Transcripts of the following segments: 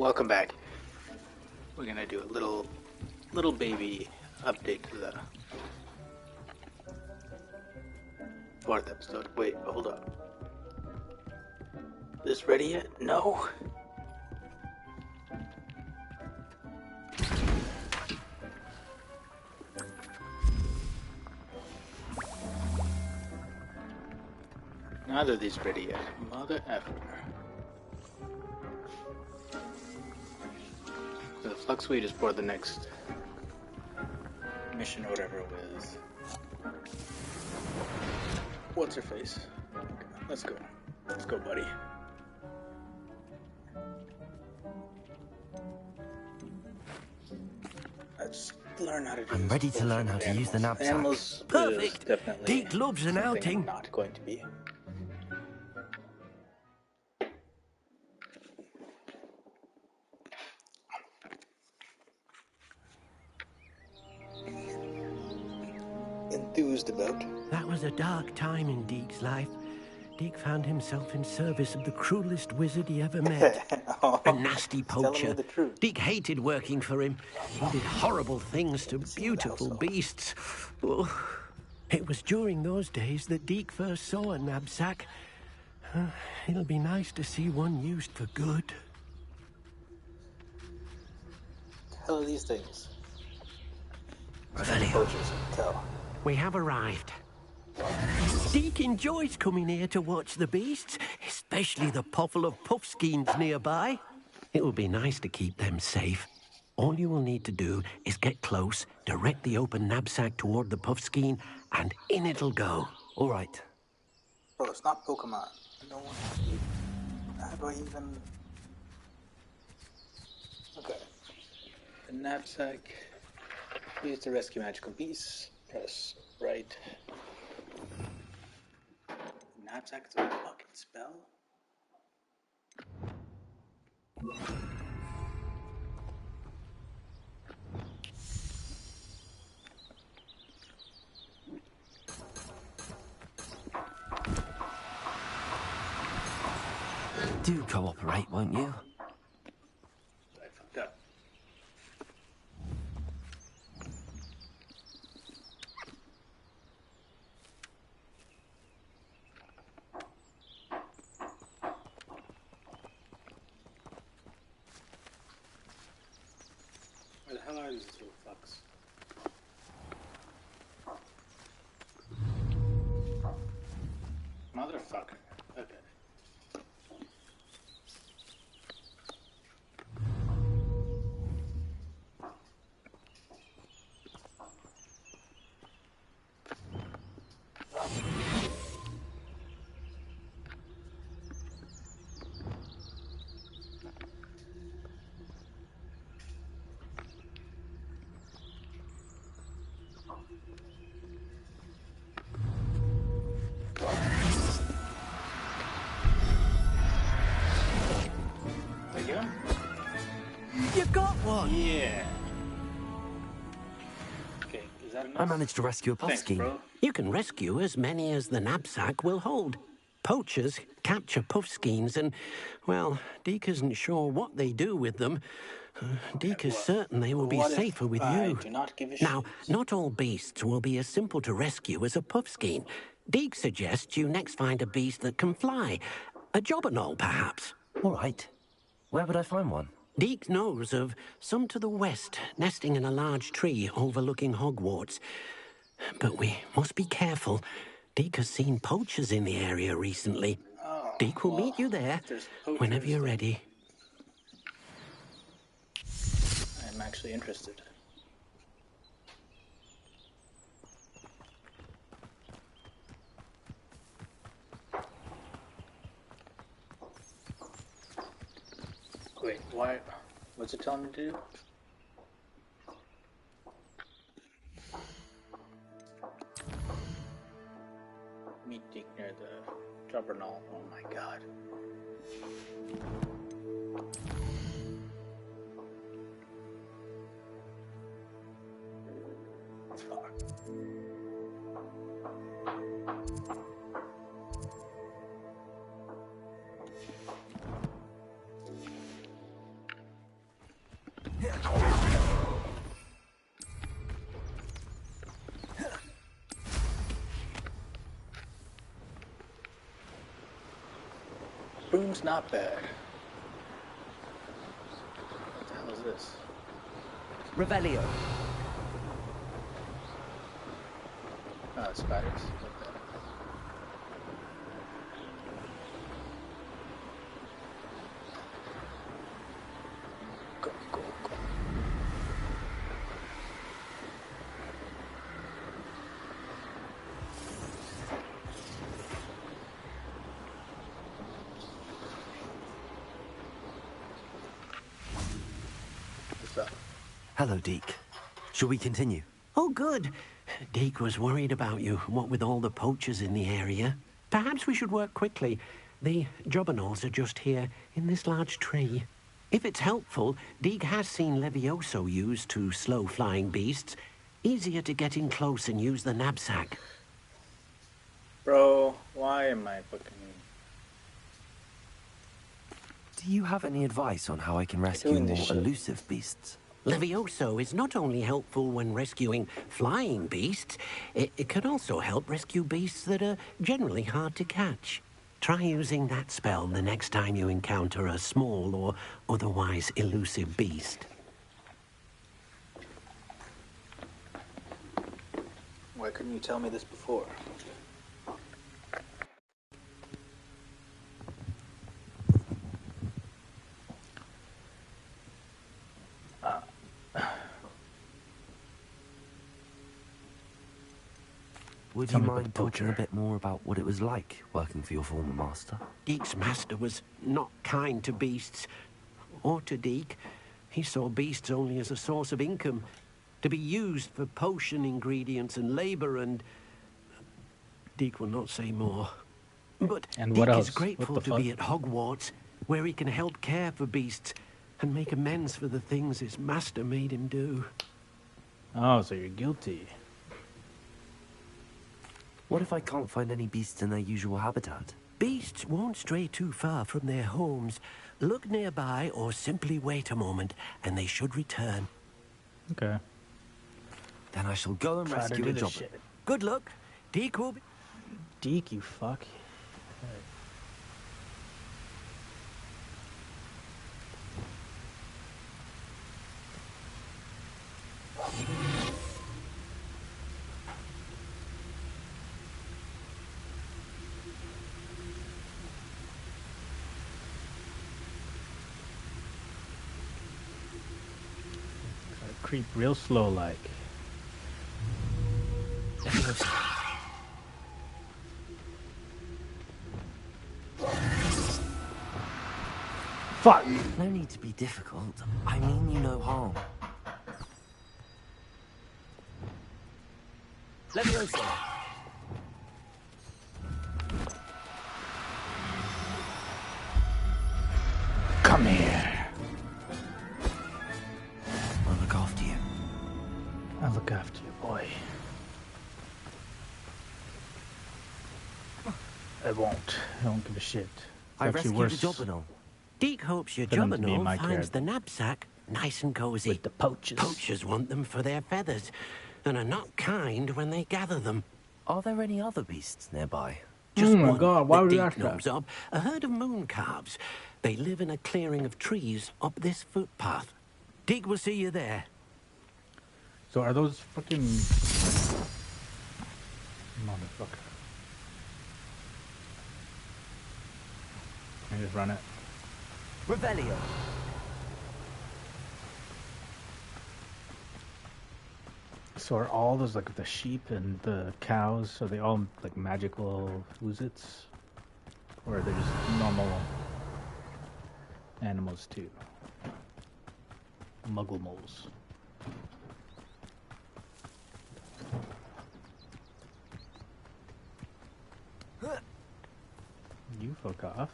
welcome back. We're gonna do a little baby update to the fourth episode. Wait, hold up. This ready yet? No. Neither of these ready yet. Mother effer. So the flux suite is for the next mission or whatever it was. What's her face? Okay, let's go. Let's go, buddy. Let's learn how to do I'm this ready to learn how with to use the knapsack. Animals Perfect. is definitely Deke loves an something outing. I'm not going to be. Enthused about. That was a dark time in Deke's life. Deke found himself in service of the cruelest wizard he ever met. A nasty poacher. the truth. Deke hated working for him. He did horrible things to beautiful beasts. Oh. It was during those days that Deke first saw a knapsack. It'll be nice to see one used for good. The hell are these things? Revelio. Poachers, tell. We have arrived. Deke enjoys coming here to watch the beasts, especially the potful of puffskeins nearby. It will be nice to keep them safe. All you will need to do is get close, direct the open knapsack toward the puffskein, and in it'll go. All right. Bro, it's not Pokemon. No one. How do I even? Okay. The knapsack. Use to rescue magical beasts. Press right. Knapsack is a fucking spell. Do cooperate, won't you? I fucked up. Where the hell are these little fucks? Motherfucker. Okay. There you go. You got one! Yeah. Okay, is that enough? I managed to rescue a Thanks, puffskein. bro. You can rescue as many as the knapsack will hold. Poachers capture puffskeins and, well, Deke isn't sure what they do with them. Deke is certain they will be What if safer with I you. do not give a Now, shit? not all beasts will be as simple to rescue as a puffskein. Deke suggests you next find a beast that can fly. A jobberknoll, perhaps. All right. Where would I find one? Deke knows of some to the west, nesting in a large tree overlooking Hogwarts. But we must be careful. Deke has seen poachers in the area recently. Oh, Deke will meet you there there's whenever poachers you're there. ready. I'm actually interested. Wait, why? What's it telling me to do? Meet Deke near the jobberknoll. Oh my god. Fuck. broom's not bad. What the hell is this? Revelio. Oh, spiders. Okay. Go, go, go. What's up? Hello, Deke. Shall we continue? Oh, good. Deke was worried about you, what with all the poachers in the area. Perhaps we should work quickly. The jobberknolls are just here, in this large tree. If it's helpful, Deke has seen Levioso used to slow flying beasts. Easier to get in close and use the knapsack. Bro, why am I fucking... Do you have any advice on how I can rescue doing more this shit. elusive beasts? Levioso is not only helpful when rescuing flying beasts, it can also help rescue beasts that are generally hard to catch. Try using that spell the next time you encounter a small or otherwise elusive beast. Why couldn't you tell me this before? Would Tell you me about mind the talking a poacher. bit more about what it was like working for your former master? Deke's master was not kind to beasts, or to Deke. He saw beasts only as a source of income, to be used for potion ingredients and labor, and Deke will not say more. But And what Deke else? is grateful What the to be fuck? at Hogwarts, where he can help care for beasts and make amends for the things his master made him do. Oh, so you're guilty. What if I can't find any beasts in their usual habitat? Beasts won't stray too far from their homes. Look nearby or simply wait a moment, and they should return. Okay. Then I shall go and Try to rescue do a this jobber. shit. Good luck. Deke will be... Deke, you fuck. Creep real slow like. Fuck! No need to be difficult. I mean you no harm. Levioso! Come here. I'll look after you. I'll look after you, boy. I won't. I don't give a shit. It's I actually rescued worse a jobberknoll. Deke hopes your For them to be in jobberknoll my finds character. the knapsack nice and cozy. with the poachers. Poachers want them for their feathers, and are not kind when they gather them. Are there any other beasts nearby? Just Oh my one God, why that would you Deke ask that? knows of, a herd of moon calves. They live in a clearing of trees up this footpath. Deke will see you there. So are those fucking motherfucker? I just run it. Revelio! So are all those like the sheep and the cows? Are they all like magical oozits, or are they just normal animals too? Muggle moles. You fuck off.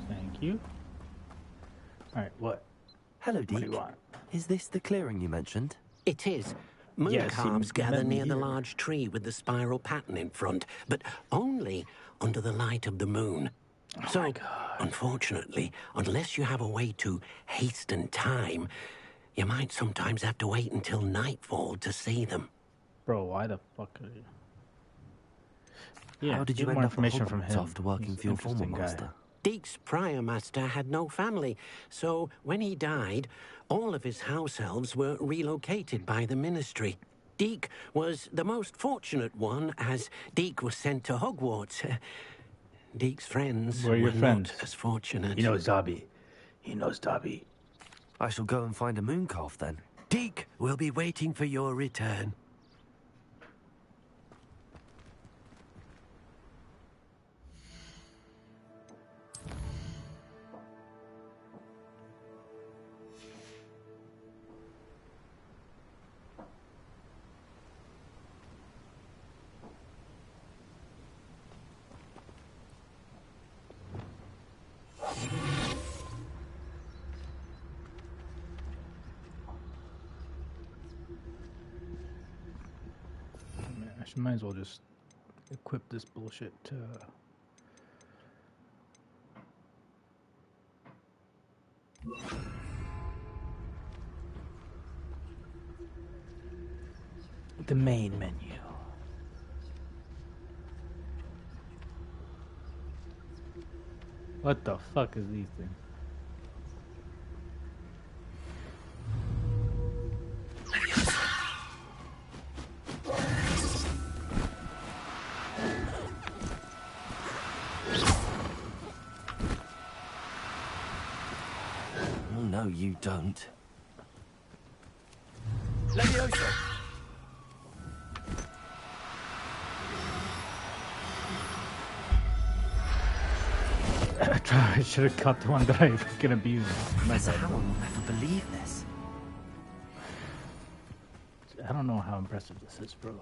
Thank you. Alright, what? Hello, What do Deke. you want? Is this the clearing you mentioned? It is. Moon Yes, calves you gather met me near the here. large tree with the spiral pattern in front, but only under the light of the moon. So, my God. unfortunately, unless you have a way to hasten time, you might sometimes have to wait until nightfall to see them. Bro, why the fuck are you? Yeah, How did get you more end up at information from Hogwarts him. after working He's for your an former interesting guy. master? Deek's prior master had no family, so when he died, all of his house elves were relocated by the ministry. Deek was the most fortunate one, as Deek was sent to Hogwarts. Deek's friends Where are your were friends? not as fortunate. He knows Dobby. He knows Dobby. I shall go and find a moon calf then. Deek will be waiting for your return. I might as well just equip this bullshit. The main menu. What the fuck is these things? Oh, no, you don't. Levioso! I should have cut the one that I fucking abused. Professor Howell will never believe this. I don't know how impressive this is, bro.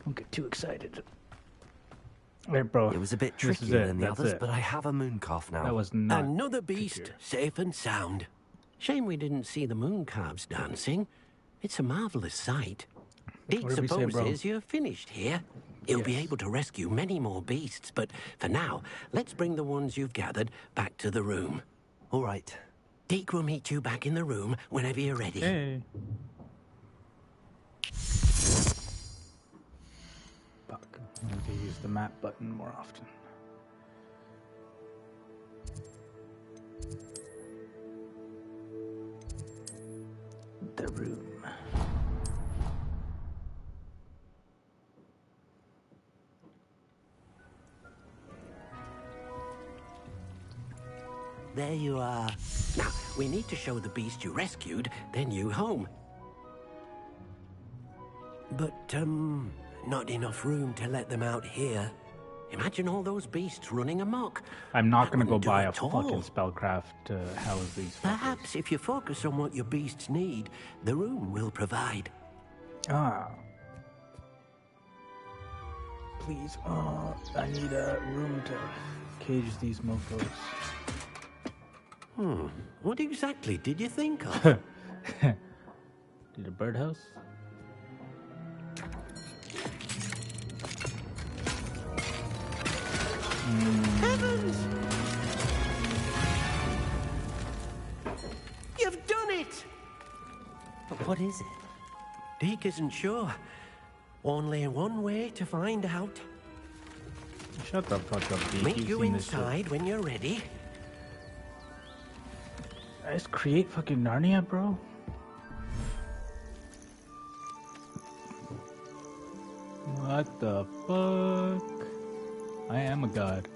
Don't get too excited. Hey, bro. It was a bit this is trickier it. than the That's others, it. but I have a moon calf now. That was not Another beast, trickier. safe and sound. Shame we didn't see the moon calves dancing. It's a marvelous sight. Deek What did we say, bro? supposes you're finished here. He'll be Yes. able to rescue many more beasts, but for now, let's bring the ones you've gathered back to the room. All right. Deek will meet you back in the room whenever you're ready. Hey. Fuck. I need to use the map button more often. The room. There you are. Now, we need to show the beast you rescued their new home. But, not enough room to let them out here. Imagine all those beasts running amok. I'm not gonna go wouldn't do buy a at all. fucking spellcraft to house these fuckers. Perhaps if you focus on what your beasts need, the room will provide. Ah. Please. I need a room to cage these mofos. What exactly did you think of? Need a birdhouse? Heavens! You've done it! But what is it? Deek isn't sure. Only one way to find out. Shut the fuck up, Deke. Meet You've you seen this shit. inside when you're ready. I just create fucking Narnia, bro. What the fuck? I am a god.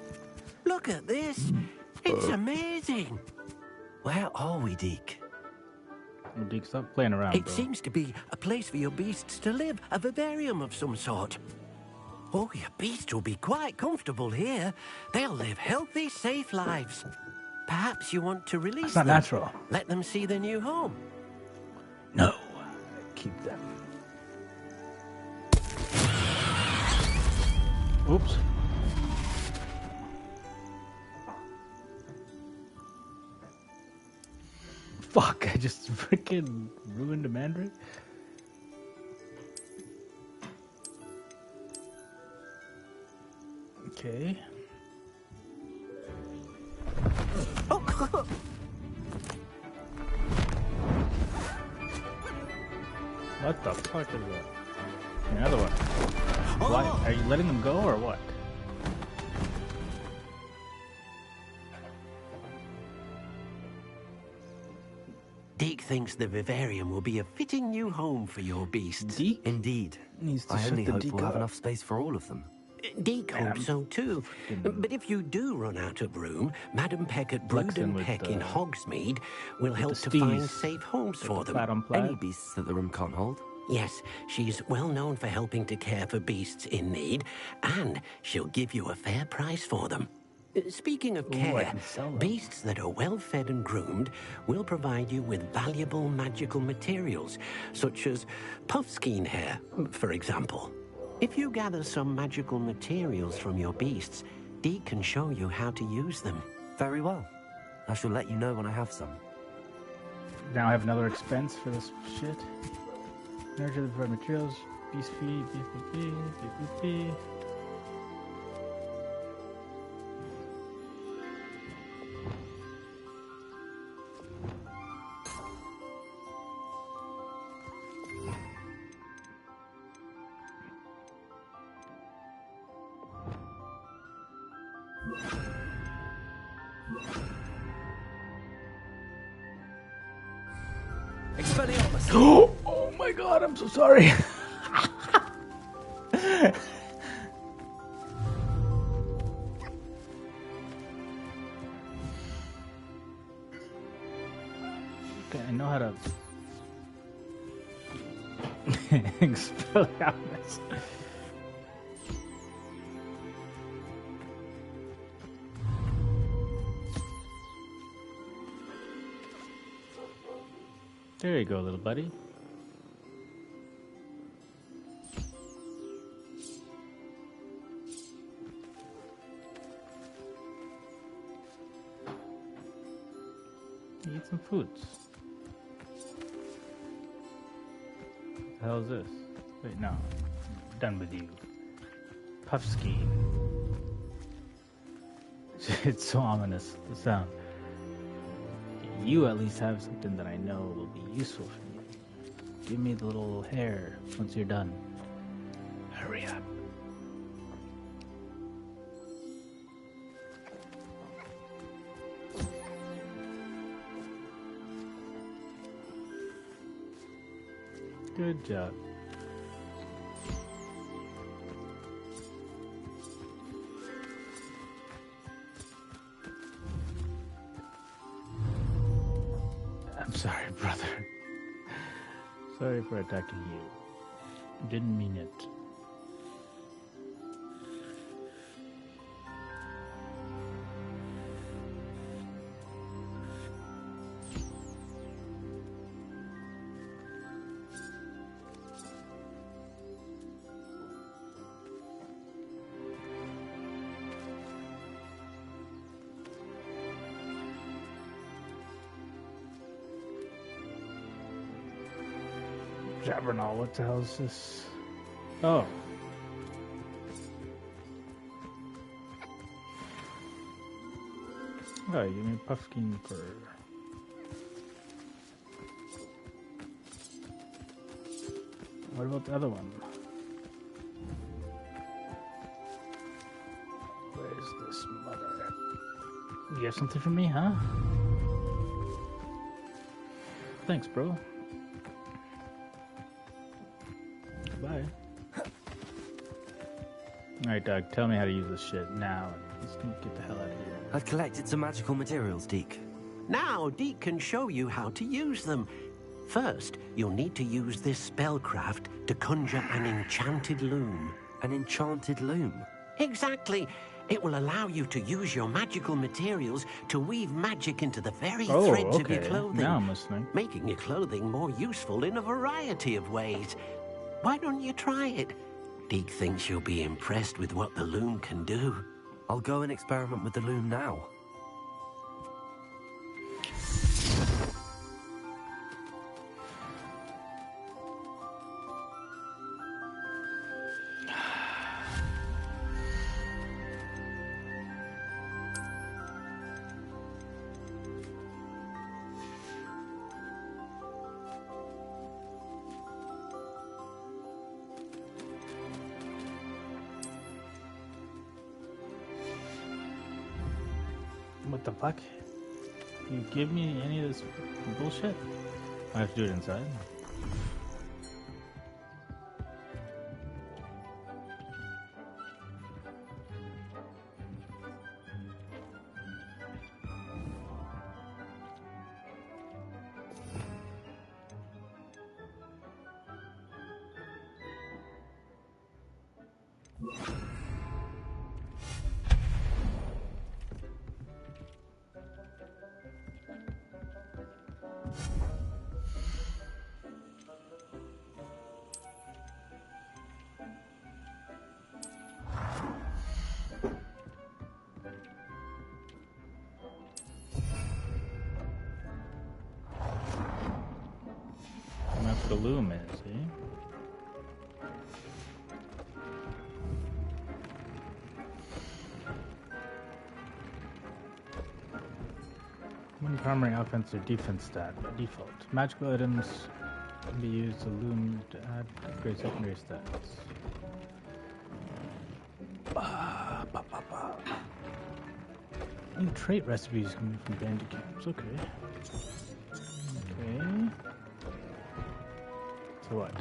Look at this. It's amazing. Where are we, Deke? Oh, Deke, stop playing around, It bro. seems to be a place for your beasts to live, a vivarium of some sort. Oh, your beasts will be quite comfortable here. They'll live healthy, safe lives. Perhaps you want to release That's not them. natural. Let them see their new home. No. Keep them. Oops. Fuck, I just freaking ruined a mandrake. Okay. What the fuck is that? Another one. Why? Are you letting them go or what? Deke thinks the vivarium will be a fitting new home for your beasts. Deke Indeed. needs to I shut only the hope Deke we'll have up. enough space for all of them. Deke Man, hopes so too. freaking But if you do run out of room, Madam Peck at flexing Brood with Peck in the- Hogsmeade will help the to find steez. safe homes Like for a them. plaid on plaid. Any beasts that the room can't hold? Yes, she's well known for helping to care for beasts in need, and she'll give you a fair price for them. Speaking of Ooh, I care, can sell them. beasts that are well fed and groomed will provide you with valuable magical materials, such as puffskein hair, for example. If you gather some magical materials from your beasts, Deke can show you how to use them. Very well. I shall let you know when I have some. Now I have another expense for this shit. Nurture the preferred materials, beast feed, beef. Expelliarmus! Oh my god, I'm so sorry. Okay, I know how to Expelliarmus. There you go, little buddy. Eat some foods. What the hell is this? Wait, no. I'm done with you. Puffskein. It's so ominous, the sound. You at least have something that I know will be useful for me. Give me the little hair once you're done. Hurry up. Good job. I'm sorry, brother. Sorry for attacking you. Didn't mean it. Javernal, what the hell is this? Oh. Oh, you give me puffskein fur. What about the other one? Where's this mother? You have something for me, huh? Thanks, bro. Bye. Alright, Doug, tell me how to use this shit now. Let's get the hell out of here. I've collected some magical materials, Deke. Now, Deke can show you how to use them. First, you'll need to use this spellcraft to conjure an enchanted loom. An enchanted loom. Exactly. It will allow you to use your magical materials to weave magic into the very threads of your clothing, Now I'm listening. making your clothing more useful in a variety of ways. Why don't you try it? Deke thinks you'll be impressed with what the loom can do. I'll go and experiment with the loom now. What the fuck? You give me any of this bullshit? I have to do it inside. That's what the loom is, see? One primary offense or defense stat by default. Magical items can be used to loom to add upgrade secondary stats. New trait recipes coming from bandit camps. Okay. Okay. So what?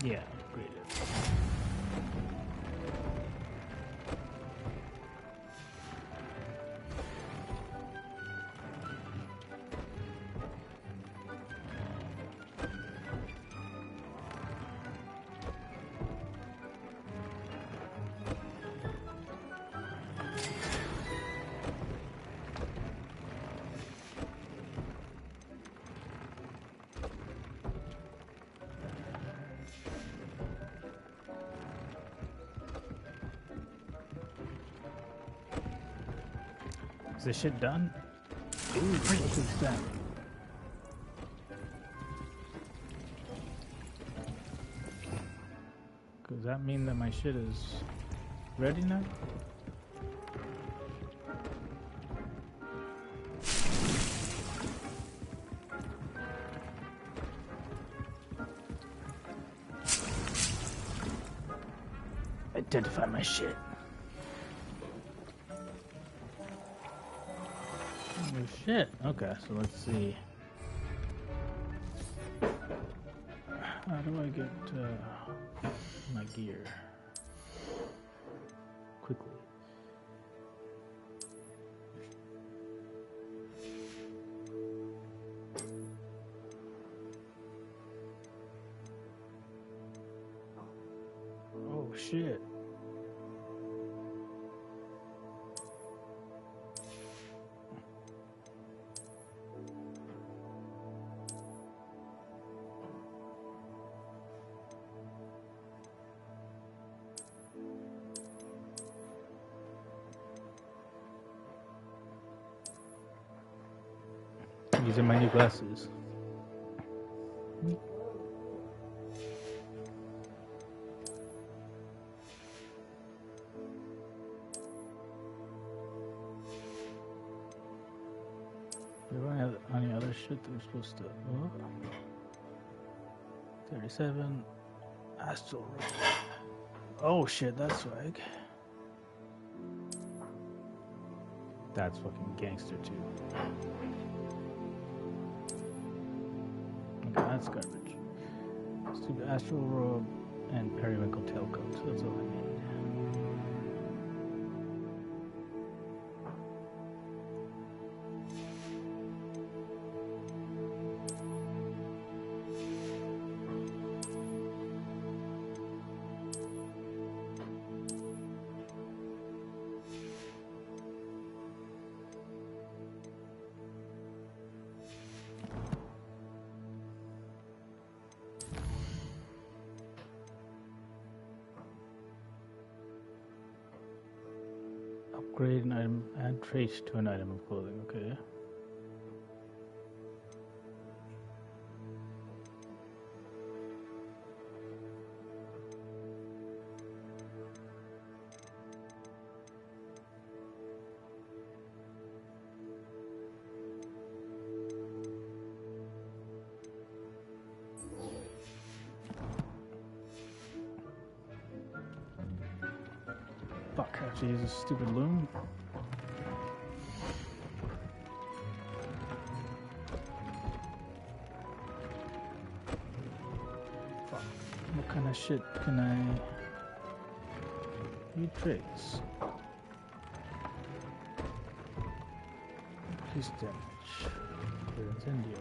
Yeah, upgrade it. Is this shit done? Ooh, what is that? Does that mean that my shit is ready now? Identify my shit. Oh shit. Okay, so let's see. How do I get my gear quickly? Oh shit. These are my new glasses. Do I have any other shit that we're supposed to? Oh. 37. Astral. Oh shit, that's swag. That's fucking gangster too. Okay, that's garbage. Stupid astral robe and periwinkle tailcoat. So that's all I need. Upgrade an item, add trace to an item of clothing, okay. Fuck, I have to use a stupid loom. Fuck. What kind of shit can I... New traits. Increase damage. Burns India.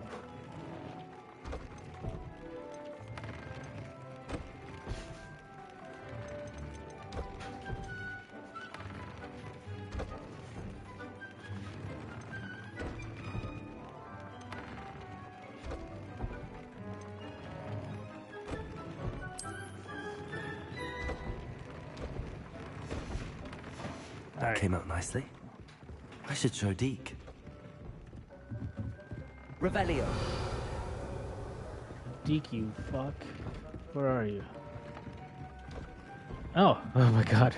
That came out nicely. I should show Deke. Revelio. Deke, you fuck. Where are you? Oh my god.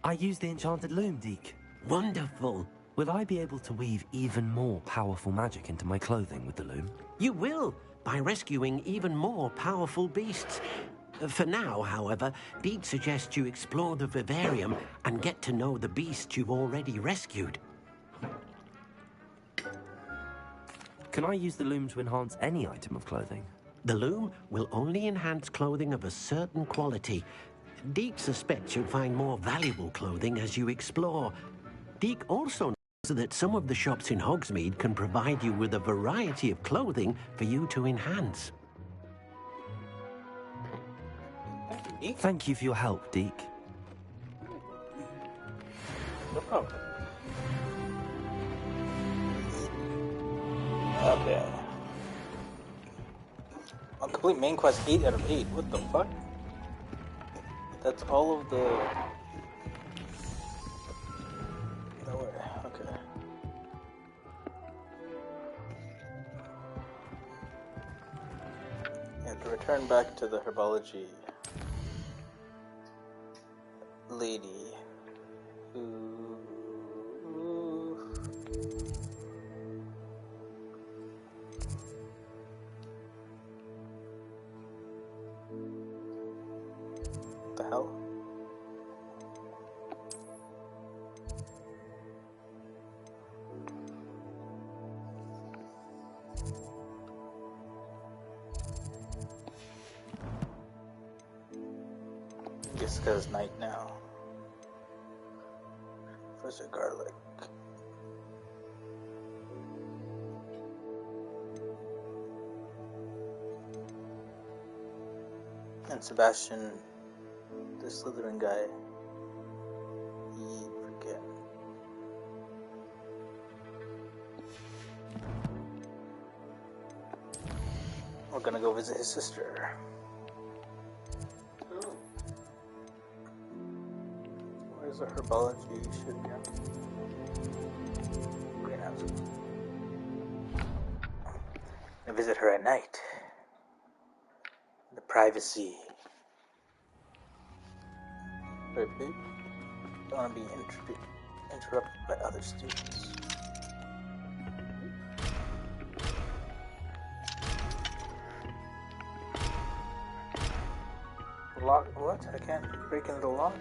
I used the enchanted loom, Deke. Wonderful. Will I be able to weave even more powerful magic into my clothing with the loom? You will, by rescuing even more powerful beasts. For now, however, Deke suggests you explore the vivarium and get to know the beasts you've already rescued. Can I use the loom to enhance any item of clothing? The loom will only enhance clothing of a certain quality. Deke suspects you'll find more valuable clothing as you explore. Deke also knows that some of the shops in Hogsmeade can provide you with a variety of clothing for you to enhance. Thank you for your help, Deke. No problem. Okay. I'll complete main quest 8 out of 8. What the fuck? That's all of the... No way. Okay. And to return back to the herbology lady who... the hell? Guess because night now. Professor Garlic. And Sebastian, the Slytherin guy, he forget. We're gonna go visit his sister. Where's the herbology shit again? Greenhouse. I visit her at night. The privacy. Very big. Don't want to be interrupted by other students. Lock? What? I can't break into the lock?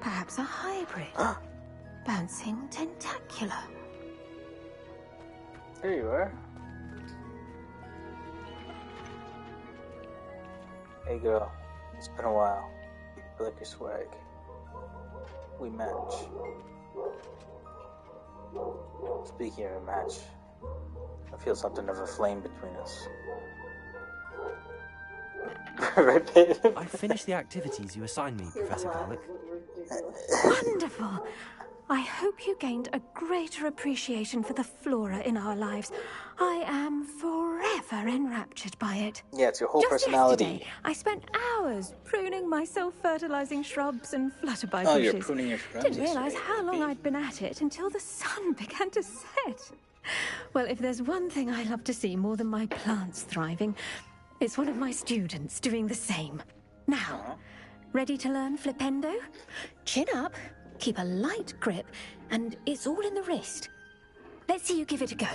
Perhaps a hybrid. Bouncing tentacular. There you are. Hey girl, it's been a while. I like your swag. We match. Speaking of a match, I feel something of a flame between us. Right, babe? I finished the activities you assigned me, Professor Garlic. Wonderful. I hope you gained a greater appreciation for the flora in our lives. I am forever enraptured by it. Yeah, it's your whole Just personality. yesterday, I spent hours pruning my self-fertilizing shrubs and flutterby Oh, bushes. you're pruning your shrubs Didn't realize yesterday, how long baby. I'd been at it until the sun began to set. Well, if there's one thing I love to see more than my plants thriving, it's one of my students doing the same. Now, ready to learn flipendo? Chin up, keep a light grip, and it's all in the wrist. Let's see you give it a go.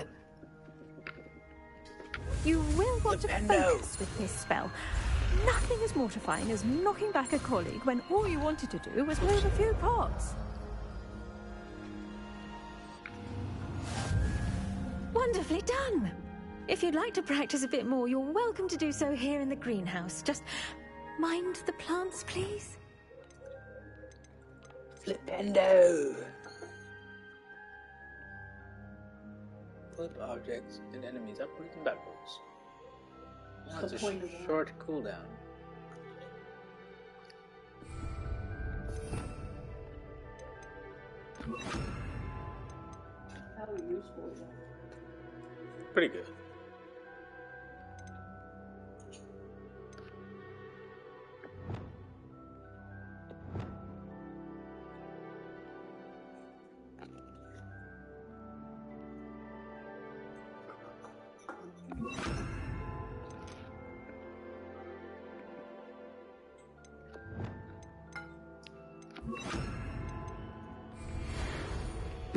You will want to focus with this spell. Nothing as mortifying as knocking back a colleague when all you wanted to do was move a few pots. Wonderfully done! If you'd like to practice a bit more, you're welcome to do so here in the greenhouse. Just mind the plants, please. Flipendo! Flip objects and enemies upwards and backwards. Now it's a short cooldown. How useful is that? Pretty good.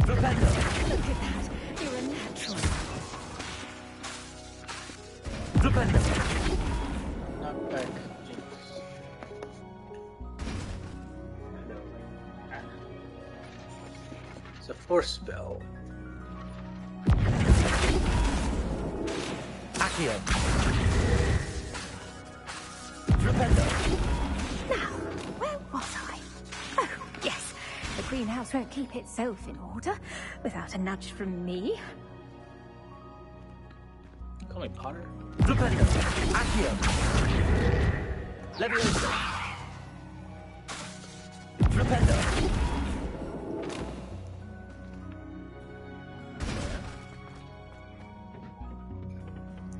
Look at that. You're a natural. Knockback. It's a force spell. Accio. Now, where was I? Oh, yes. The greenhouse won't keep itself in order without a nudge from me. Call me Potter. Accio. Leviosa.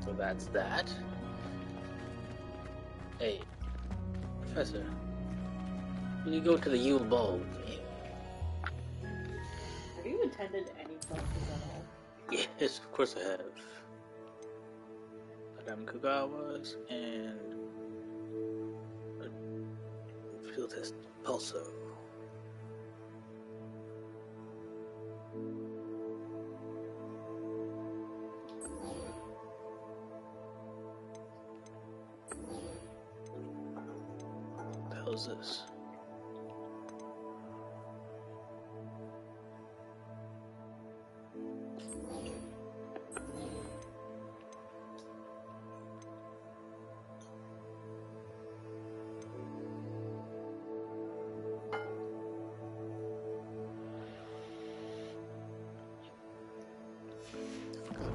So that's that. Hey, Professor, will you go to the Yule Ball with me? Have you attended any classes at all? Yes, of course I have. Madame Kugawa's and a field test Pulso. What the hell is this?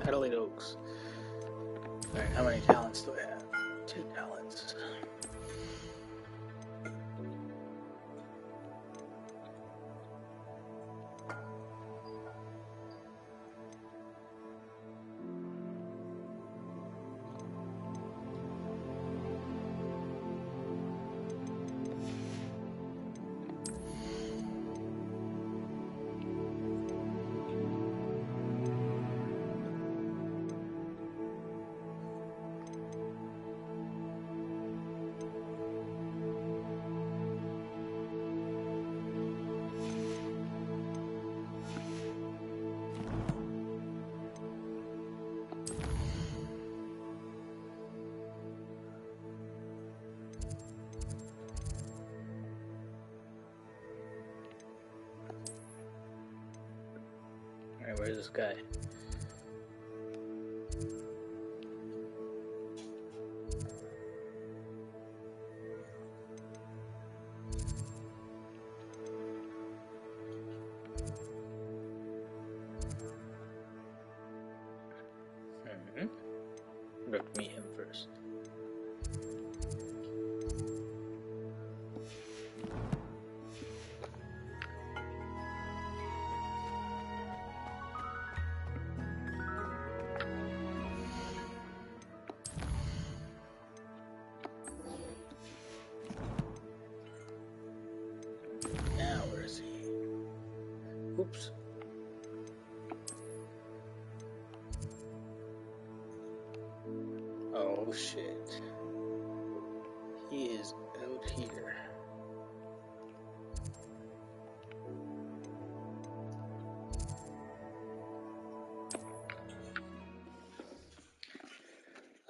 Adelaide Oaks. Alright, how many talents do I have? 2 talents. Alright, where's this guy? We'll have to meet him first. Now, where is he? Oops. Oh shit. He is out here.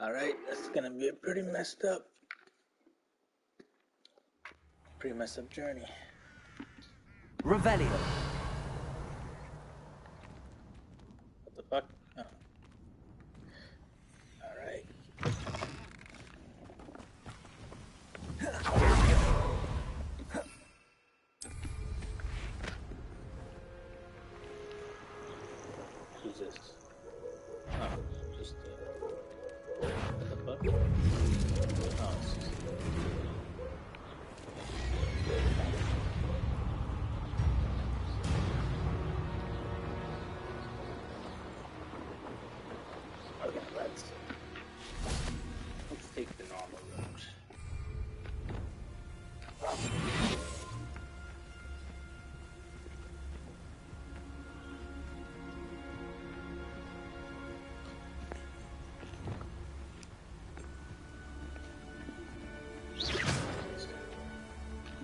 Alright, that's gonna be a pretty messed up journey. Revelio. What the fuck? Oh. Alright. Who's this? Oh, just what the fuck? Oh, it's just... Okay, let's take the normal route.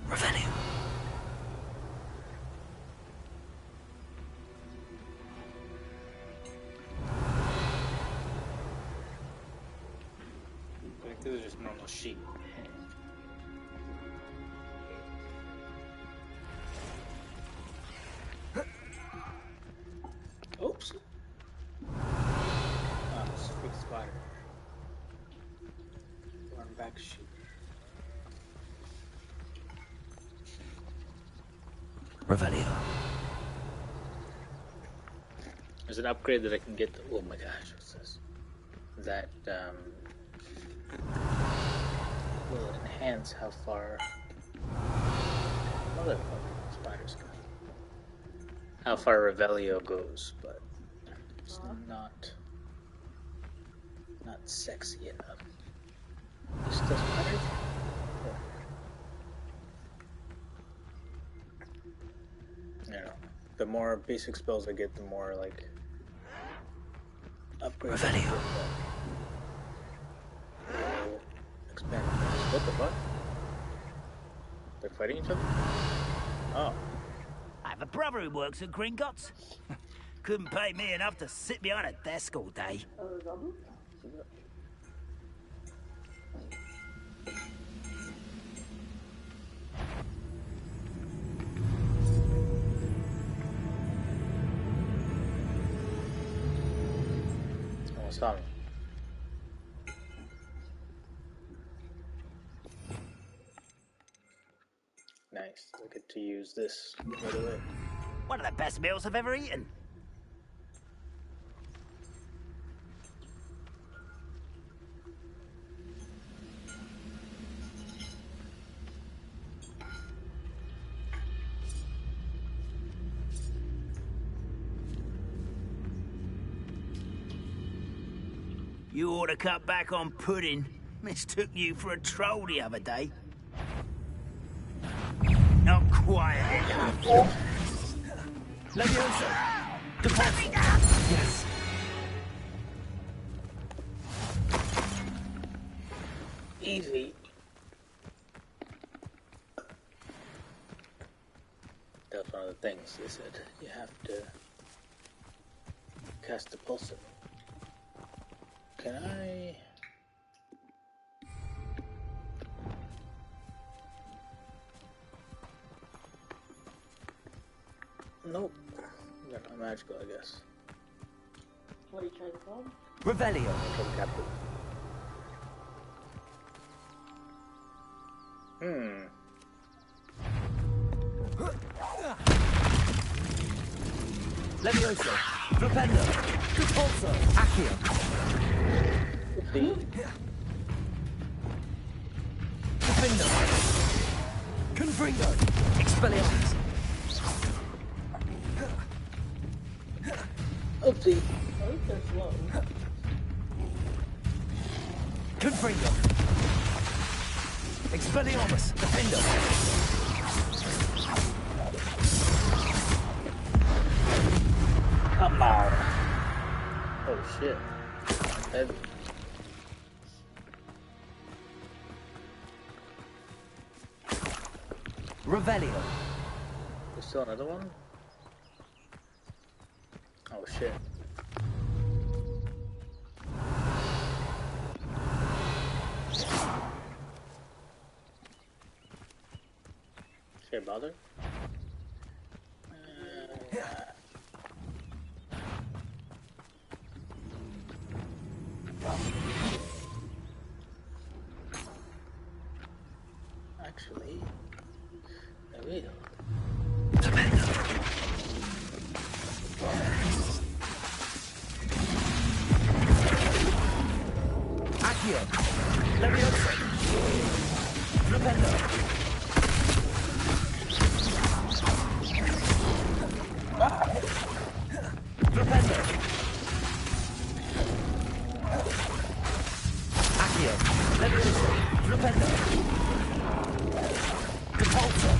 Revelio. Like, these are just normal sheep. Oops. Oh, it's a big spider. Run back sheep. Revelio. There's an upgrade that I can get. Oh my gosh, what's this? That will enhance how far. Motherfucking spiders go. How far Revelio goes, but it's not sexy enough. You still spiders? Yeah. You know, the more basic spells I get, the more like upgrades. Revelio. Expand. What the fuck? They're fighting each other? Oh. I have a brother who works at Gringotts. Couldn't pay me enough to sit behind a desk all day. Almost saw me. Nice. I get to use this right away. One of the best meals I've ever eaten. You ought to cut back on pudding. Mistook you for a troll the other day. Not quiet enough. Levioso. Deposit. Yes. Easy. That's one of the things they said. You have to cast the pulsar. Can I? Nope. They're not magical, I guess. What are you trying to call? Revelio. From Captain. Levioso. Flipendo. Repulso. Accio. Defindo. Confringo. Expelliarmus. Oopsie. I think they're slow. Confringo. Expelliarmus. Defindo. Come on. Oh shit. Heavy. Revelio. There's still another one? Oh shit. Here, bother. Actually, I will. Accio. Leviosa. Flipendo. Flipendo. Accio. Leviosa. Flipendo. Repulsor.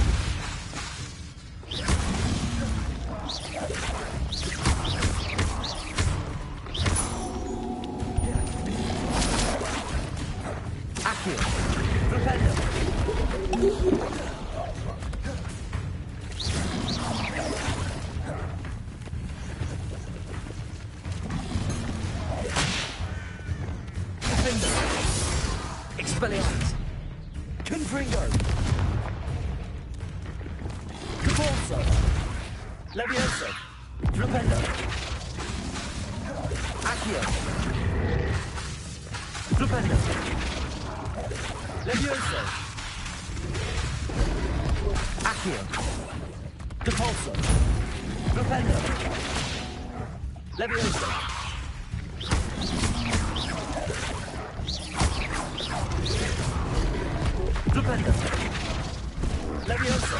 Accio. Flipendo. Defender. Expelliarmus. Confringo. Capulso. Levioso. Flipendo. Accio. Flipendo. Levioso. Accio. Capulso. Flipendo. Levioso. Flipendo. Levioso.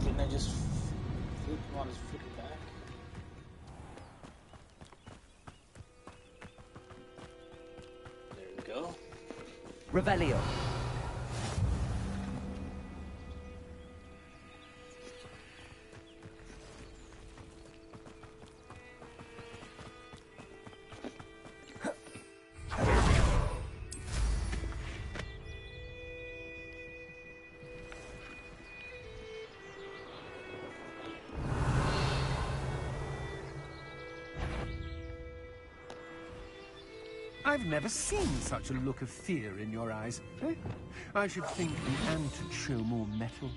Didn't I just flip him on his freaking back? There we go. Revelio. I've never seen such a look of fear in your eyes. Eh? I should think the ant would show more metal.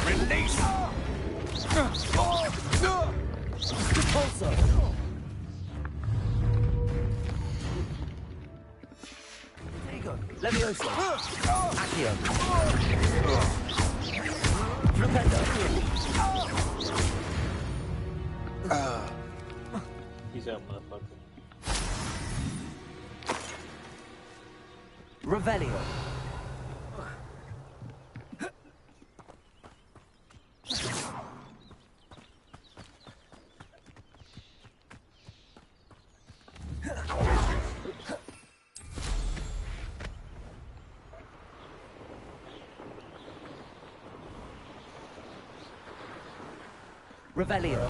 Release! Repulsor! There you go. Levioso! Accio! Flipendo! He's out, motherfucker. Revelio! Revelio.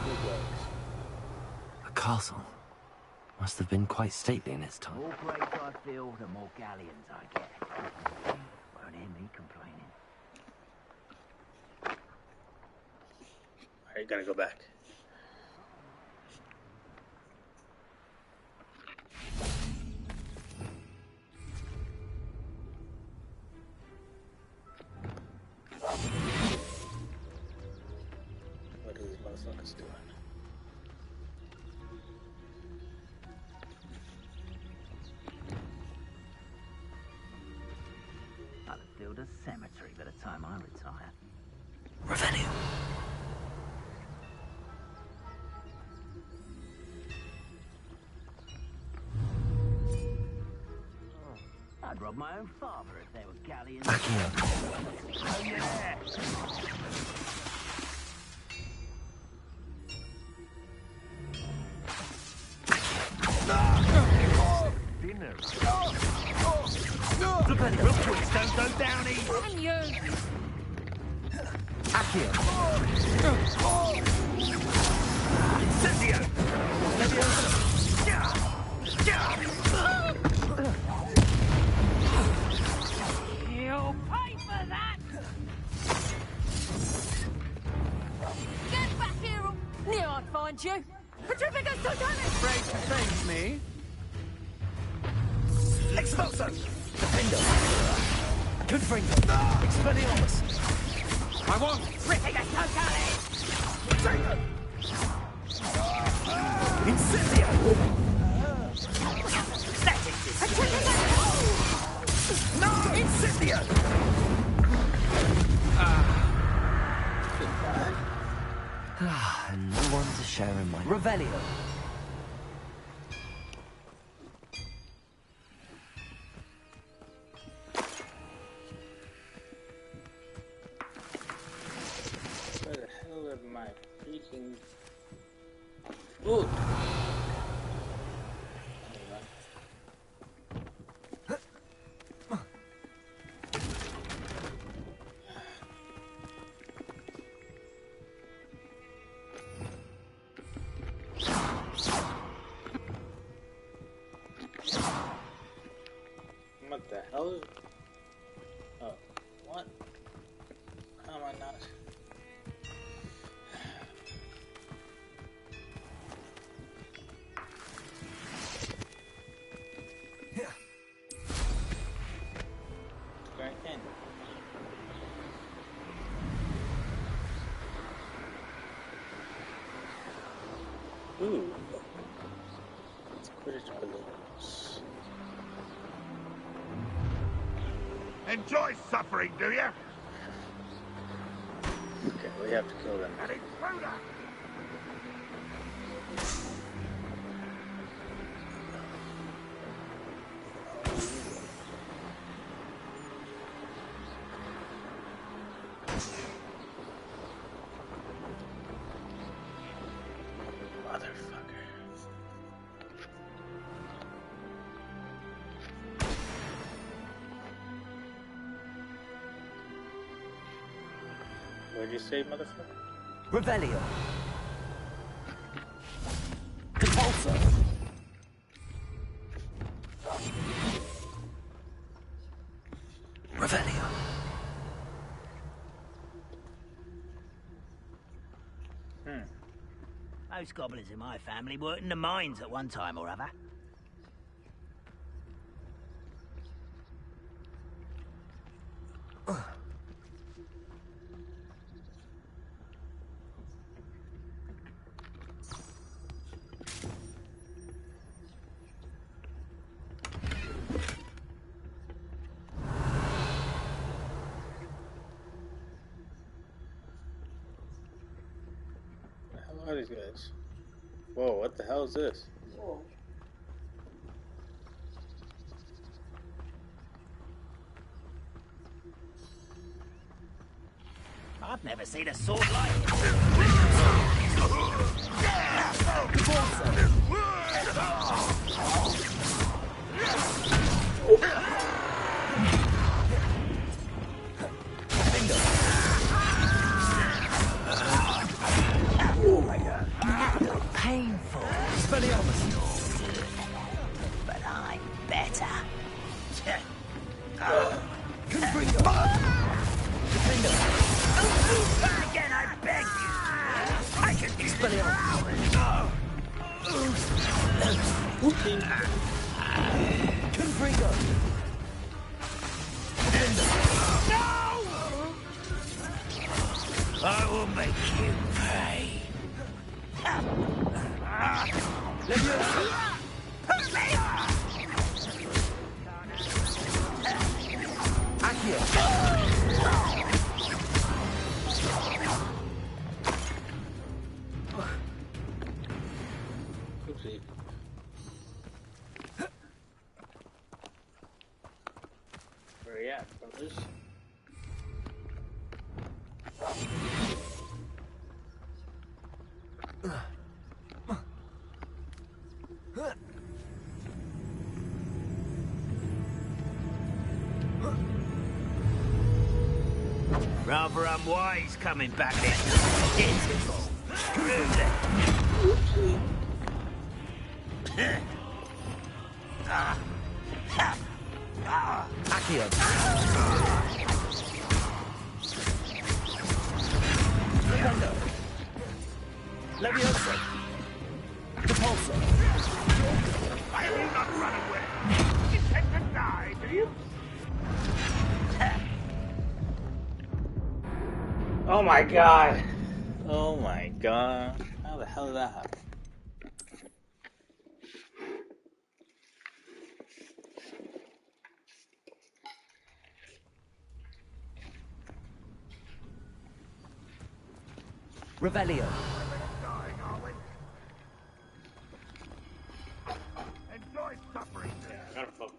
A castle. Must have been quite stately in its The time. more graves I fill, the more galleons I get. Won't hear me complaining. Alright, gotta go back. What are these motherfuckers doing? I'll build a cemetery by the time I retire. Revelio. I'd rob my own father if there were galleons. Accio. Oh yeah! Dinner. Flipendo! Real quick, don't go down easy. Accio! Incendio! Levioso! find you. Petrificus Totalis! Afraid to face me? Expulso! Defender! Confringo! Expelliarmus! I want Petrificus Totalis! Incendio! No! Incendio! And no one to share in my... Revelio! Where the hell are my freaking food? What the hell is... Oh, what? How am I not... Grand Canyon. Ooh. It's Quidditch balloons. Enjoy suffering, do you? Okay, we have to kill them. And it's Buddha! Motherfucker. What'd you say, motherfucker? Revelio! Compulso! Revelio! Most goblins in my family worked in the mines at one time or other. What the hell are these guys? Whoa, what the hell is this? Whoa. I've never seen a sword like it. Painful! Expelliarmus! But I'm better. Confringo! Defender! Again, I beg you. I can Expelliarmus! Confringo! I will make you pay. Oopsie. Where you at, brothers? Rather unwise coming back there. Screw them. Accio! Leviosa! Oh my god. Oh my god. How the hell did that happen? Revelio. Dying, are we? Enjoy suffering. Yeah, I gotta focus.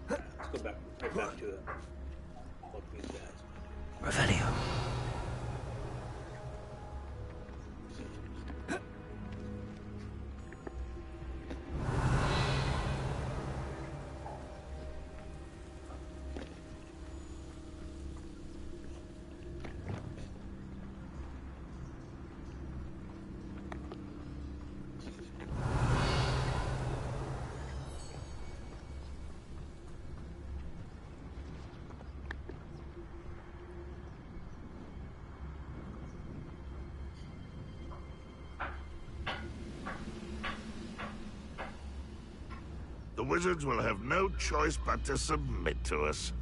Let's go back, right back to both these guys. Revelio. The wizards will have no choice but to submit to us.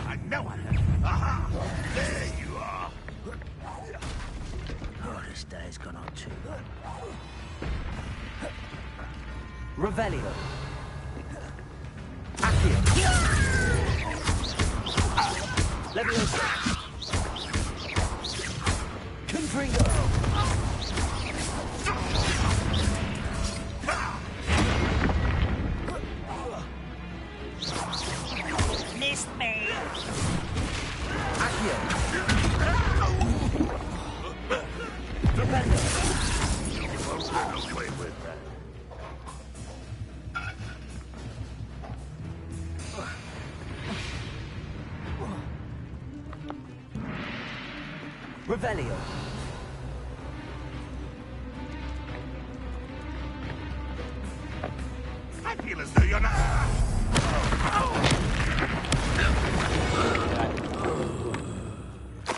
I know it. Aha! There you are. Oh, this day's gone on too long. Revelio. Accio. Leviosa. Confringo. Missed me. Accio. Rependo. Won't get away with that. Revelio. I feel as though you're not.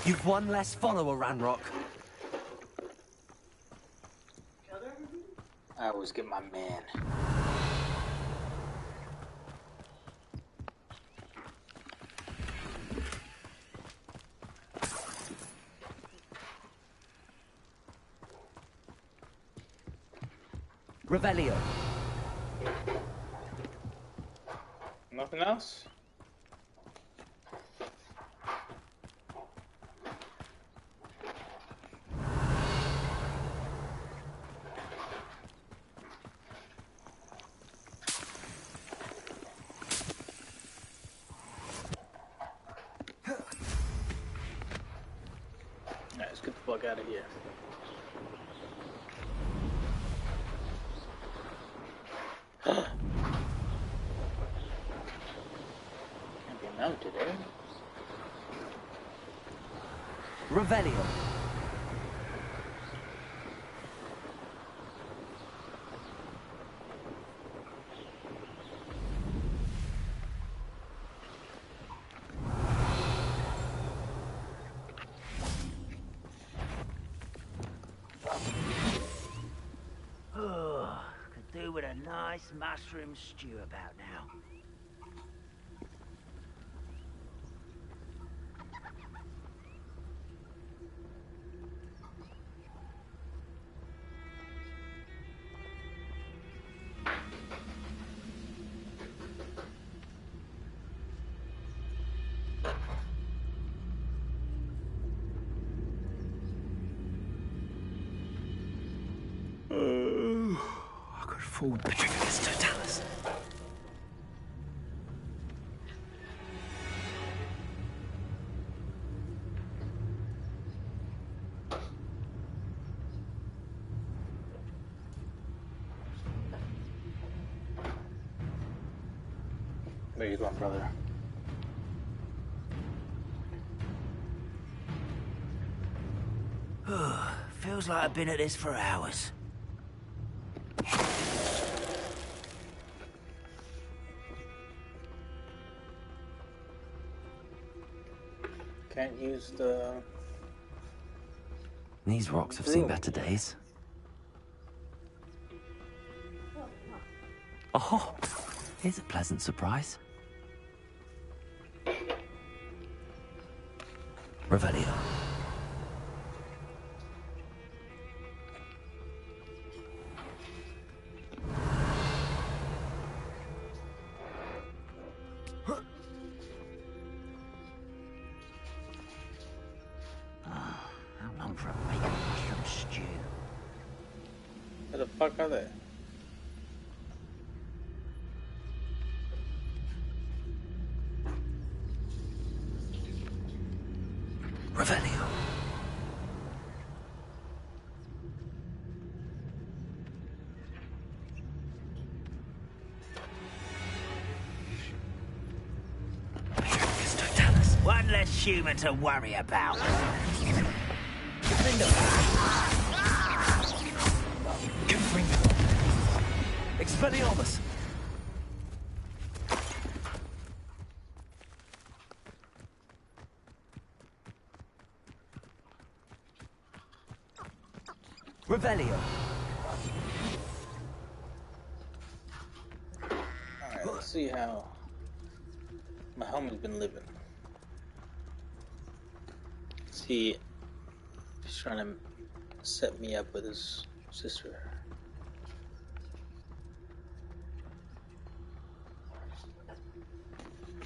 You've one less follower, Ranrock. I always get my man. Revelio. Nothing else? Alright, let's get the fuck out of here. Can't be mounted, eh? Revelio. Oh, could do with a nice mushroom stew about now. Forward. Petrificus totalis. Where you going, brother? Feels like I've been at this for hours. Can't use the... These rocks have seen better days. Oh, here's a pleasant surprise. Revelio. How long for a bacon mushroom stew? Where the fuck are they? Revelio. Petrificus totalis. One less human to worry about. Expelliarmus. Revelio. Alright, let's see how my homie's been living. See if he's trying to set me up with his sister.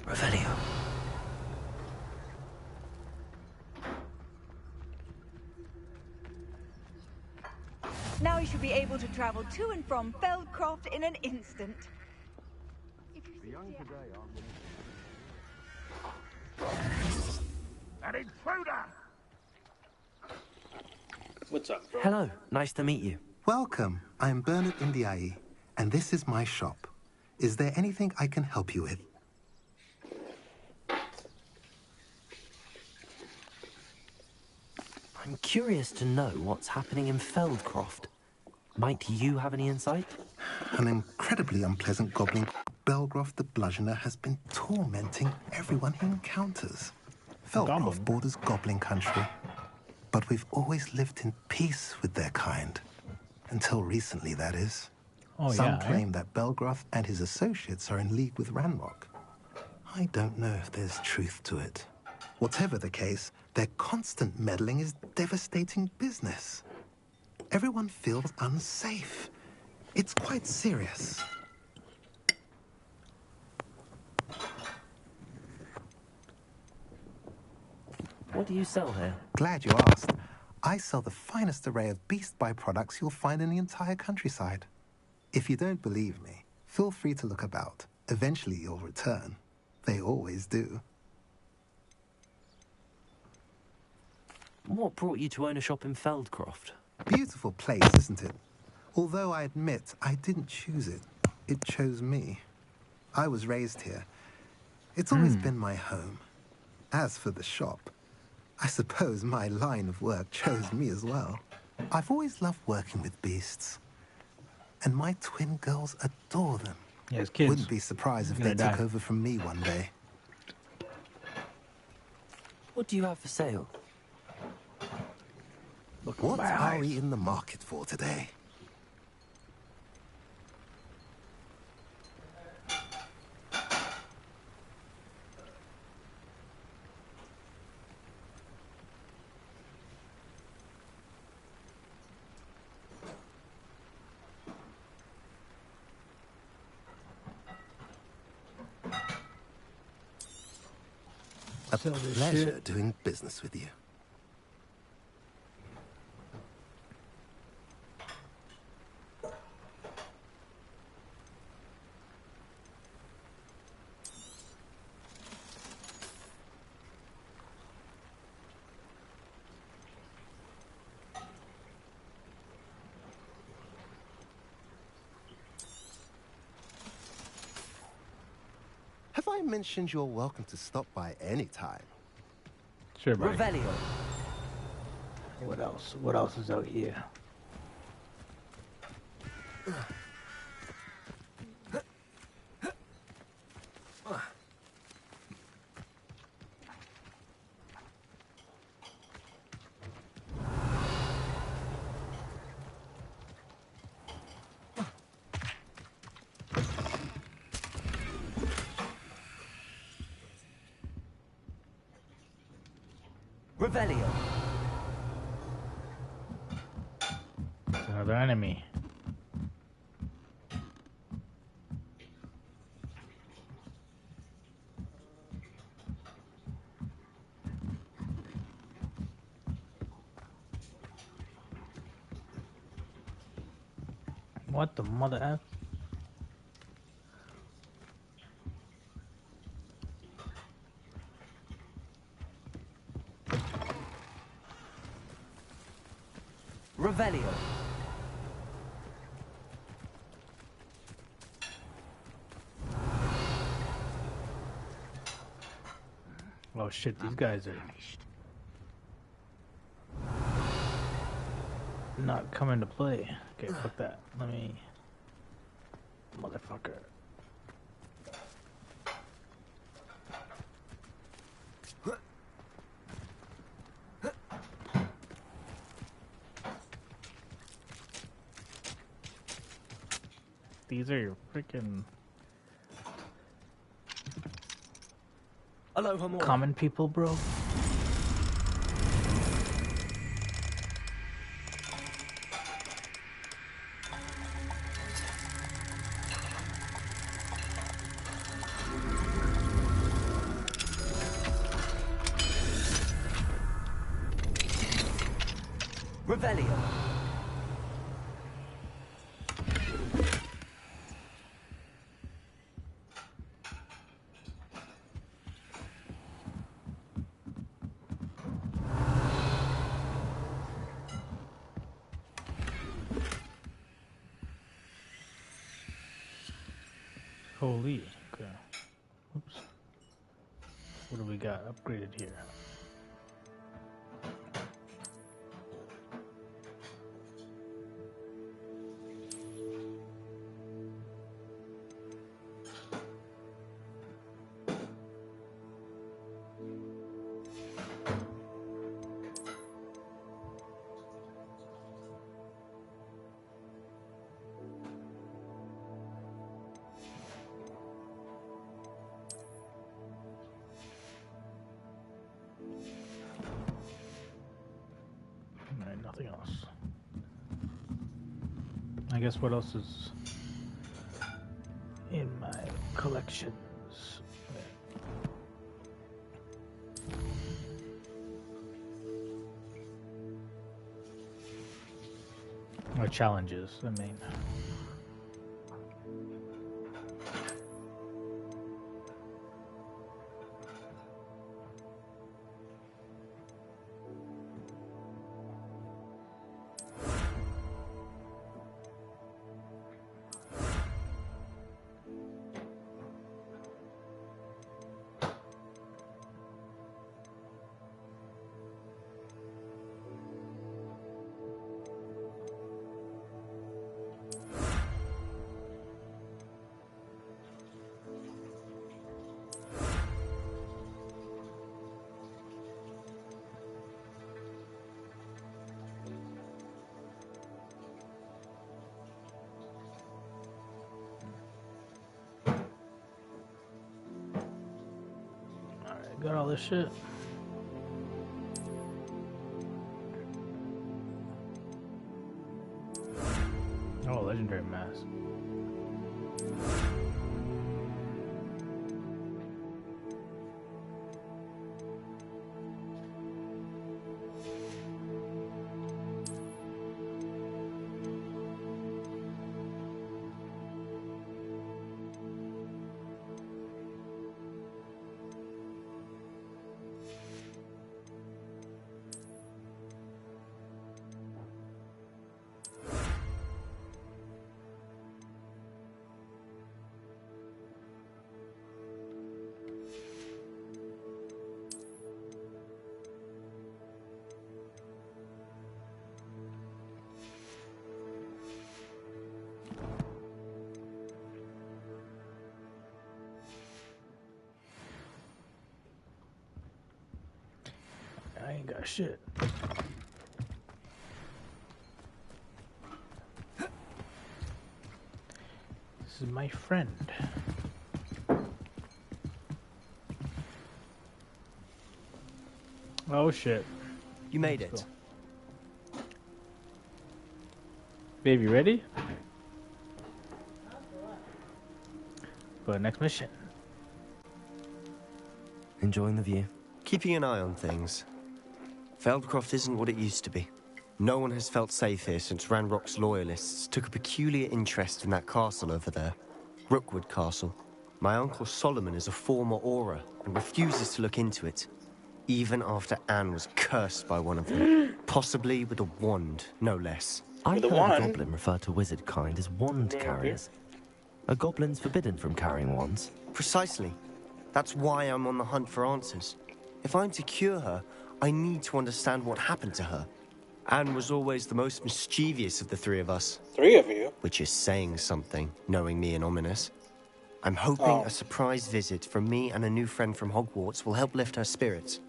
Revelio. Now you should be able to travel to and from Feldcroft in an instant. An intruder! What's up, bro? Hello, nice to meet you. Welcome. I'm Bernard Indiai, and this is my shop. Is there anything I can help you with? I'm curious to know what's happening in Feldcroft. Might you have any insight? An incredibly unpleasant goblin called Belgroth the Bludgeoner has been tormenting everyone he encounters. Feldcroft borders goblin country, but we've always lived in peace with their kind. Until recently, that is. Some claim that Belgroth and his associates are in league with Ranrock. I don't know if there's truth to it. Whatever the case, their constant meddling is devastating business. Everyone feels unsafe. It's quite serious. What do you sell here? Glad you asked. I sell the finest array of beast byproducts you'll find in the entire countryside. If you don't believe me, feel free to look about. Eventually you'll return. They always do. What brought you to own a shop in Feldcroft? Beautiful place, isn't it? Although I admit I didn't choose it. It chose me. I was raised here. It's always been my home. As for the shop, I suppose my line of work chose me as well. I've always loved working with beasts. And my twin girls adore them. Yeah, kids. Wouldn't be surprised if they took over from me one day. What do you have for sale? What are we in the market for today? A pleasure doing business with you. Have I mentioned you're welcome to stop by any time? Sure, buddy. Revelio. What else? What else is out here? Revelio. It's another enemy. What the mother F? Revelio. Oh shit, these guys are not coming to play. Okay, fuck that. Let me... Motherfucker. These are your freaking common people, bro. Revelio. Holy. Okay. Oops. What do we got upgraded here? Alright, nothing else. I guess what else is in my collections? Or challenges, I mean. Got all this shit. Oh, legendary mask. shit. This is my friend. Oh shit. You made it. Babe, you ready? For the next mission. Enjoying the view? Keeping an eye on things. Feldcroft isn't what it used to be. No one has felt safe here since Ranrock's loyalists took a peculiar interest in that castle over there. Rookwood Castle. My uncle Solomon is a former Auror and refuses to look into it. Even after Anne was cursed by one of them. Possibly with a wand, no less. I've heard a goblin refer to wizard kind as wand carriers. Are goblins forbidden from carrying wands? Precisely. That's why I'm on the hunt for answers. If I'm to cure her, I need to understand what happened to her. Anne was always the most mischievous of the three of us. Three of you? Which is saying something, knowing me and Ominous. I'm hoping a surprise visit from me and a new friend from Hogwarts will help lift her spirits.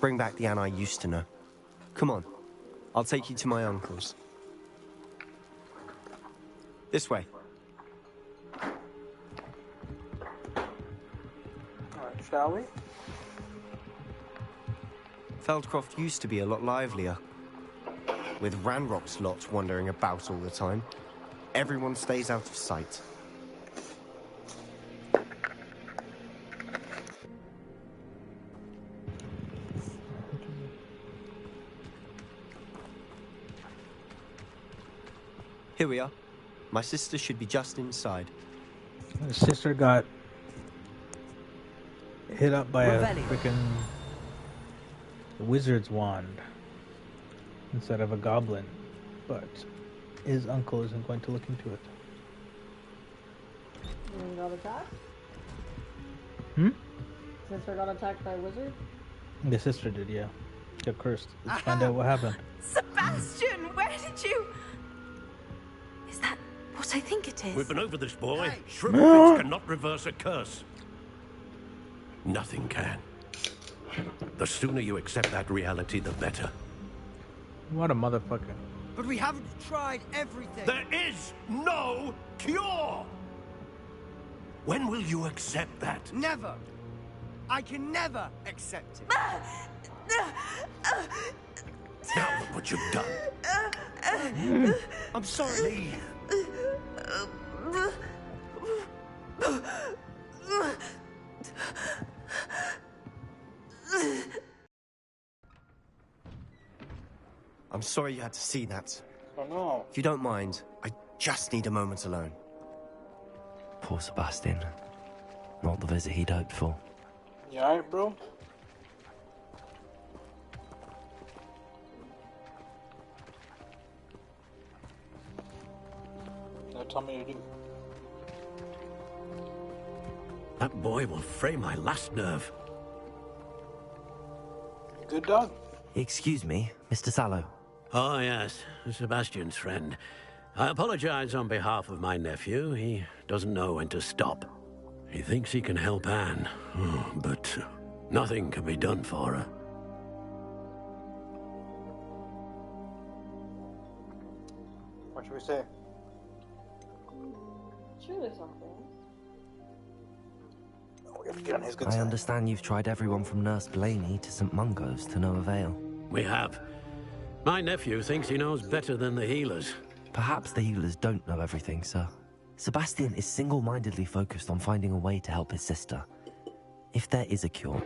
Bring back the Anne I used to know. Come on. I'll take you to my uncle's. This way. Alright, shall we? Feldcroft used to be a lot livelier. With Ranrock's lot wandering about all the time. Everyone stays out of sight. Here we are. My sister should be just inside. My sister got hit up by a freaking wizard's wand instead of a goblin, but his uncle isn't going to look into it. You got attacked? Hmm? Sister got attacked by a wizard? The sister did, yeah. Got cursed. Let's find out what happened. Sebastian, where did you... Is that what I think it is? We've been over this, boy. Shrimpfits cannot reverse a curse. Nothing can. The sooner you accept that reality, the better. What a motherfucker. But we haven't tried everything. There is no cure! When will you accept that? Never. I can never accept it. Now look what you've done. I'm sorry. I'm sorry you had to see that. Oh no. If you don't mind, I just need a moment alone. Poor Sebastian. Not the visit he'd hoped for. You alright, bro? Now tell me to do. That boy will fray my last nerve. Good dog. Excuse me, Mr. Sallow. Oh, yes. Sebastian's friend. I apologize on behalf of my nephew. He doesn't know when to stop. He thinks he can help Anne, but nothing can be done for her. What should we say? Surely something. We have to get on his good I side. understand you've tried everyone from Nurse Blaney to St. Mungo's to no avail. We have. My nephew thinks he knows better than the healers. Perhaps the healers don't know everything, sir. Sebastian is single-mindedly focused on finding a way to help his sister. If there is a cure,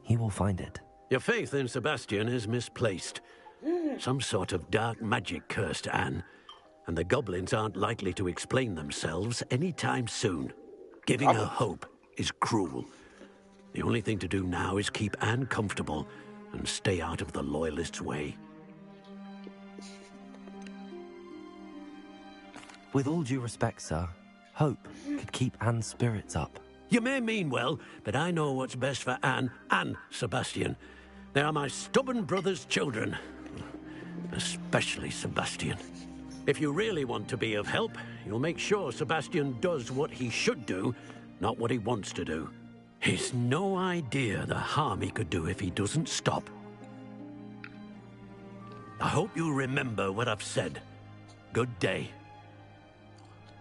he will find it. Your faith in Sebastian is misplaced. Some sort of dark magic cursed Anne, and the goblins aren't likely to explain themselves anytime soon. Giving her hope is cruel. The only thing to do now is keep Anne comfortable and stay out of the Loyalists' way. With all due respect, sir, hope could keep Anne's spirits up. You may mean well, but I know what's best for Anne and Sebastian. They are my stubborn brother's children. Especially Sebastian. If you really want to be of help, you'll make sure Sebastian does what he should do, not what he wants to do. He's no idea the harm he could do if he doesn't stop. I hope you'll remember what I've said. Good day.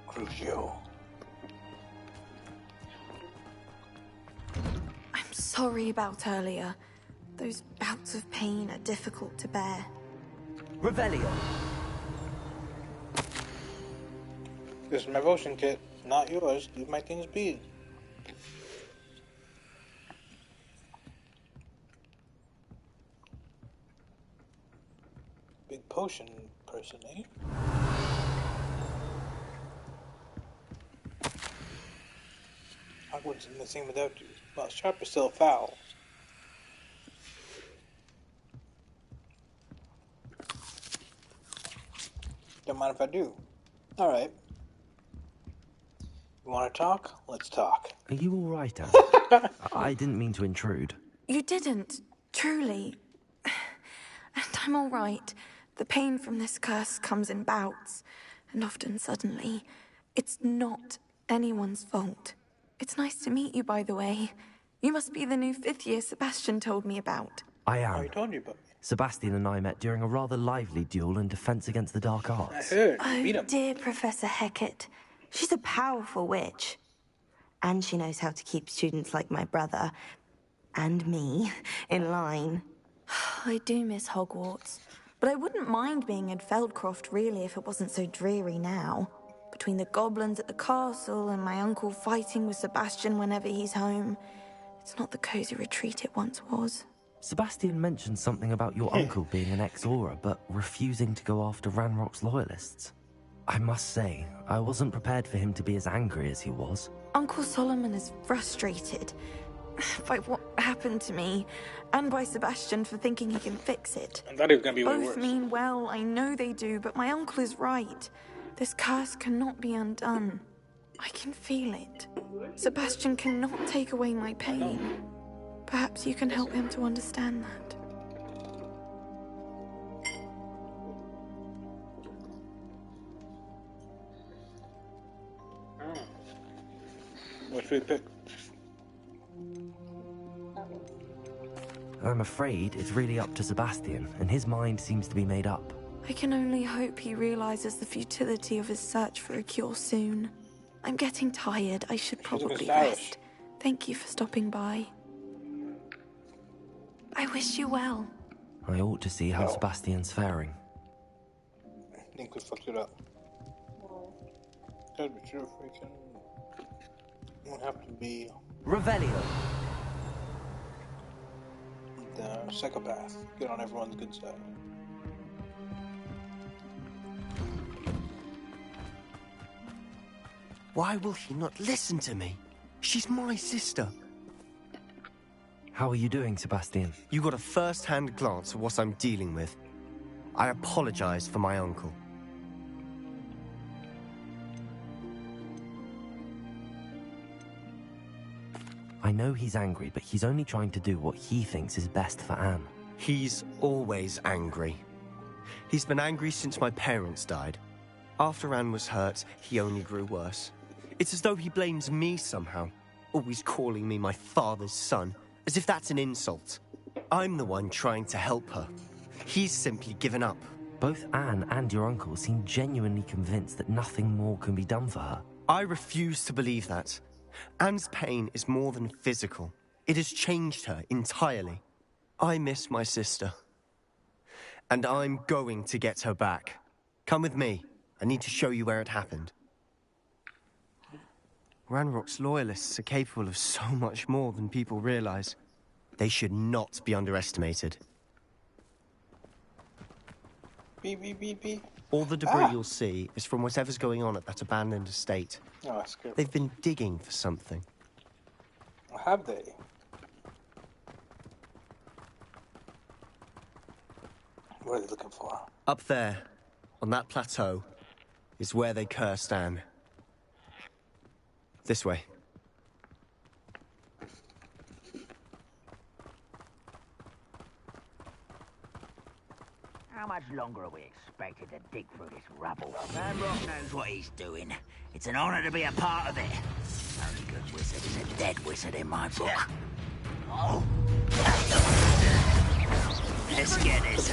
Crucio. I'm sorry about earlier. Those bouts of pain are difficult to bear. Revelio. This is my potion kit, not yours. Leave my things be. Big potion person, eh? Hogwarts isn't the same without you. Well, sharp is still foul. Don't mind if I do. Alright. You want to talk? Let's talk. Are you all right, Anne? I didn't mean to intrude. You didn't, truly. And I'm all right. The pain from this curse comes in bouts, and often suddenly. It's not anyone's fault. It's nice to meet you, by the way. You must be the new 5th year Sebastian told me about. I am. I told you about me. Sebastian and I met during a rather lively duel in Defense Against the Dark Arts. I heard. Oh, dear Professor Hecat. She's a powerful witch. And she knows how to keep students like my brother, and me, in line. I do miss Hogwarts. But I wouldn't mind being in Feldcroft, really, if it wasn't so dreary now. Between the goblins at the castle and my uncle fighting with Sebastian whenever he's home. It's not the cozy retreat it once was. Sebastian mentioned something about your uncle being an ex-Auror, but refusing to go after Ranrock's loyalists. I must say, I wasn't prepared for him to be as angry as he was. Uncle Solomon is frustrated by what happened to me, and by Sebastian for thinking he can fix it. I thought he was going to be way Both worse. mean well, I know they do, but my uncle is right. This curse cannot be undone. I can feel it. Sebastian cannot take away my pain. Perhaps you can help him to understand that. What should we pick? I'm afraid it's really up to Sebastian, and his mind seems to be made up. I can only hope he realizes the futility of his search for a cure soon. I'm getting tired. I should probably rest. Thank you for stopping by. I wish you well. I ought to see how Sebastian's faring. I think we fucked it up. Gotta be sure freaking. It would have to be Revelio. the psychopath. Get on everyone's good side. Why will he not listen to me? She's my sister. How are you doing, Sebastian? You got a first-hand glance at what I'm dealing with. I apologize for my uncle. I know he's angry, but he's only trying to do what he thinks is best for Anne. He's always angry. He's been angry since my parents died. After Anne was hurt, he only grew worse. It's as though he blames me somehow, always calling me my father's son, as if that's an insult. I'm the one trying to help her. He's simply given up. Both Anne and your uncle seem genuinely convinced that nothing more can be done for her. I refuse to believe that. Anne's pain is more than physical. It has changed her entirely. I miss my sister. And I'm going to get her back. Come with me. I need to show you where it happened. Ranrock's loyalists are capable of so much more than people realize. They should not be underestimated. Beep, beep, beep, beep. All the debris you'll see is from whatever's going on at that abandoned estate. Oh, that's good. They've been digging for something. Have they? What are they looking for? Up there, on that plateau, is where they cursed Anne. This way. How much longer are we expected to dig through this rubble? Ranrock knows what he's doing. It's an honor to be a part of it. Only good wizard is a dead wizard in my book. Oh. Let's get this.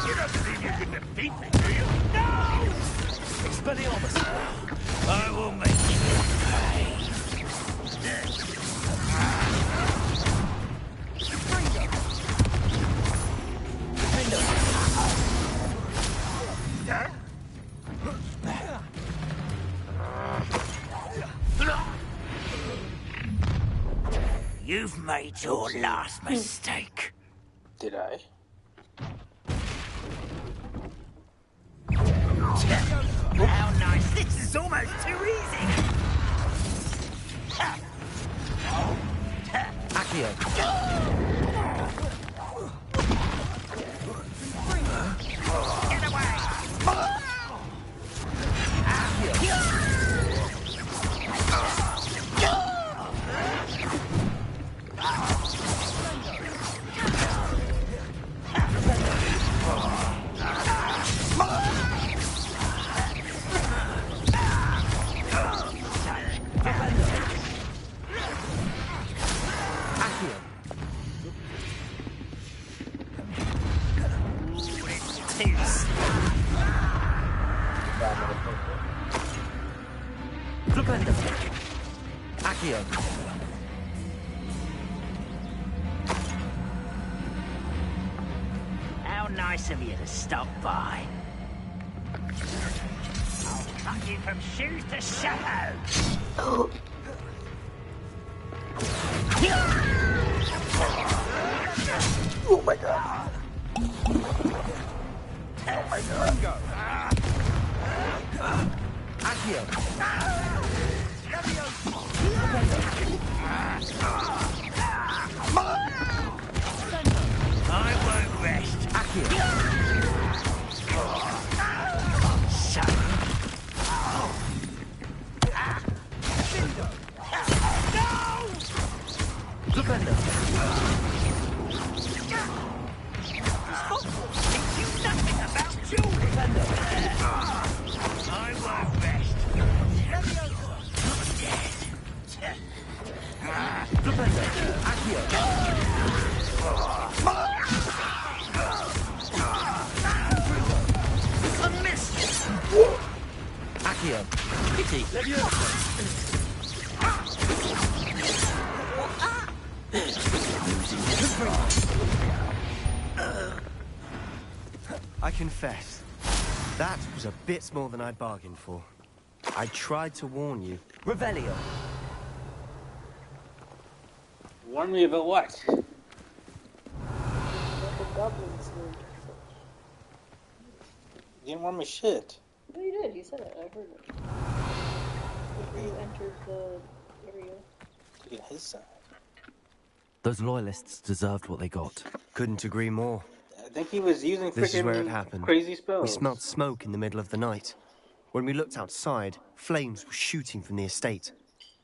You don't think you can defeat me, do you? No! Expelliarmus! I will make you pay. You've made your last mistake. Did I? How nice. This is almost too easy. Accio. Get away! Accio. How nice of you to stop by. I'll cut you from shoes to shadows. Oh my god. Oh my god. Accio. I won't rest. Son. Think you nothing about children. I won't rest. I missed you. Accio. Pity. I confess, that was a bit more than I'd bargained for. I tried to warn you. Revelio. Warn me about what? What the goblins need. You didn't warn me shit. No, you did. You said it. I heard it. Before you entered the area. Taking his side. Those loyalists deserved what they got. Couldn't agree more. I think he was using This is where it freaking happened. crazy spells. We smelled smoke in the middle of the night. When we looked outside, flames were shooting from the estate.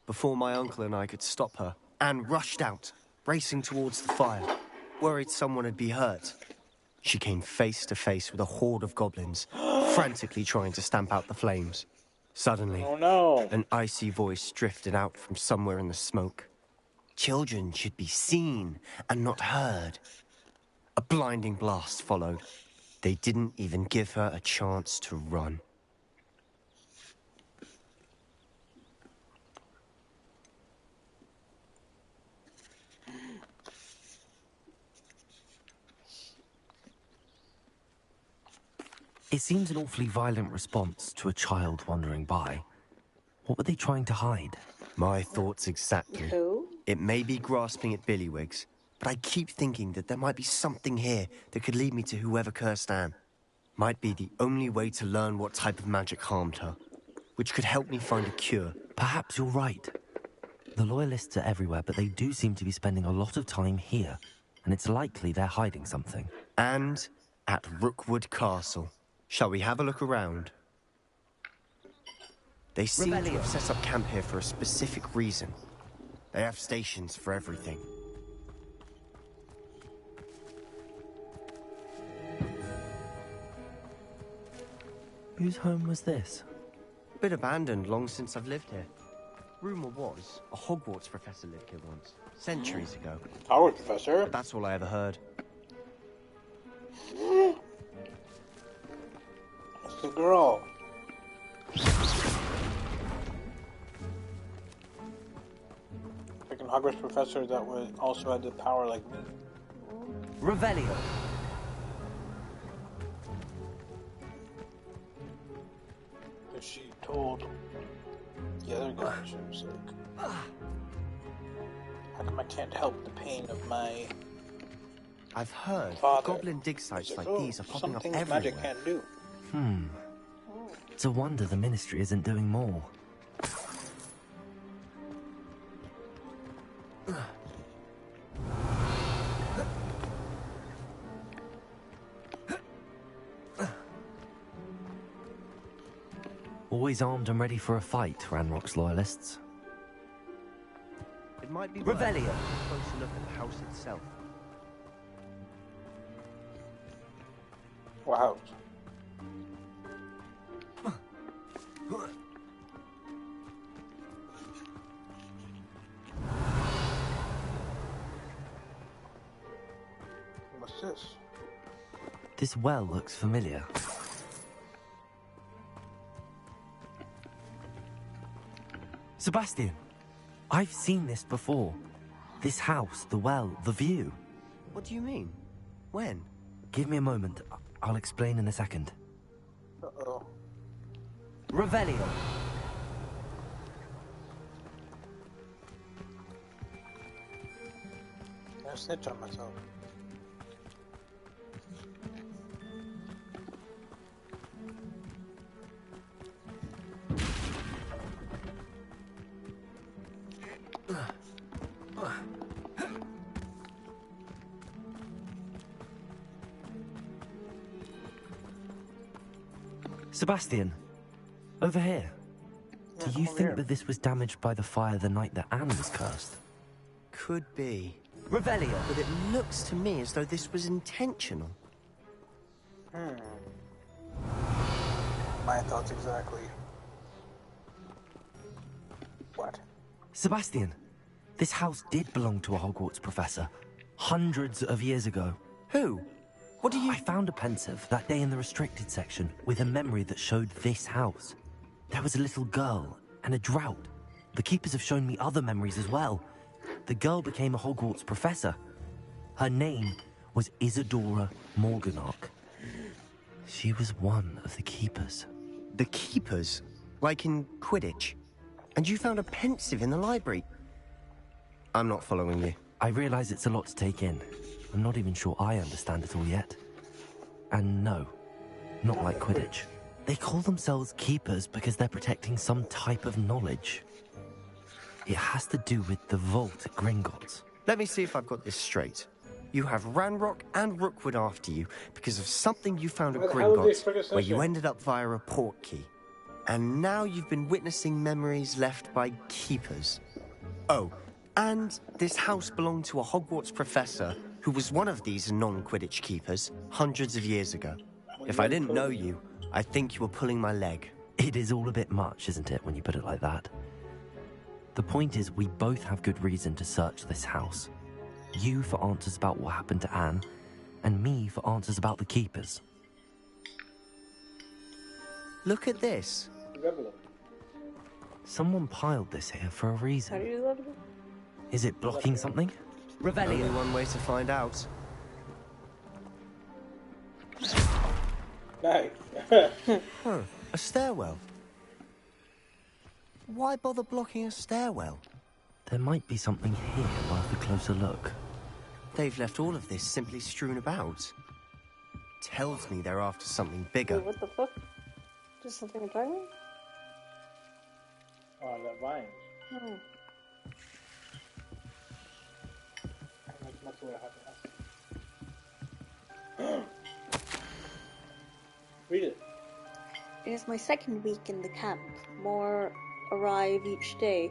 Before my uncle and I could stop her, Anne rushed out, racing towards the fire, worried someone had been hurt. She came face to face with a horde of goblins, frantically trying to stamp out the flames. Suddenly, oh no! An icy voice drifted out from somewhere in the smoke. Children should be seen and not heard. A blinding blast followed. They didn't even give her a chance to run. It seems an awfully violent response to a child wandering by. What were they trying to hide? My thoughts exactly. Who? It may be grasping at Billywigs, but I keep thinking that there might be something here that could lead me to whoever cursed Anne. Might be the only way to learn what type of magic harmed her, which could help me find a cure. Perhaps you're right. The loyalists are everywhere, but they do seem to be spending a lot of time here, and it's likely they're hiding something. And at Rookwood Castle. Shall we have a look around? They seem to have set up camp here for a specific reason. They have stations for everything. Whose home was this? Bit abandoned long since I've lived here. Rumour was, a Hogwarts professor lived here once, centuries ago. Hogwarts professor? But that's all I ever heard. It's the girl. Like an Hogwarts professor that would also had the power like me. Revelio. But she told the other guy, she was like, how come I can't help the pain of my I've heard father? goblin dig sites like these are popping up something everywhere. magic can't do. It's a wonder the Ministry isn't doing more. Always armed and ready for a fight, Ranrock's loyalists. It might be worth Revelio. taking a closer look at the house itself. Wow. What's this? This well looks familiar. Sebastian, I've seen this before. This house, the well, the view. What do you mean? When? Give me a moment. I'll explain in a second. Uh-oh. Revelio. I snitch on myself. Sebastian, over here. Do you think that this was damaged by the fire the night that Anne was cursed? Could be. Revelio. But it looks to me as though this was intentional. My thoughts exactly. What? Sebastian, this house did belong to a Hogwarts professor. Hundreds of years ago. Who? What do you... I found a pensive that day in the restricted section with a memory that showed this house. There was a little girl and a drought. The keepers have shown me other memories as well. The girl became a Hogwarts professor. Her name was Isadora Morganach. She was one of the keepers. The keepers? Like in Quidditch? And you found a pensive in the library? I'm not following you. I realize it's a lot to take in. I'm not even sure I understand it all yet. And no, not like Quidditch. They call themselves keepers because they're protecting some type of knowledge. It has to do with the vault at Gringotts. Let me see if I've got this straight. You have Ranrock and Rookwood after you because of something you found at Gringotts, where you ended up via a port key. And now you've been witnessing memories left by keepers. Oh, and this house belonged to a Hogwarts professor who was one of these non-Quidditch keepers hundreds of years ago. If I didn't know you, I think you were pulling my leg. It is all a bit much, isn't it, when you put it like that? The point is, we both have good reason to search this house. You for answers about what happened to Anne, and me for answers about the keepers. Look at this. Someone piled this here for a reason. How do you do that again? Is it blocking something? Only one way to find out. Nice. A stairwell. Why bother blocking a stairwell? There might be something here worth a closer look. They've left all of this simply strewn about. Tells me they're after something bigger. Wait, what the fuck? Just something attacking me? Oh, that vine. That's what happened. Read it. It is my second week in the camp. More arrive each day.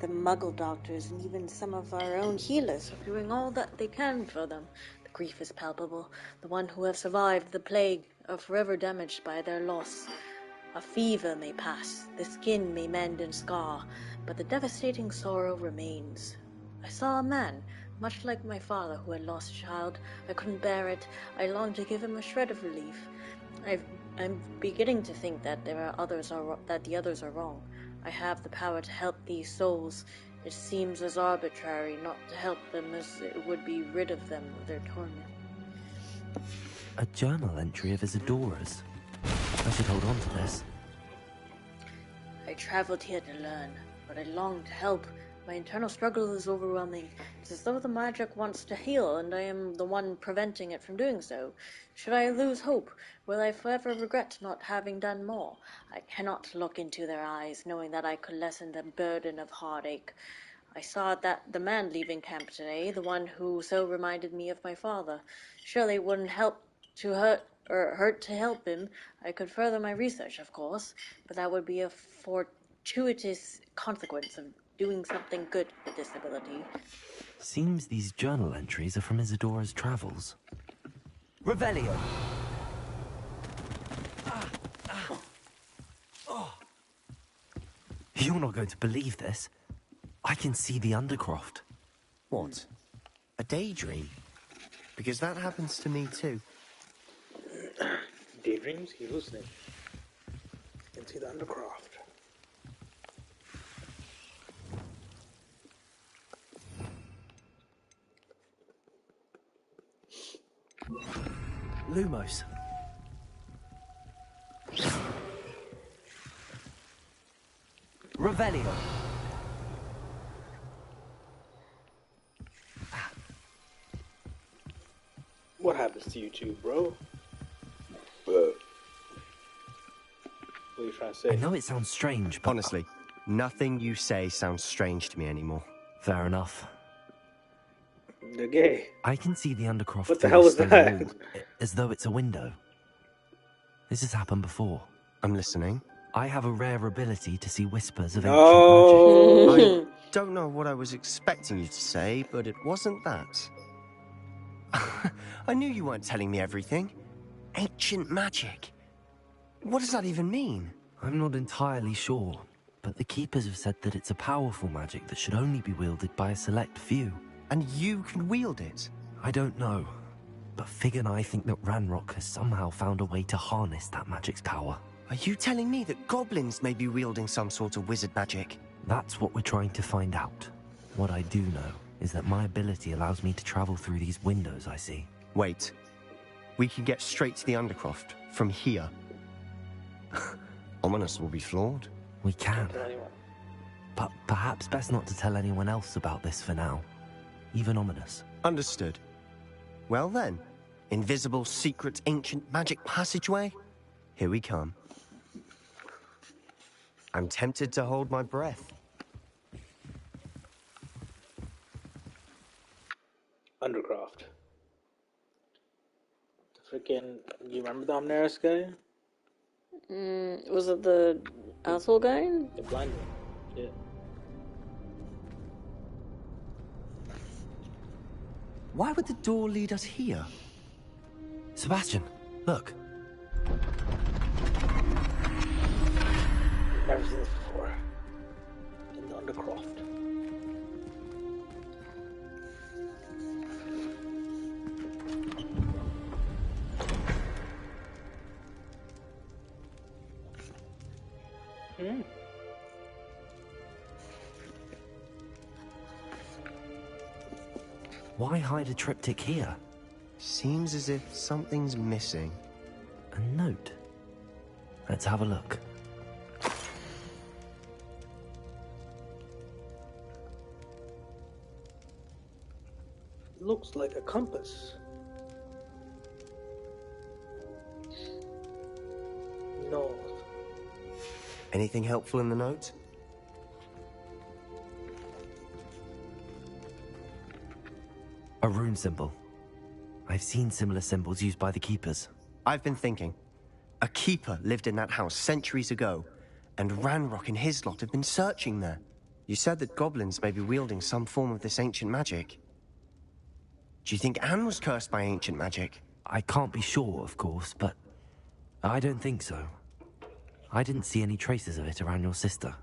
The Muggle doctors and even some of our own healers are doing all that they can for them. The grief is palpable. The one who have survived the plague are forever damaged by their loss. A fever may pass, the skin may mend and scar, but the devastating sorrow remains. I saw a man, much like my father who had lost a child. I couldn't bear it. I longed to give him a shred of relief. I'm beginning to think that the others are wrong. I have the power to help these souls. It seems as arbitrary not to help them as it would be rid of them of their torment. A journal entry of Isadora's. I should hold on to this. I traveled here to learn, but I long to help. My internal struggle is overwhelming. It's as though the magic wants to heal, and I am the one preventing it from doing so. Should I lose hope? Will I forever regret not having done more? I cannot look into their eyes, knowing that I could lessen the burden of heartache. I saw that the man leaving camp today, the one who so reminded me of my father. Surely it wouldn't hurt to help him. I could further my research, of course, but that would be a fortuitous consequence of doing something good with this ability. Seems these journal entries are from Isadora's travels. Revelio. You're not going to believe this. I can see the Undercroft. What? A daydream? Because that happens to me too. Daydreams? He hallucinates. You can see the Undercroft. Lumos. Revelio. What happens to you two, bro? What are you trying to say? I know it sounds strange, but... Honestly, nothing you say sounds strange to me anymore. Fair enough. They're gay. I can see the Undercroft What the through hell the was stone that? wall, as though it's a window. This has happened before. I'm listening. I have a rare ability to see whispers of No. ancient magic. I don't know what I was expecting you to say, but it wasn't that. I knew you weren't telling me everything. Ancient magic. What does that even mean? I'm not entirely sure, but the Keepers have said that it's a powerful magic that should only be wielded by a select few. And you can wield it? I don't know, but Fig and I think that Ranrock has somehow found a way to harness that magic's power. Are you telling me that goblins may be wielding some sort of wizard magic? That's what we're trying to find out. What I do know is that my ability allows me to travel through these windows I see. Wait. We can get straight to the Undercroft from here. Ominous will be flawed. We can. But perhaps best not to tell anyone else about this for now. Even Ominous. Understood. Well then, invisible, secret, ancient magic passageway? Here we come. I'm tempted to hold my breath. Undercroft. The freaking... You remember the Omnaris guy? Was it the asshole guy? The blind one. Yeah. Why would the door lead us here? Sebastian, look. Never seen this before. In the Undercroft. Why hide a triptych here? Seems as if something's missing. A note. Let's have a look. Looks like a compass. North. Anything helpful in the note? A rune symbol. I've seen similar symbols used by the Keepers. I've been thinking. A Keeper lived in that house centuries ago, and Ranrock and his lot have been searching there. You said that goblins may be wielding some form of this ancient magic. Do you think Anne was cursed by ancient magic? I can't be sure, of course, but I don't think so. I didn't see any traces of it around your sister.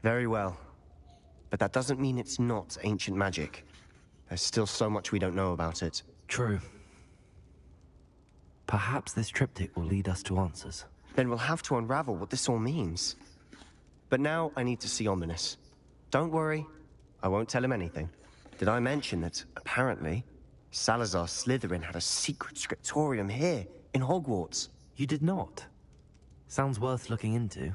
Very well. But that doesn't mean it's not ancient magic. There's still so much we don't know about it. True. Perhaps this triptych will lead us to answers. Then we'll have to unravel what this all means. But now I need to see Ominous. Don't worry, I won't tell him anything. Did I mention that, apparently, Salazar Slytherin had a secret scriptorium here, in Hogwarts? You did not? Sounds worth looking into.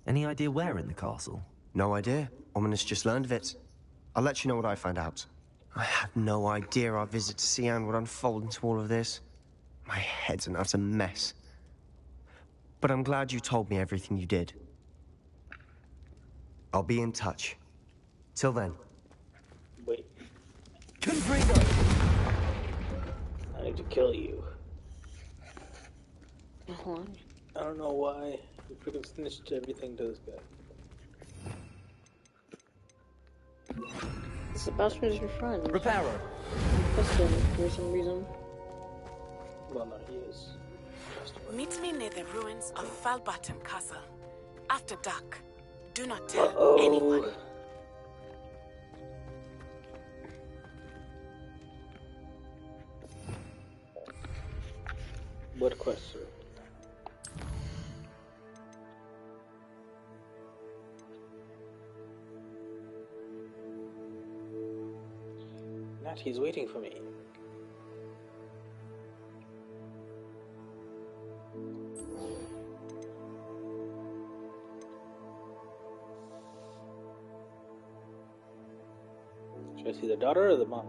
Any idea where in the castle? No idea. Ominous just learned of it. I'll let you know what I find out. I had no idea our visit to Cian would unfold into all of this. My head's an utter mess. But I'm glad you told me everything you did. I'll be in touch. Till then. Wait. Confringo! I need to kill you. What? I don't know why you freaking snitched everything to this guy. Sebastian's your friend. Reparo. Trust him for some reason. Well, no, he is. Meet me near the ruins of Falbottom Castle. After dark. Do not tell anyone. What quest, sir? Nat, he's waiting for me. Should I see the daughter or the mom?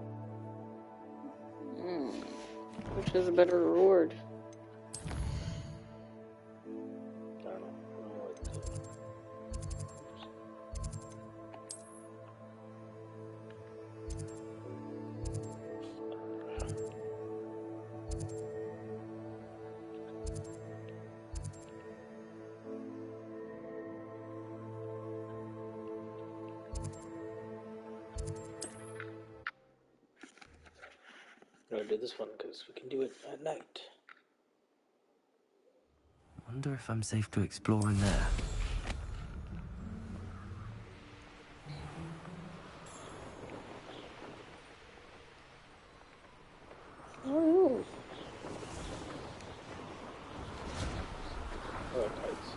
Which is a better reward? I don't know. I'm gonna do this one because we can do it at night. Wonder if I'm safe to explore in there. Oh. Oh, tights.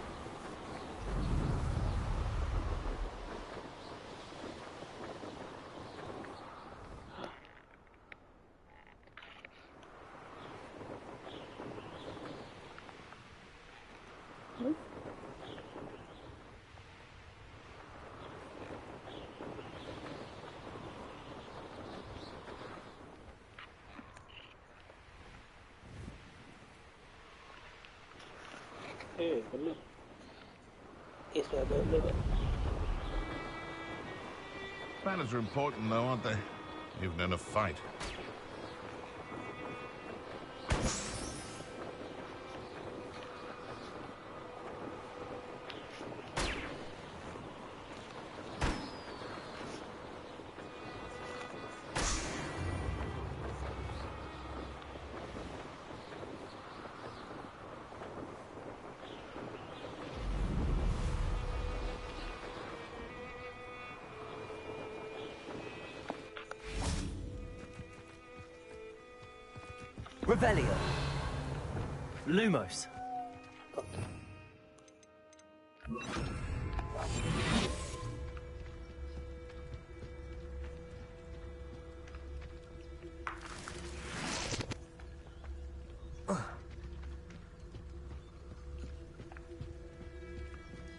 Hey, but look. It's my bad liver. Manners are important, though, aren't they? Even in a fight. Revelio. Lumos.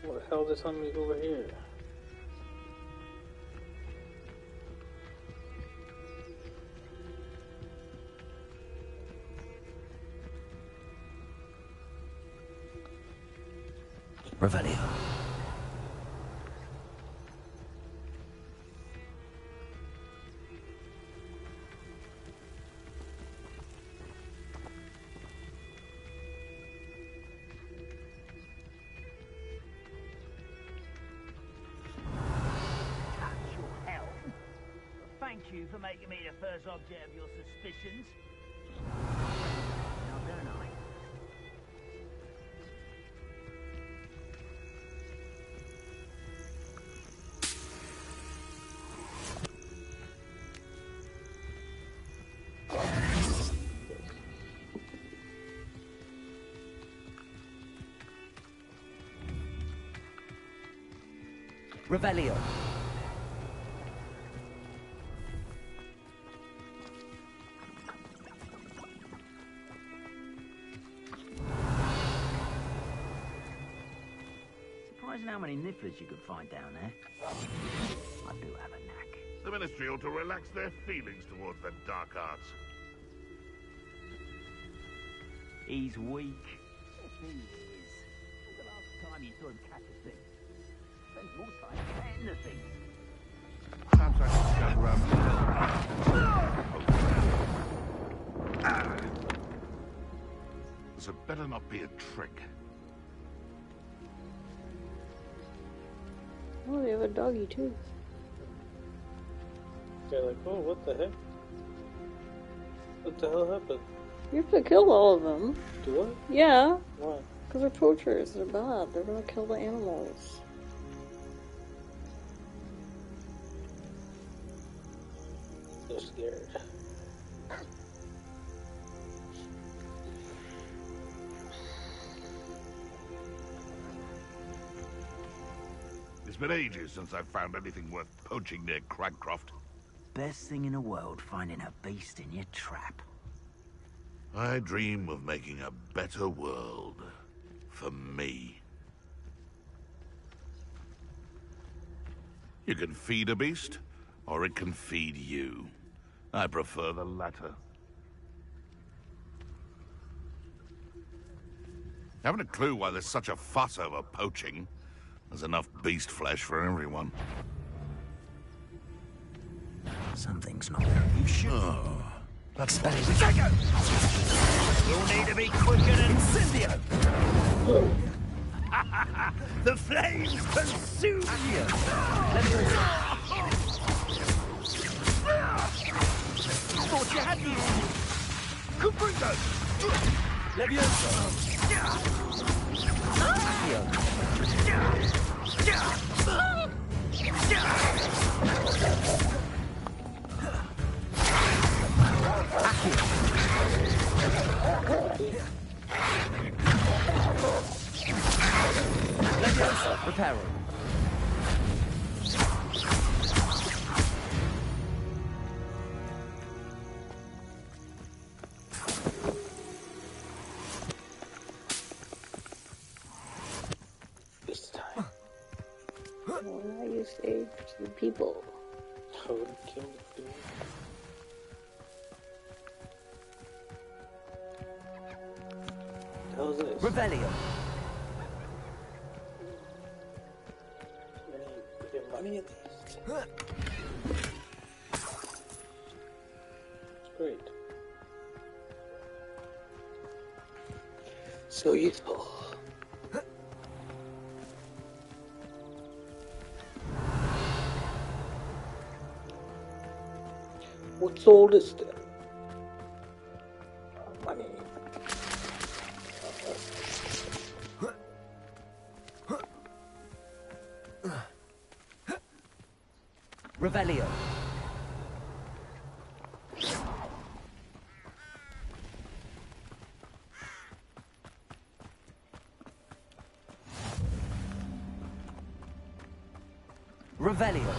What the hell is this on me over here? Revelio. Thank you for making me the first object of your suspicions. Now, don't I? Revelio. Surprising how many nifflers you could find down there. I do have a knack. The Ministry ought to relax their feelings towards the dark arts. He's weak. He is. When's the last time you saw him catch a thing? Spends more time catching the thing. Perhaps I should stand around. This had better not be a trick. Oh, they have a doggy too. They're like, oh, what the heck? What the hell happened? You have to kill all of them. Do I? Yeah. Why? Because they're poachers. They're bad. They're gonna kill the animals. They're scared. It's been ages since I've found anything worth poaching near Cragcroft. Best thing in the world, finding a beast in your trap. I dream of making a better world for me. You can feed a beast, or it can feed you. I prefer the latter. Haven't a clue why there's such a fuss over poaching. There's enough beast flesh for everyone. Something's not where you should. Oh, that's better. You'll need to be quicker than Incendio. The flames consume you. Thought you had me. Cubrigo. Levioso. Reparo. This time. Well, now you saved the people. I would have killed the people. How's this? Revelio. Get money at least. It's great. So useful. What's all this then? Money. Revelio. Revelio.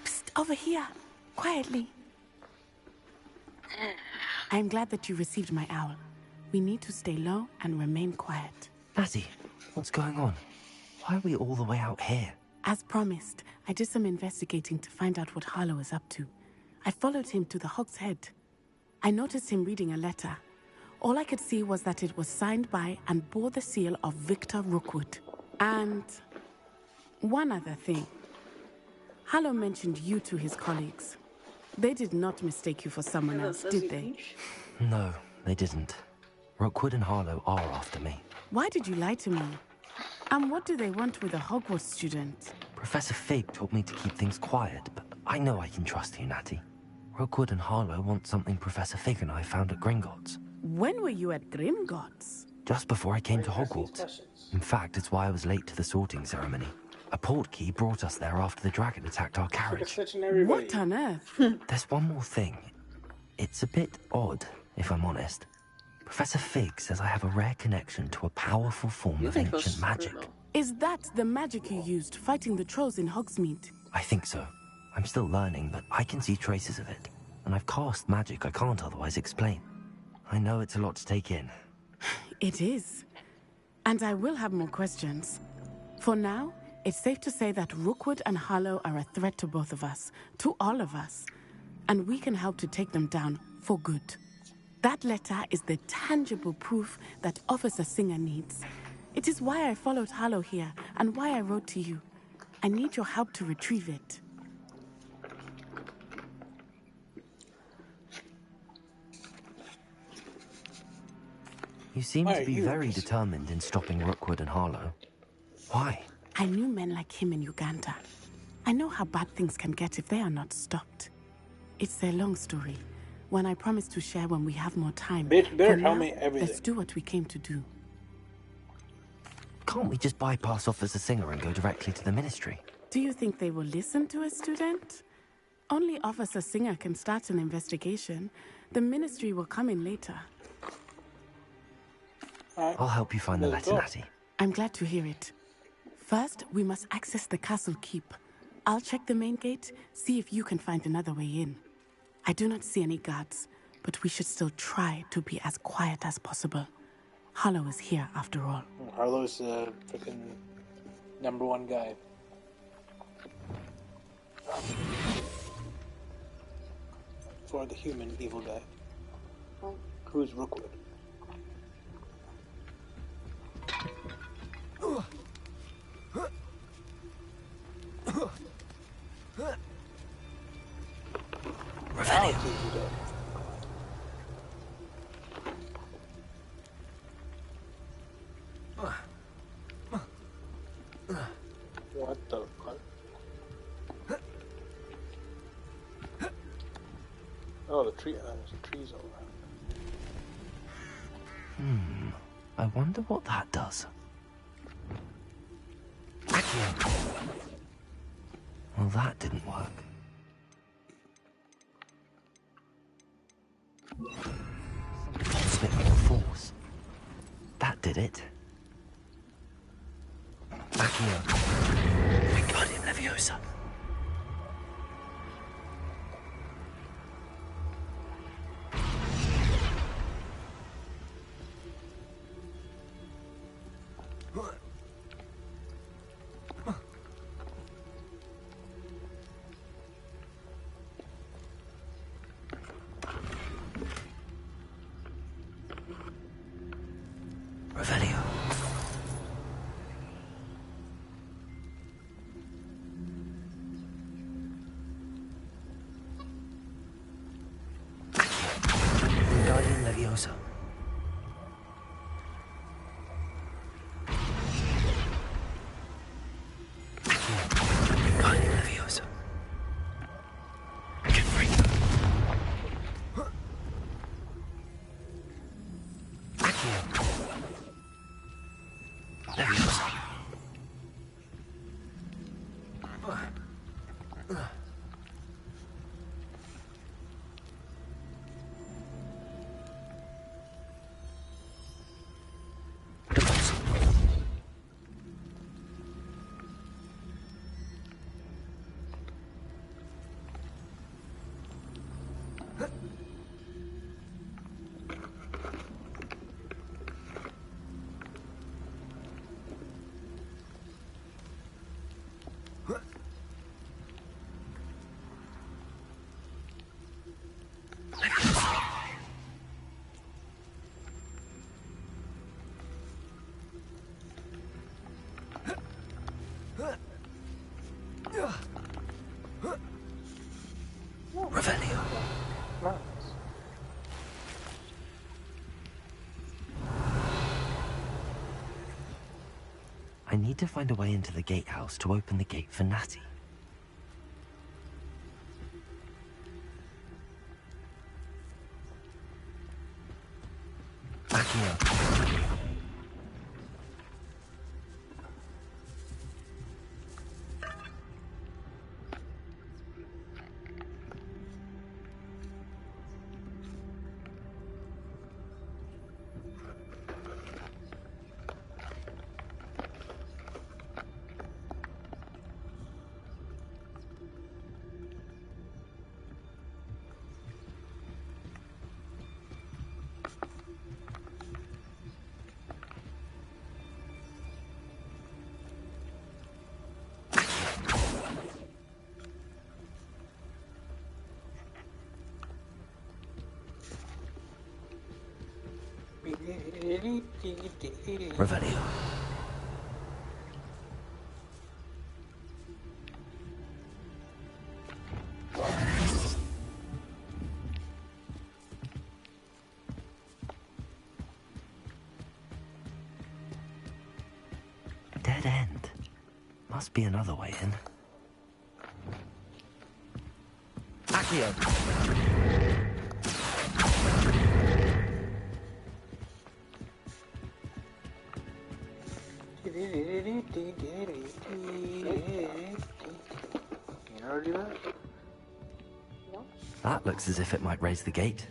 Psst, over here. Quietly. I'm glad that you received my owl. We need to stay low and remain quiet. Natty, what's going on? Why are we all the way out here? As promised, I did some investigating to find out what Harlow is up to. I followed him to the Hog's Head. I noticed him reading a letter. All I could see was that it was signed by and bore the seal of Victor Rookwood. And one other thing. Harlow mentioned you to his colleagues. They did not mistake you for someone else, did they? No, they didn't. Rookwood and Harlow are after me. Why did you lie to me? And what do they want with a Hogwarts student? Professor Fig told me to keep things quiet, but I know I can trust you, Natty. Rookwood and Harlow want something Professor Fig and I found at Gringotts. When were you at Grimgotts? Just before I came to Hogwarts. In fact, it's why I was late to the sorting ceremony. A portkey brought us there after the dragon attacked our carriage. What on earth? There's one more thing. It's a bit odd, if I'm honest. Professor Fig says I have a rare connection to a powerful form of ancient magic. Is that the magic you used fighting the trolls in Hogsmeade? I think so. I'm still learning, but I can see traces of it. And I've cast magic I can't otherwise explain. I know it's a lot to take in. It is. And I will have more questions. For now, it's safe to say that Rookwood and Harlow are a threat to both of us, to all of us. And we can help to take them down for good. That letter is the tangible proof that Officer Singer needs. It is why I followed Harlow here and why I wrote to you. I need your help to retrieve it. You seem to be very determined in stopping Rookwood and Harlow. Why? I knew men like him in Uganda. I know how bad things can get if they are not stopped. It's a long story, one I promise to share when we have more time. Better tell me everything. Let's do what we came to do. Can't we just bypass Officer Singer and go directly to the Ministry? Do you think they will listen to a student? Only Officer Singer can start an investigation. The Ministry will come in later. I'll help you find the letter, Natty. I'm glad to hear it. First, we must access the castle keep. I'll check the main gate, see if you can find another way in. I do not see any guards, but we should still try to be as quiet as possible. Harlow is here, after all. Harlow's the freaking #1 guy. For the human evil guy. Who's Rookwood? What the fuck? Oh, the tree. There's trees all around. I wonder what that does. Well, that didn't work. A bit more force. That did it. Accio. Wingardium Leviosa. Revelio. Wingardium Leviosa. Wingardium Leviosa. Get free. Leviosa. Revelio. I need to find a way into the gatehouse to open the gate for Natty. Accio. Revelio. Dead end. Must be another way in. Accio. You know how to do that? No? That looks as if it might raise the gate.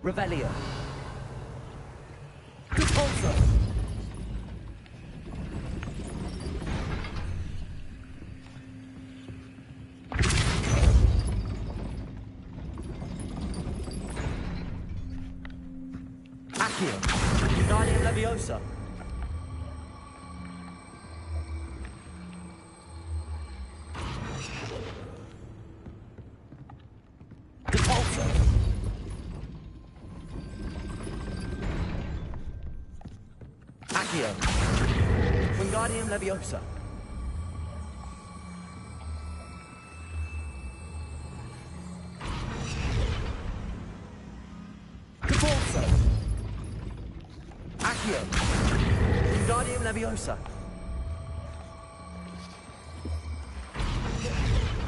Revelio. Repulsor. Accio. Guardian Leviosa. Repulsor. Accio. Wingardium Leviosa. Repulsor. Accio. Wingardium Leviosa.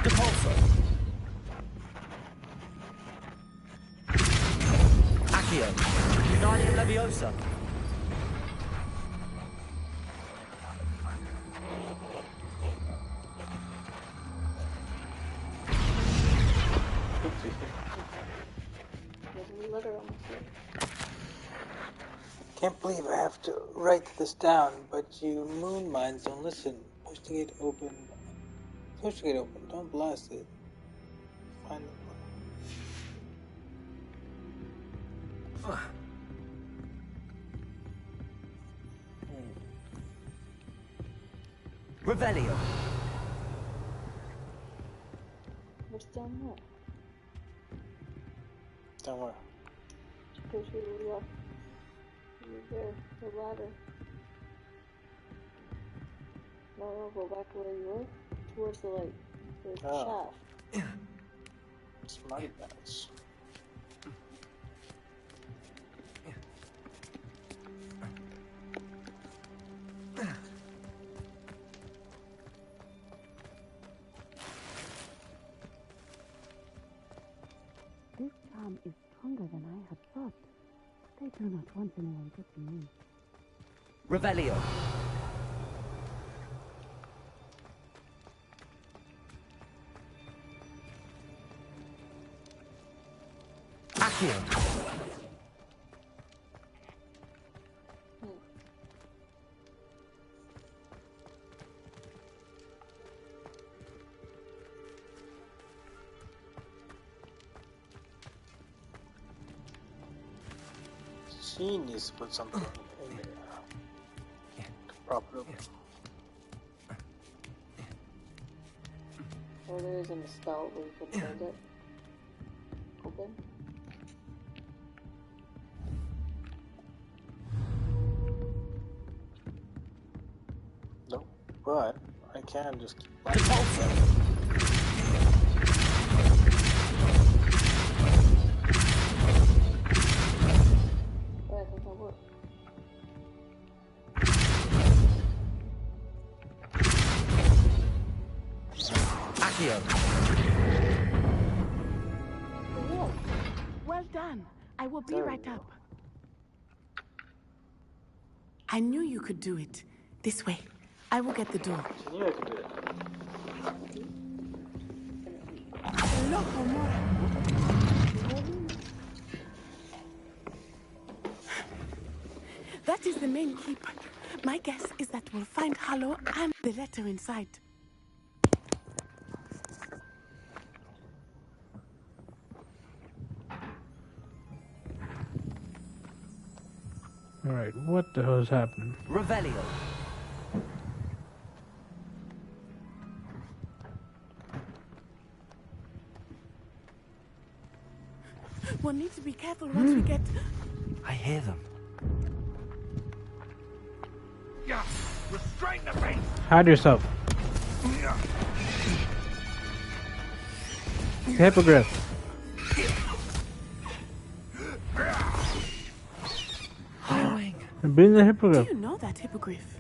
Repulsor. Accio. Wingardium Leviosa. There's a letter on the floor. Can't believe I have to write this down, but you moon mines don't listen. Push the gate open. Push the gate open. Don't blast it. Find the Revelio. What's down there? Don't worry. Push it to the left. There, the ladder. No, go back where you were. Towards the light. The shaft. Smarty pants. This charm is stronger than I had thought. They do not want anyone getting in. Revelio. Accio. She needs to put something in there. To prop it up. Or there isn't a spell where you can hold it open. No, but I can just keep I think that works. Accio. Well done. I will be right up. I knew you could do it. This way. I will get the door. I knew I could do it. Loco more. That is the main keep. My guess is that we'll find Hallow and the letter inside. Alright, what the hell is happening? Revelio. We'll need to be careful once we get... I hear them. Yeah, restrain the beast. Hide yourself. Hippogriff. Bring the hippogriff. Do you know that hippogriff?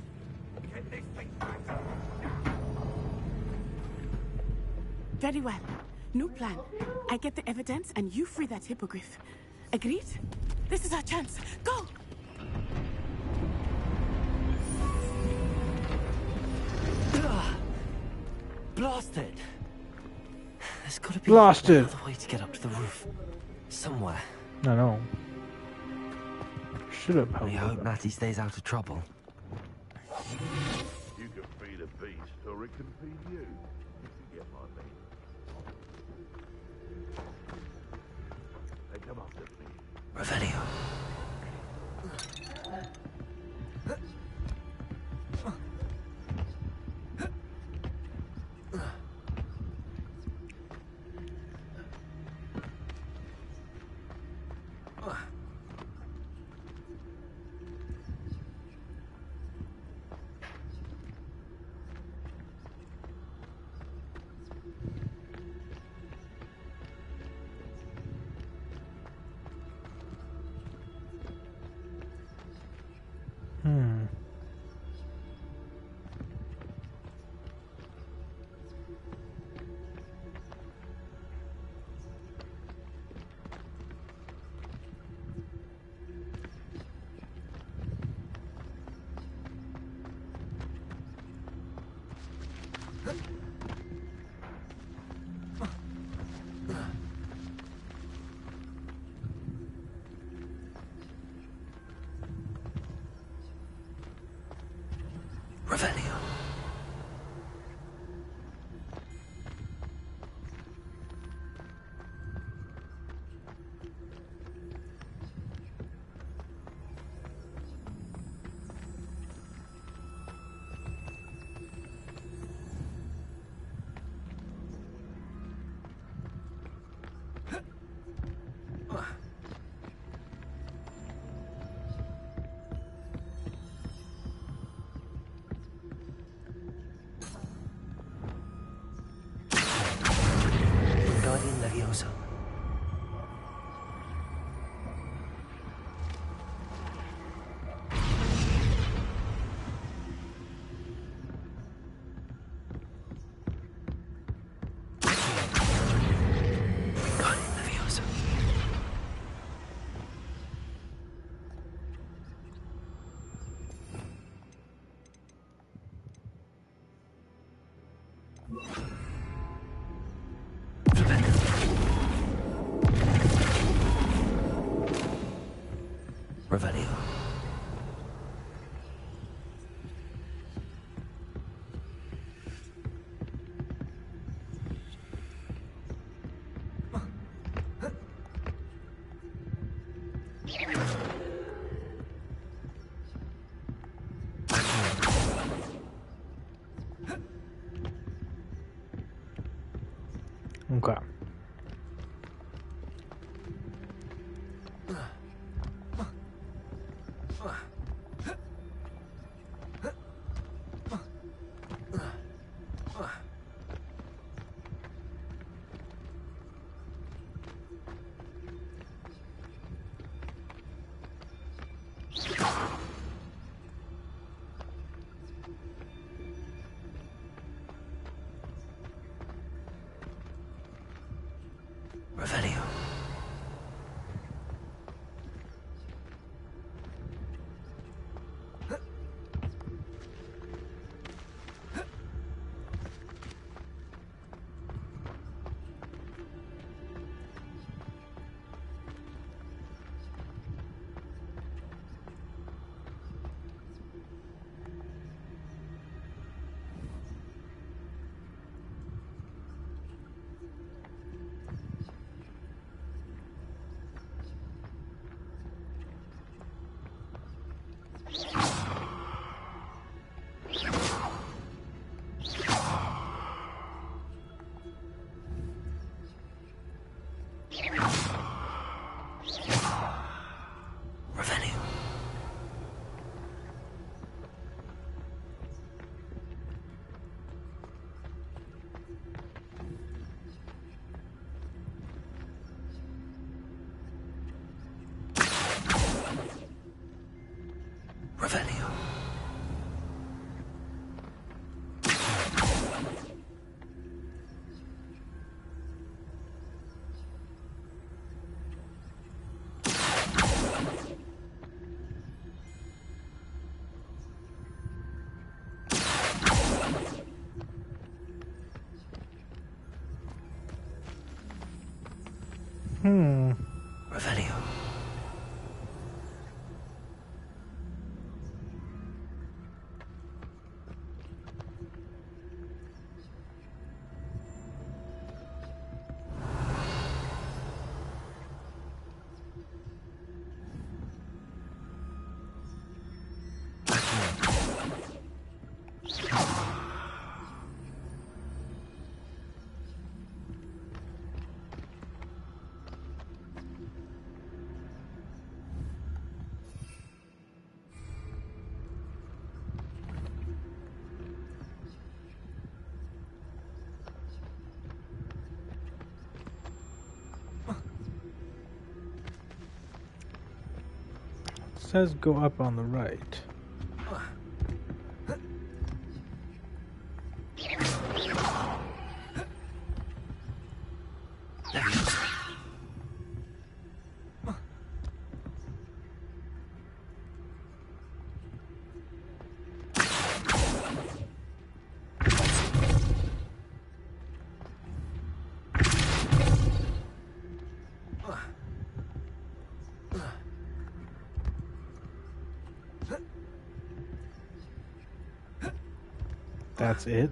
Very well. New plan. I get the evidence and you free that hippogriff. Agreed? This is our chance. Go! Blasted! There's got to be Blasted. another way to get up to the roof. Somewhere. I know. Should have I hope Natty stays out of trouble. You can feed a beast, or it can feed you. If you get my meaning. They come after me. Revelio. Revelio. Leviosa. Wingardium Leviosa. Revelio. Okay. Revelio. Revelio. Revelio. It says go up on the right. That's it?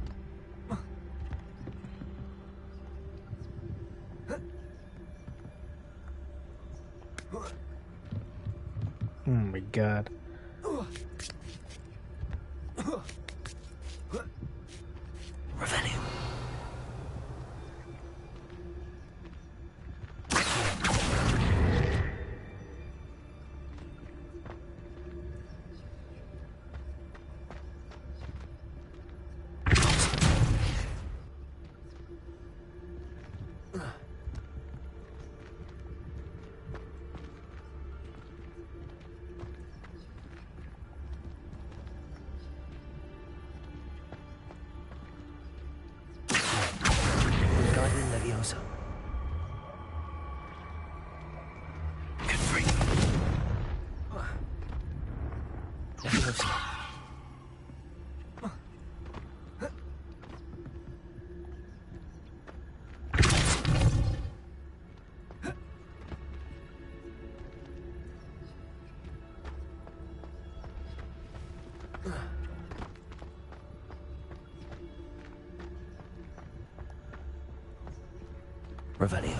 Oh my god. Revelio. Guardian Leviosa. Good for you. Leviosa. Revelio.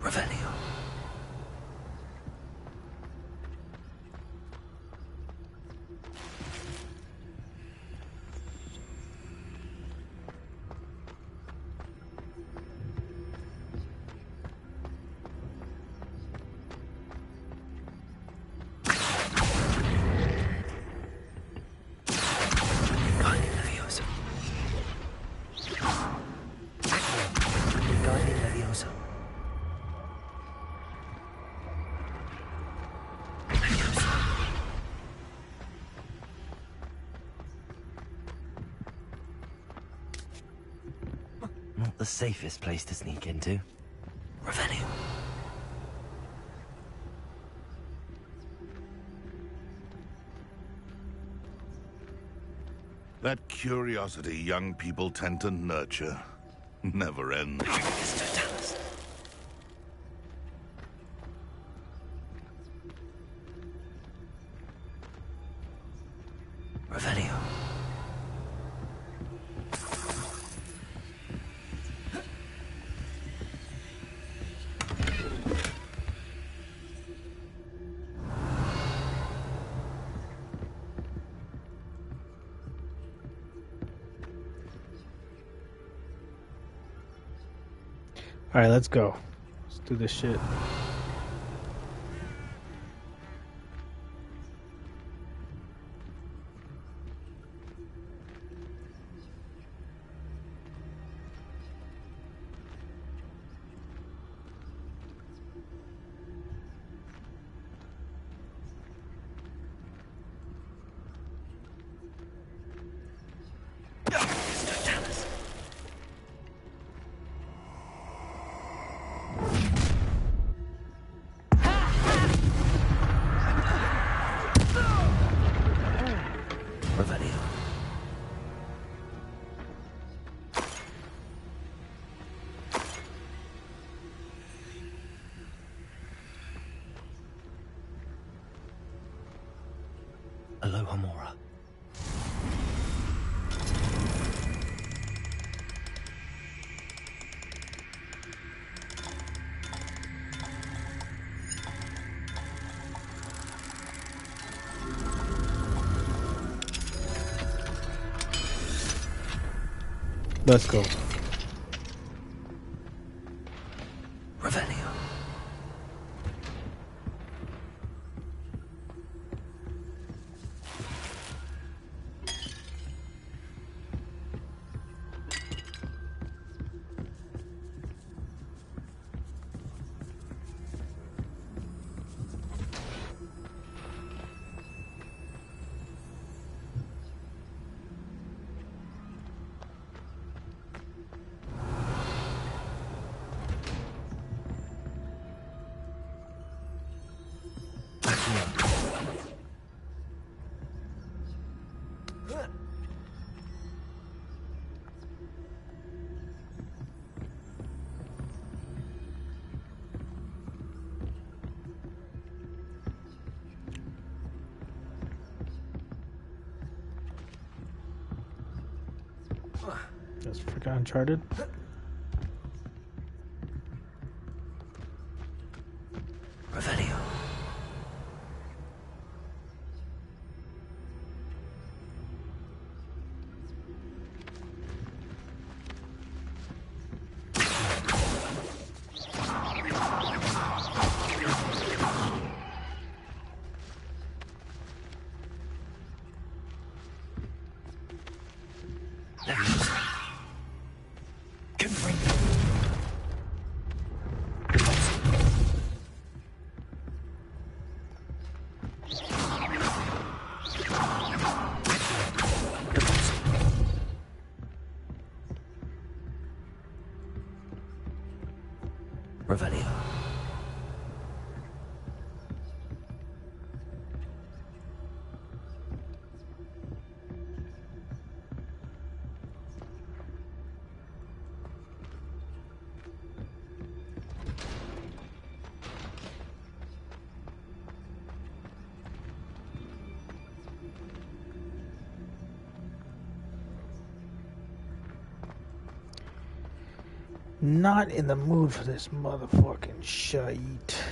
Revelio. not the safest place to sneak into. Revelio. That curiosity young people tend to nurture never ends. Revelio. Alright, let's go. Let's do this shit. Aloha Mora. Let's go. Revelio. That's freaking Uncharted. Revelio. Revelio. Not in the mood for this motherfucking shite.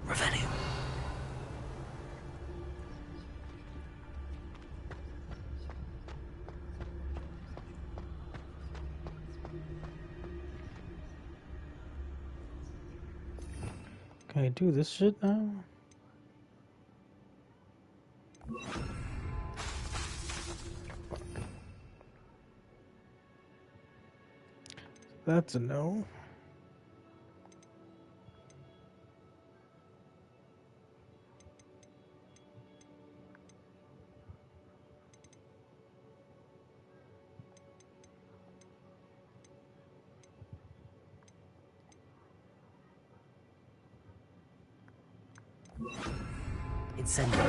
Revelio. Can I do this shit now? That's a no. Incendio.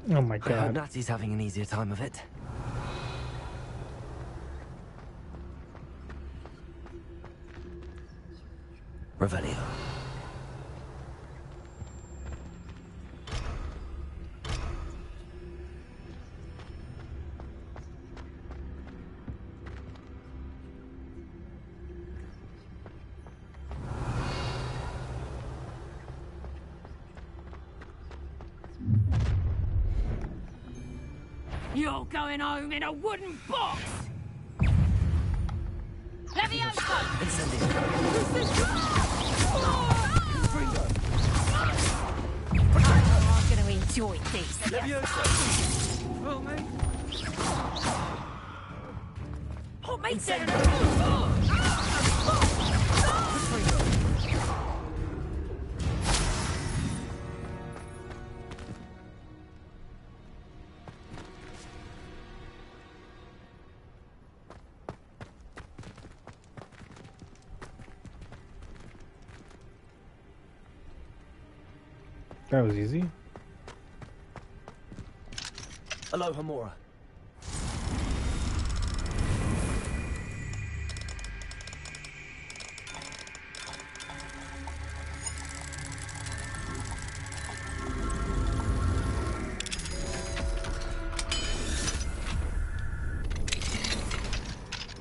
Oh my I hope god. Natty's having an easier time of it. Revelio. You're going home in a wooden box! Levioso! I'm going to enjoy this. Levioso! Well, mate. Hot mate down! That was easy. Aloha Mora.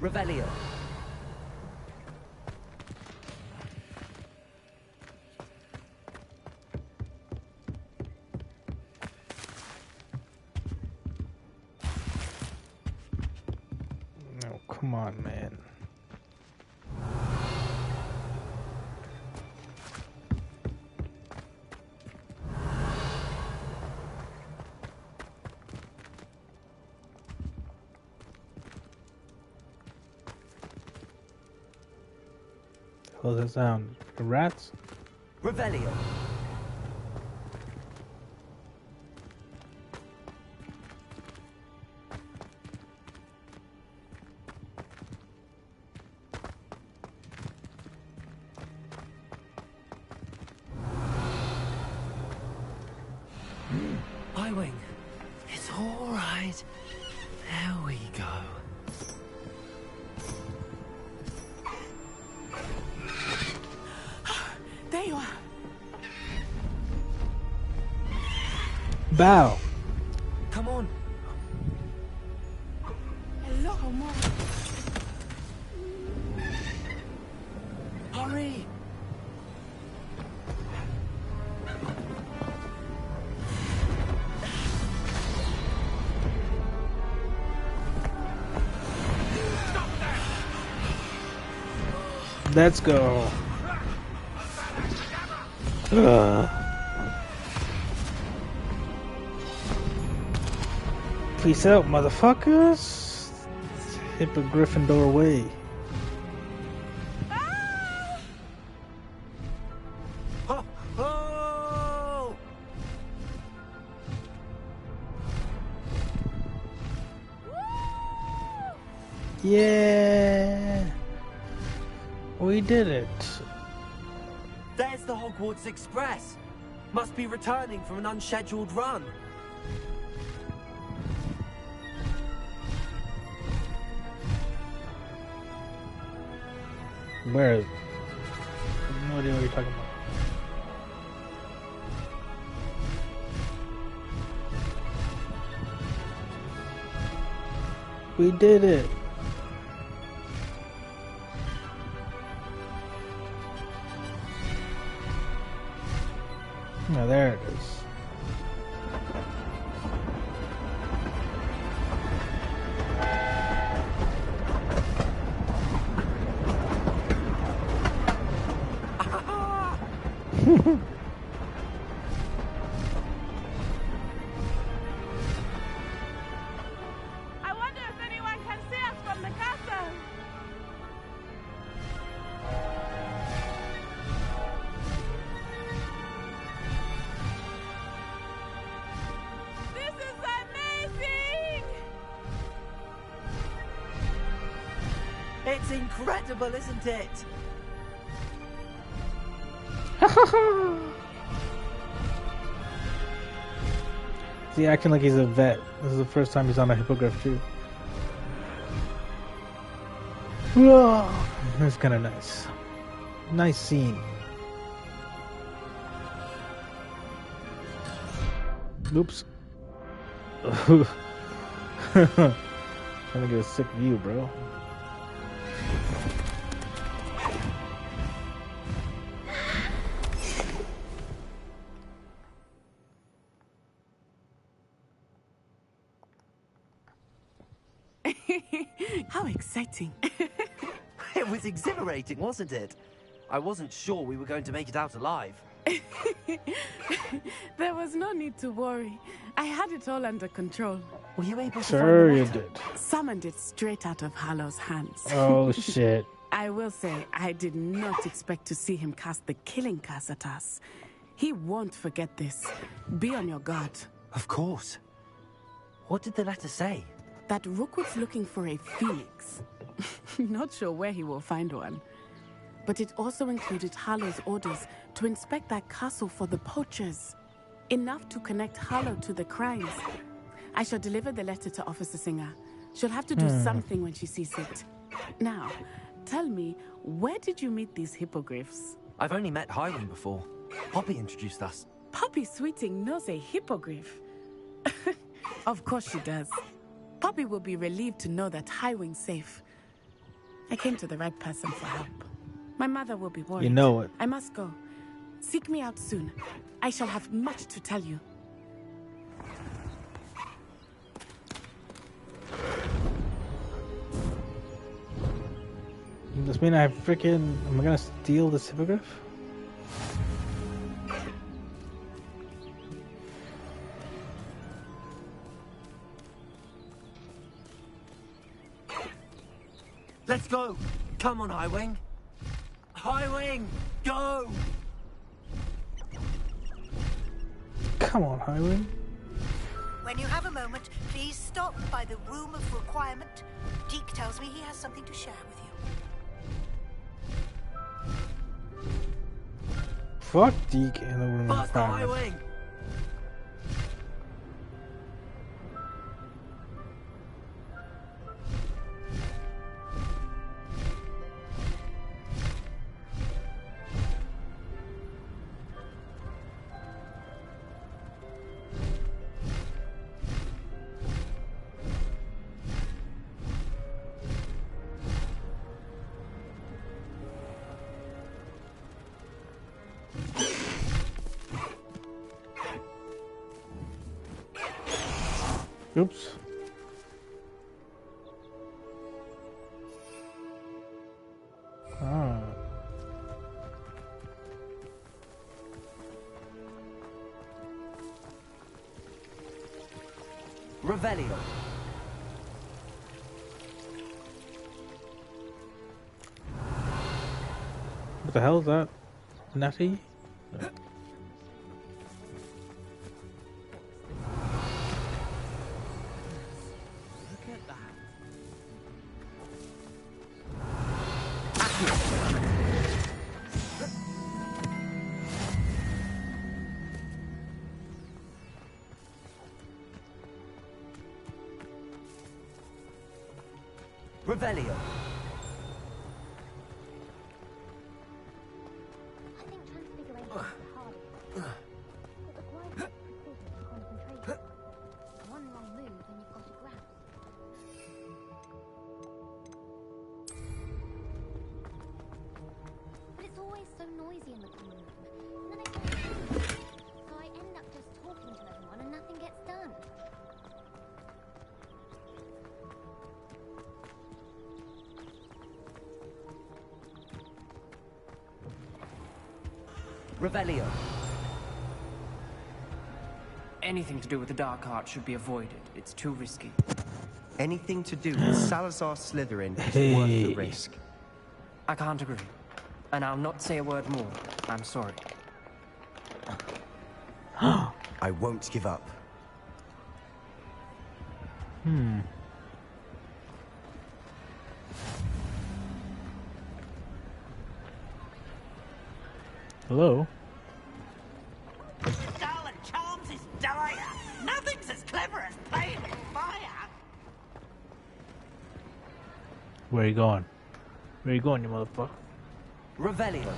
Revelio. No, come on, man. What does that sound? The rats? Revelio. Highwing. It's all right. There we go. There you are. Bow. Come on. Hello, Mom. Hurry. Let's go. Ugh. Peace out, motherfuckers. Hip a Gryffindor way. Oh, oh! Yeah. We did it. There's the Hogwarts Express. Must be returning from an unscheduled run. Where is it? No idea what you're talking about. We did it. Now there it is. I wonder if anyone can see us from the castle. This is amazing! It's incredible, isn't it? Is he acting like he's a vet? This is the first time he's on a hippogriff too. That's kind of nice. Nice scene. Oops. Trying to get a sick view, bro. How exciting. It was exhilarating, wasn't it? I wasn't sure we were going to make it out alive. There was no need to worry. I had it all under control. Were you able to Sure find the you letter? did. Summoned it straight out of Harlow's hands. Oh shit. I will say, I did not expect to see him cast the killing curse at us. He won't forget this. Be on your guard. Of course. What did the letter say? That Rookwood's looking for a phoenix. Not sure where he will find one. But it also included Harlow's orders to inspect that castle for the poachers. Enough to connect Harlow to the crimes. I shall deliver the letter to Officer Singer. She'll have to do something when she sees it. Now, tell me, where did you meet these hippogriffs? I've only met Highwing before. Poppy introduced us. Poppy Sweeting knows a hippogriff. Of course she does. Poppy will be relieved to know that Highwing's safe. I came to the right person for help. My mother will be worried. You know it. I must go. Seek me out soon. I shall have much to tell you. Does this mean I freaking... Am I gonna steal this hippogriff? Let's go! Come on, Highwing! Highwing! Go! Come on, Highwing. When you have a moment, please stop by the room of requirement. Deke tells me he has something to share with you. Fuck Deke in the room of Faster, requirement. Highwing! Oops. Ah. Revelio. What the hell is that? Natty? No. Revelio. I think transfiguration is the hardest. It requires much precision and concentration. One wrong move and you've got a ground. always so noisy in the common room. And then I can't sleep. So I end up just talking to everyone and nothing gets done. Revelio. Anything to do with the dark art should be avoided. It's too risky. Anything to do with Salazar Slytherin is worth the risk. I can't agree. And I'll not say a word more. I'm sorry. I won't give up. Hello? Darling Charms is dire. Nothing's as clever as playing with fire. Where you going? Where you going, you motherfucker? Revelio.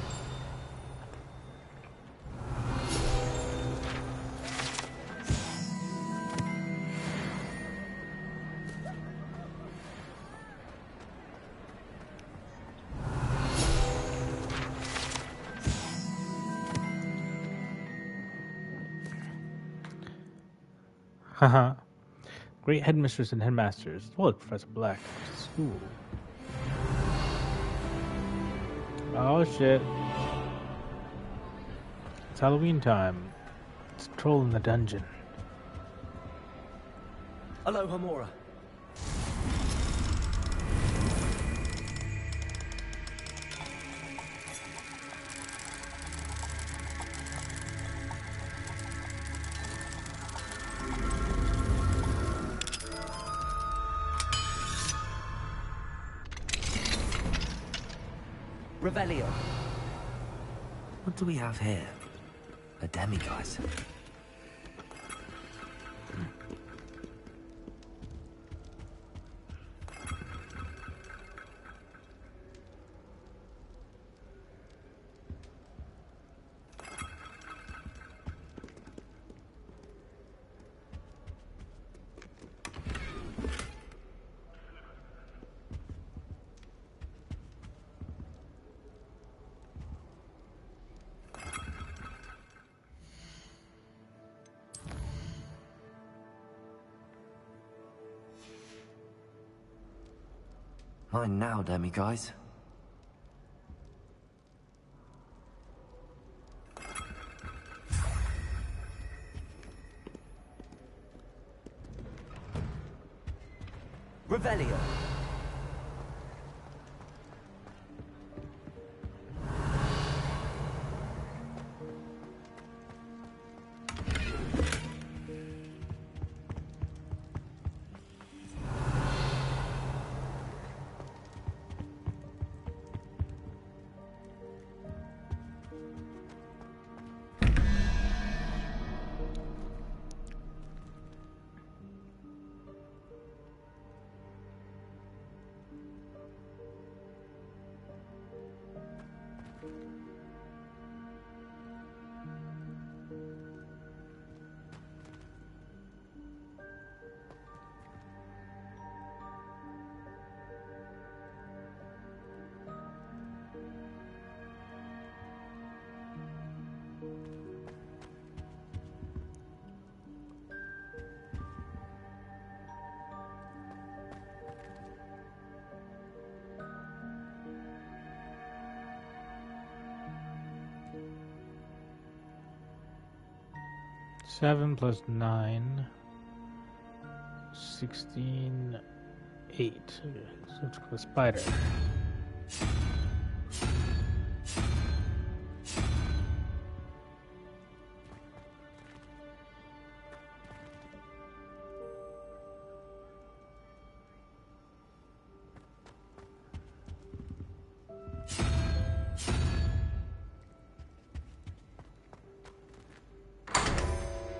Haha. Great headmistress and headmasters, as well as Professor Black. School. Oh shit. It's Halloween time. It's a troll in the dungeon. Hello, Homora. Revelio. What do we have here? A demiguise. Mine now, demiguise. Revelio. Seven plus 9. 16. 8. Okay, so let's go spider.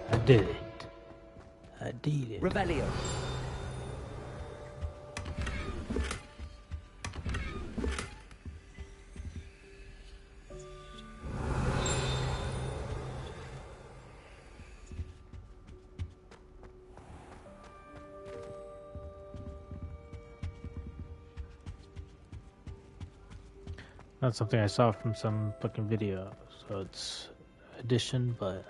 I did it. I did it. Revelio. Not something I saw from some fucking video, so it's addition, but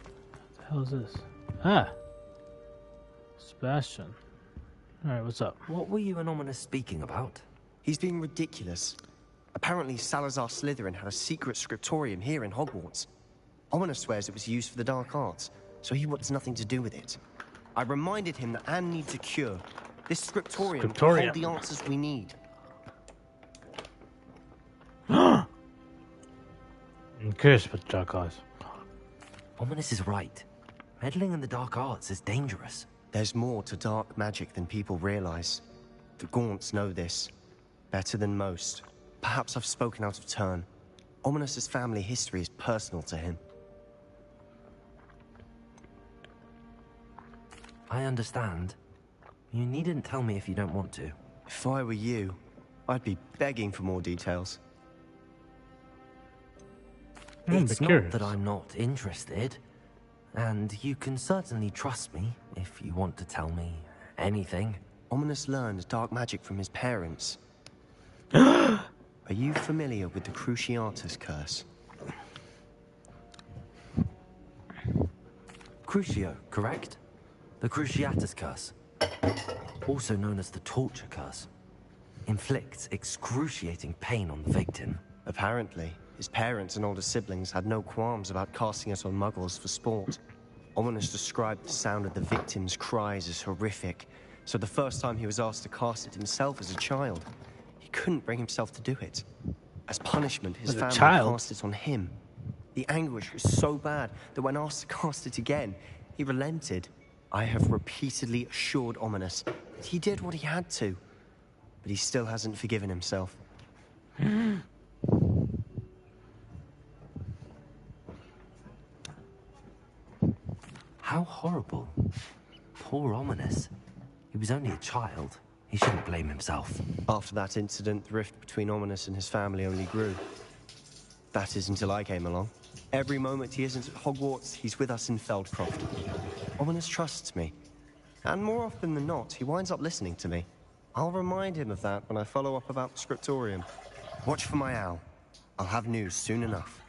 what the hell is this? Ah, Sebastian. All right, what's up? What were you and Ominous speaking about? He's being ridiculous. Apparently, Salazar Slytherin had a secret scriptorium here in Hogwarts. Ominous swears it was used for the dark arts, so he wants nothing to do with it. I reminded him that Anne needs a cure. This scriptorium can hold the answers we need. I'm curious about the dark arts. Ominous is right. Meddling in the dark arts is dangerous. There's more to dark magic than people realize. The Gaunts know this better than most. Perhaps I've spoken out of turn. Ominous's family history is personal to him. I understand. You needn't tell me if you don't want to. If I were you, I'd be begging for more details. It's not that I'm not interested. And you can certainly trust me if you want to tell me anything. Ominous learned dark magic from his parents. Are you familiar with the Cruciatus curse? Crucio, correct? The Cruciatus curse. Also known as the torture curse. Inflicts excruciating pain on the victim. Apparently, his parents and older siblings had no qualms about casting it on muggles for sport. Ominous described the sound of the victim's cries as horrific, so the first time he was asked to cast it himself as a child, he couldn't bring himself to do it. As punishment, his family cast it on him. The anguish was so bad that when asked to cast it again, he relented. I have repeatedly assured Ominous that he did what he had to, but he still hasn't forgiven himself. How horrible. Poor Ominous. He was only a child. He shouldn't blame himself. After that incident, the rift between Ominous and his family only grew. That is until I came along. Every moment he isn't at Hogwarts, he's with us in Feldcroft. Ominous trusts me. And more often than not, he winds up listening to me. I'll remind him of that when I follow up about the scriptorium. Watch for my owl. I'll have news soon enough.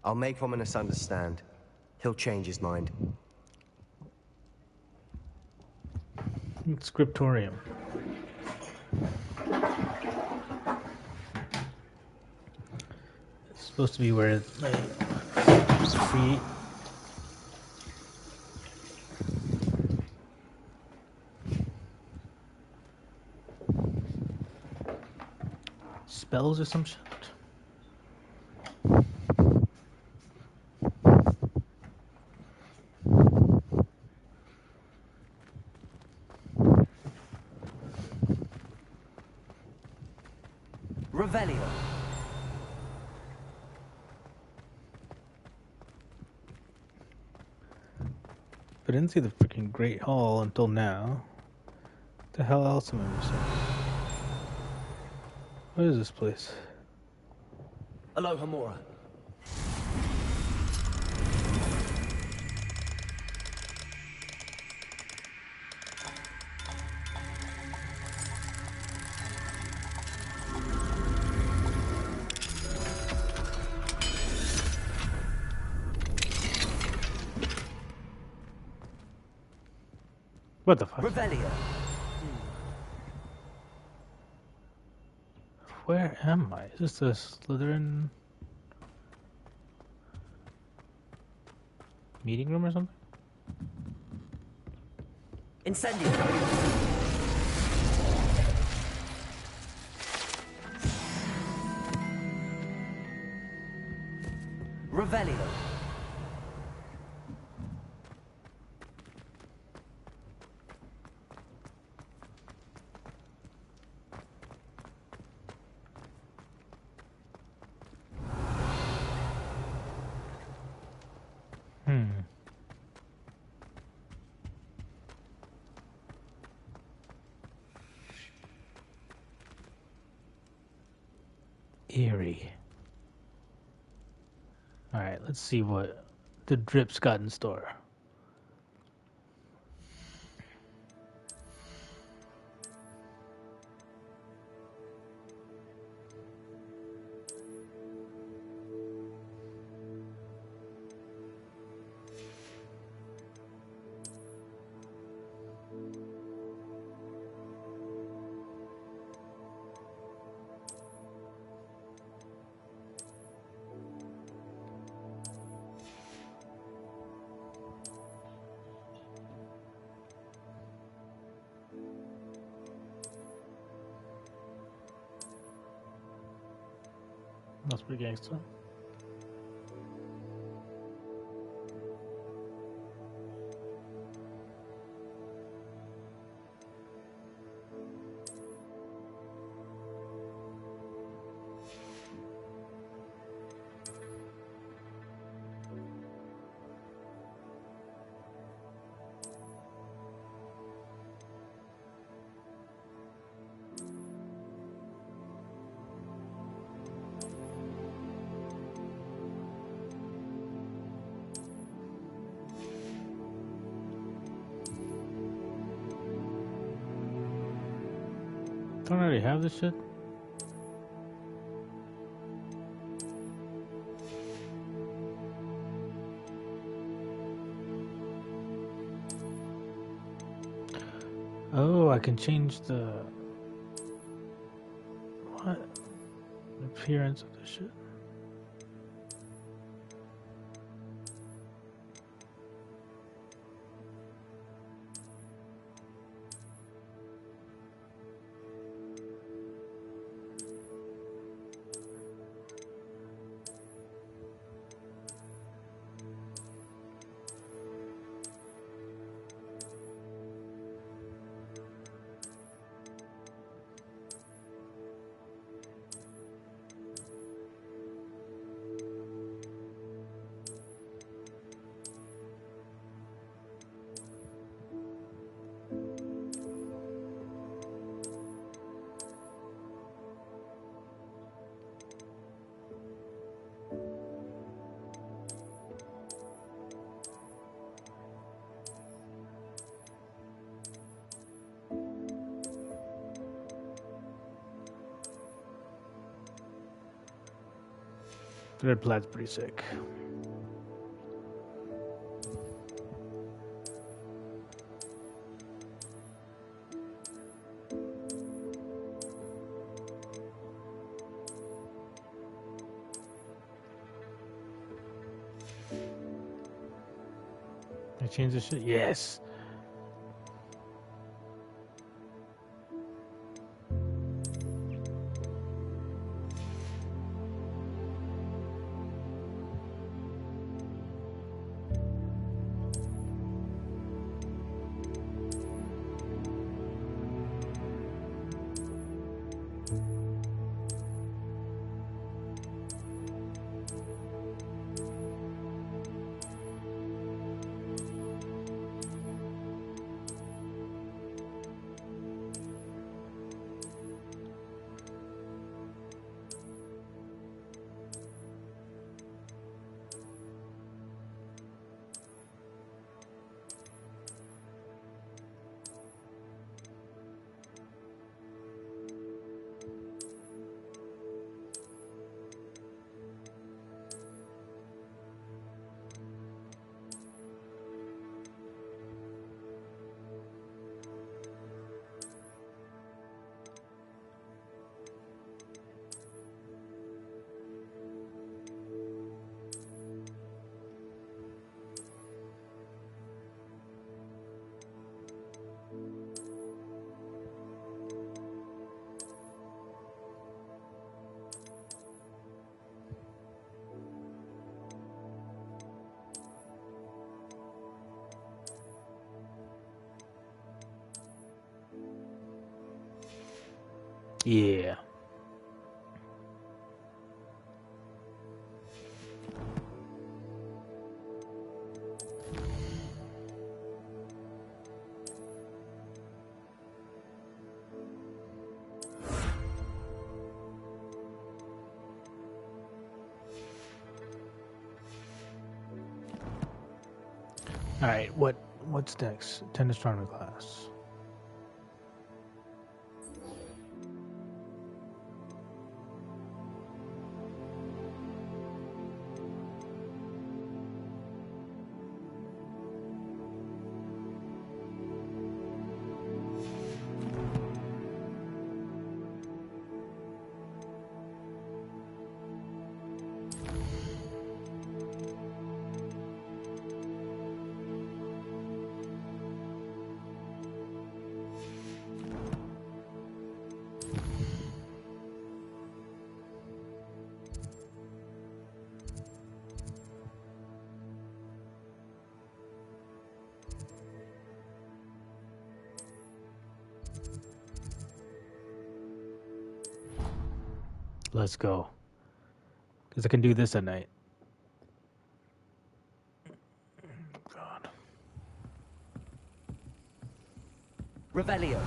I'll make Ominous understand. He'll change his mind. Scriptorium. It's supposed to be where it's free. Spells or some shit. Revelio. I didn't see the freaking Great Hall until now. What the hell else am I missing? What is this place? Aloha Mora. What the fuck? Revelio. Where am I? Is this a Slytherin meeting room or something? Incendio. Revelio. Eerie. Alright, let's see what the Drip's got in store. That's pretty gangster. Don't I already have this shit? Oh, I can change the what? The appearance of the shit. The red plaid's pretty sick. I change this shit? Yes. Yeah. All right, what's next? 10 astronomy class. Let's go. Because I can do this at night. God. Revelio.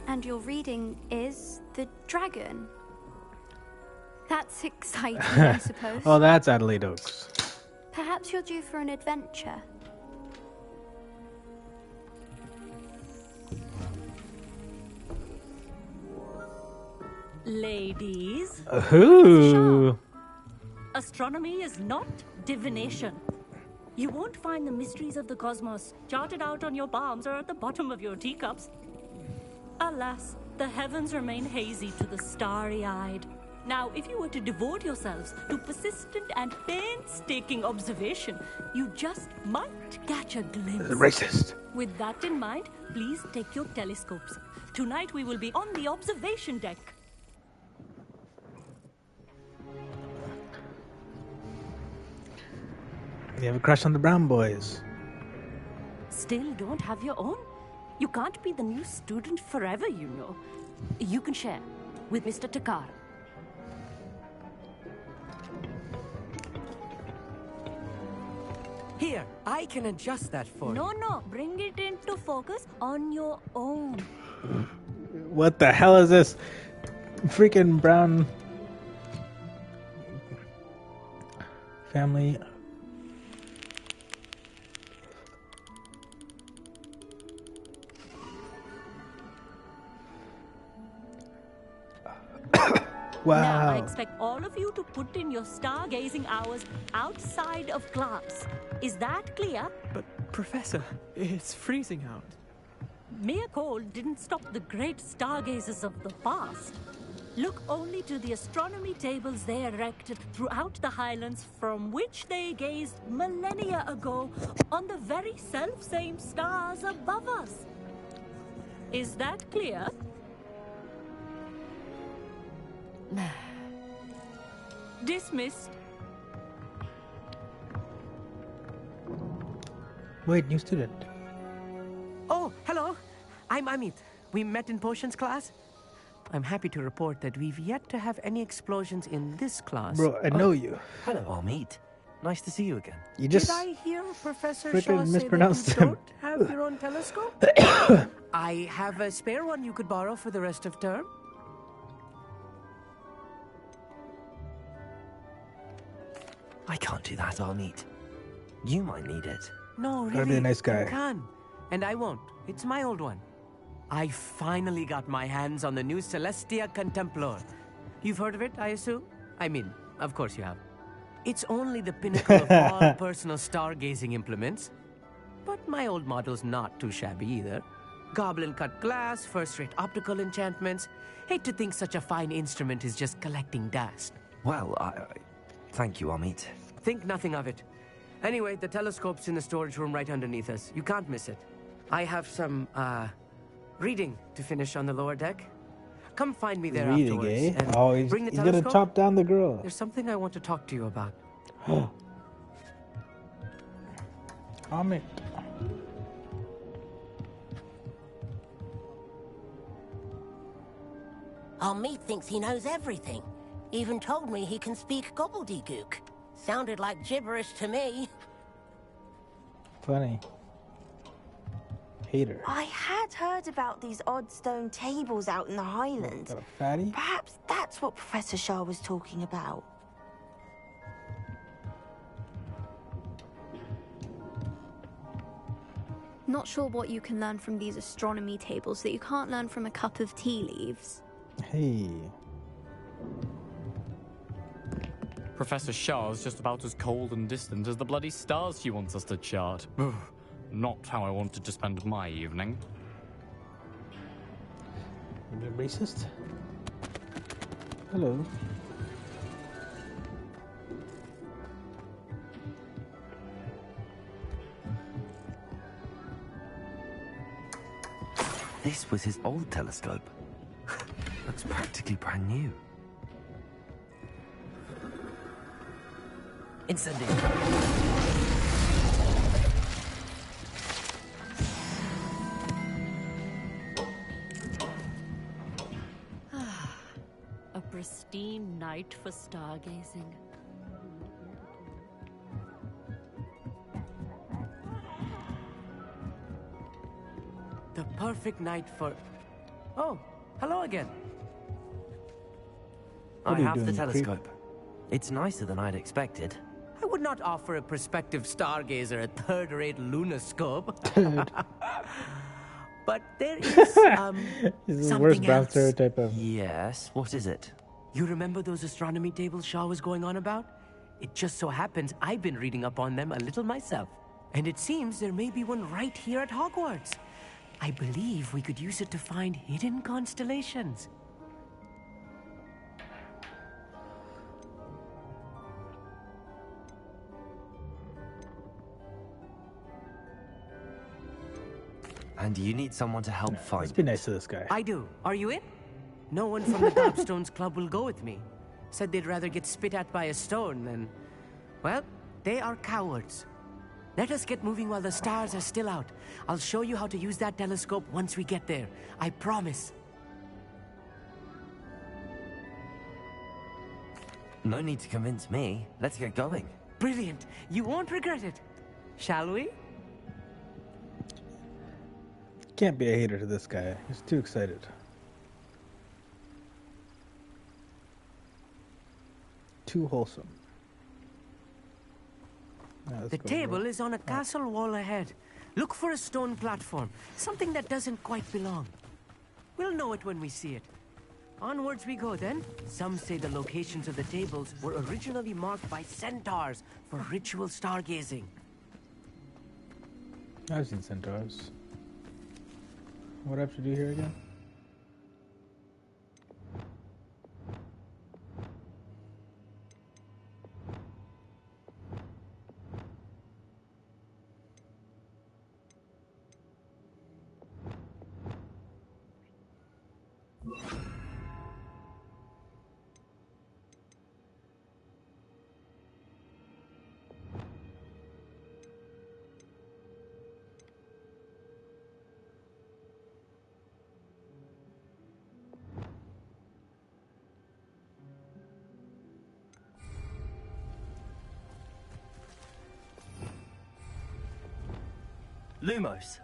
And your reading is the dragon. That's exciting, I suppose. Oh, that's Adelaide Oaks. Perhaps you're due for an adventure. Ladies. Ooh. Astronomy is not divination. You won't find the mysteries of the cosmos charted out on your palms or at the bottom of your teacups. Alas, the heavens remain hazy to the starry-eyed. Now, if you were to devote yourselves to persistent and painstaking observation, you just might catch a glimpse. Racist. With that in mind, please take your telescopes. Tonight we will be on the observation deck. You have a crush on the Brown Boys. Still don't have your own? You can't be the new student forever, you know. You can share with Mr. Takar. Here, I can adjust that for you. No, bring it into focus on your own. What the hell is this? Freaking Brown family. Wow. Now, I expect all of you to put in your stargazing hours outside of class. Is that clear? But, Professor, it's freezing out. Mere cold didn't stop the great stargazers of the past. Look only to the astronomy tables they erected throughout the highlands from which they gazed millennia ago on the very self-same stars above us. Is that clear? Dismissed. Wait, new student. Oh, hello. I'm Amit. We met in potions class. I'm happy to report that we've yet to have any explosions in this class. Bro, I know you. Hello, Amit. Nice to see you again. You just Did I hear Professor freaking Shaw say mispronounced that you him. don't have your own telescope? I have a spare one you could borrow for the rest of term. I can't do that, Amit. You might need it. No, really. Gotta be a nice guy. You can. And I won't. It's my old one. I finally got my hands on the new Celestia Contemplor. You've heard of it, I assume? I mean, of course you have. It's only the pinnacle of all personal stargazing implements. But my old model's not too shabby either. Goblin-cut glass, first-rate optical enchantments. Hate to think such a fine instrument is just collecting dust. Well, thank you, Amit. Think nothing of it. Anyway, the telescope's in the storage room right underneath us. You can't miss it. I have some, reading to finish on the lower deck. Come find me there Reading, afterwards. eh? And Oh, he's bring the gonna telescope. chop down the girl. There's something I want to talk to you about. Amit. Amit thinks he knows everything. Even told me he can speak gobbledygook. Sounded like gibberish to me. Funny. Hater. I had heard about these odd stone tables out in the Highlands. Got a fatty? Perhaps that's what Professor Shah was talking about. Not sure what you can learn from these astronomy tables that you can't learn from a cup of tea leaves. Hey. Professor Shah's just about as cold and distant as the bloody stars she wants us to chart. Ugh, not how I wanted to spend my evening. You a racist? Hello. This was his old telescope. Looks practically brand new. Incendio. A pristine night for stargazing. The perfect night for... Oh, hello again. I have the telescope. It's nicer than I'd expected. I would not offer a prospective stargazer a third-rate lunoscope. But there is, This is the worst something brown else. stereotype ever. Yes, what is it? You remember those astronomy tables Shaw was going on about? It just so happens I've been reading up on them a little myself. And it seems there may be one right here at Hogwarts. I believe we could use it to find hidden constellations. And you need someone to help find Let's be nice to this guy. I do. Are you in? No one from the Gobstones Club will go with me. Said they'd rather get spit at by a stone than... Well, they are cowards. Let us get moving while the stars are still out. I'll show you how to use that telescope once we get there. I promise. No need to convince me. Let's get going. Brilliant. You won't regret it. Shall we? Can't be a hater to this guy. He's too excited. Too wholesome. Now, The table is on a castle wall ahead. Look for a stone platform. Something that doesn't quite belong. We'll know it when we see it. Onwards we go then. Some say the locations of the tables were originally marked by centaurs for ritual stargazing. I've seen centaurs. What do I have to do here again? Lumos.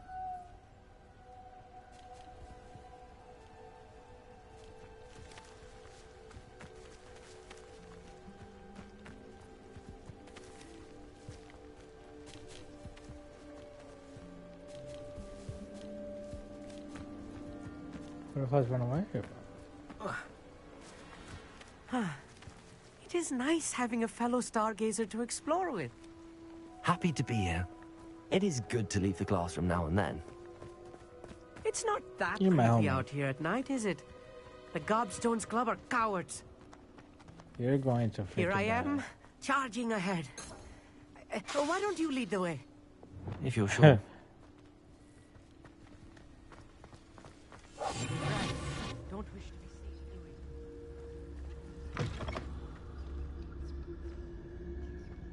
What if I run away? It is nice having a fellow stargazer to explore with. Happy to be here. It is good to leave the classroom now and then. It's not that You're my creepy homie. out here at night, is it? The Gobstones Club are cowards. You're going to Here I freaking am, charging ahead. Why don't you lead the way? If you're sure. Don't wish to be seen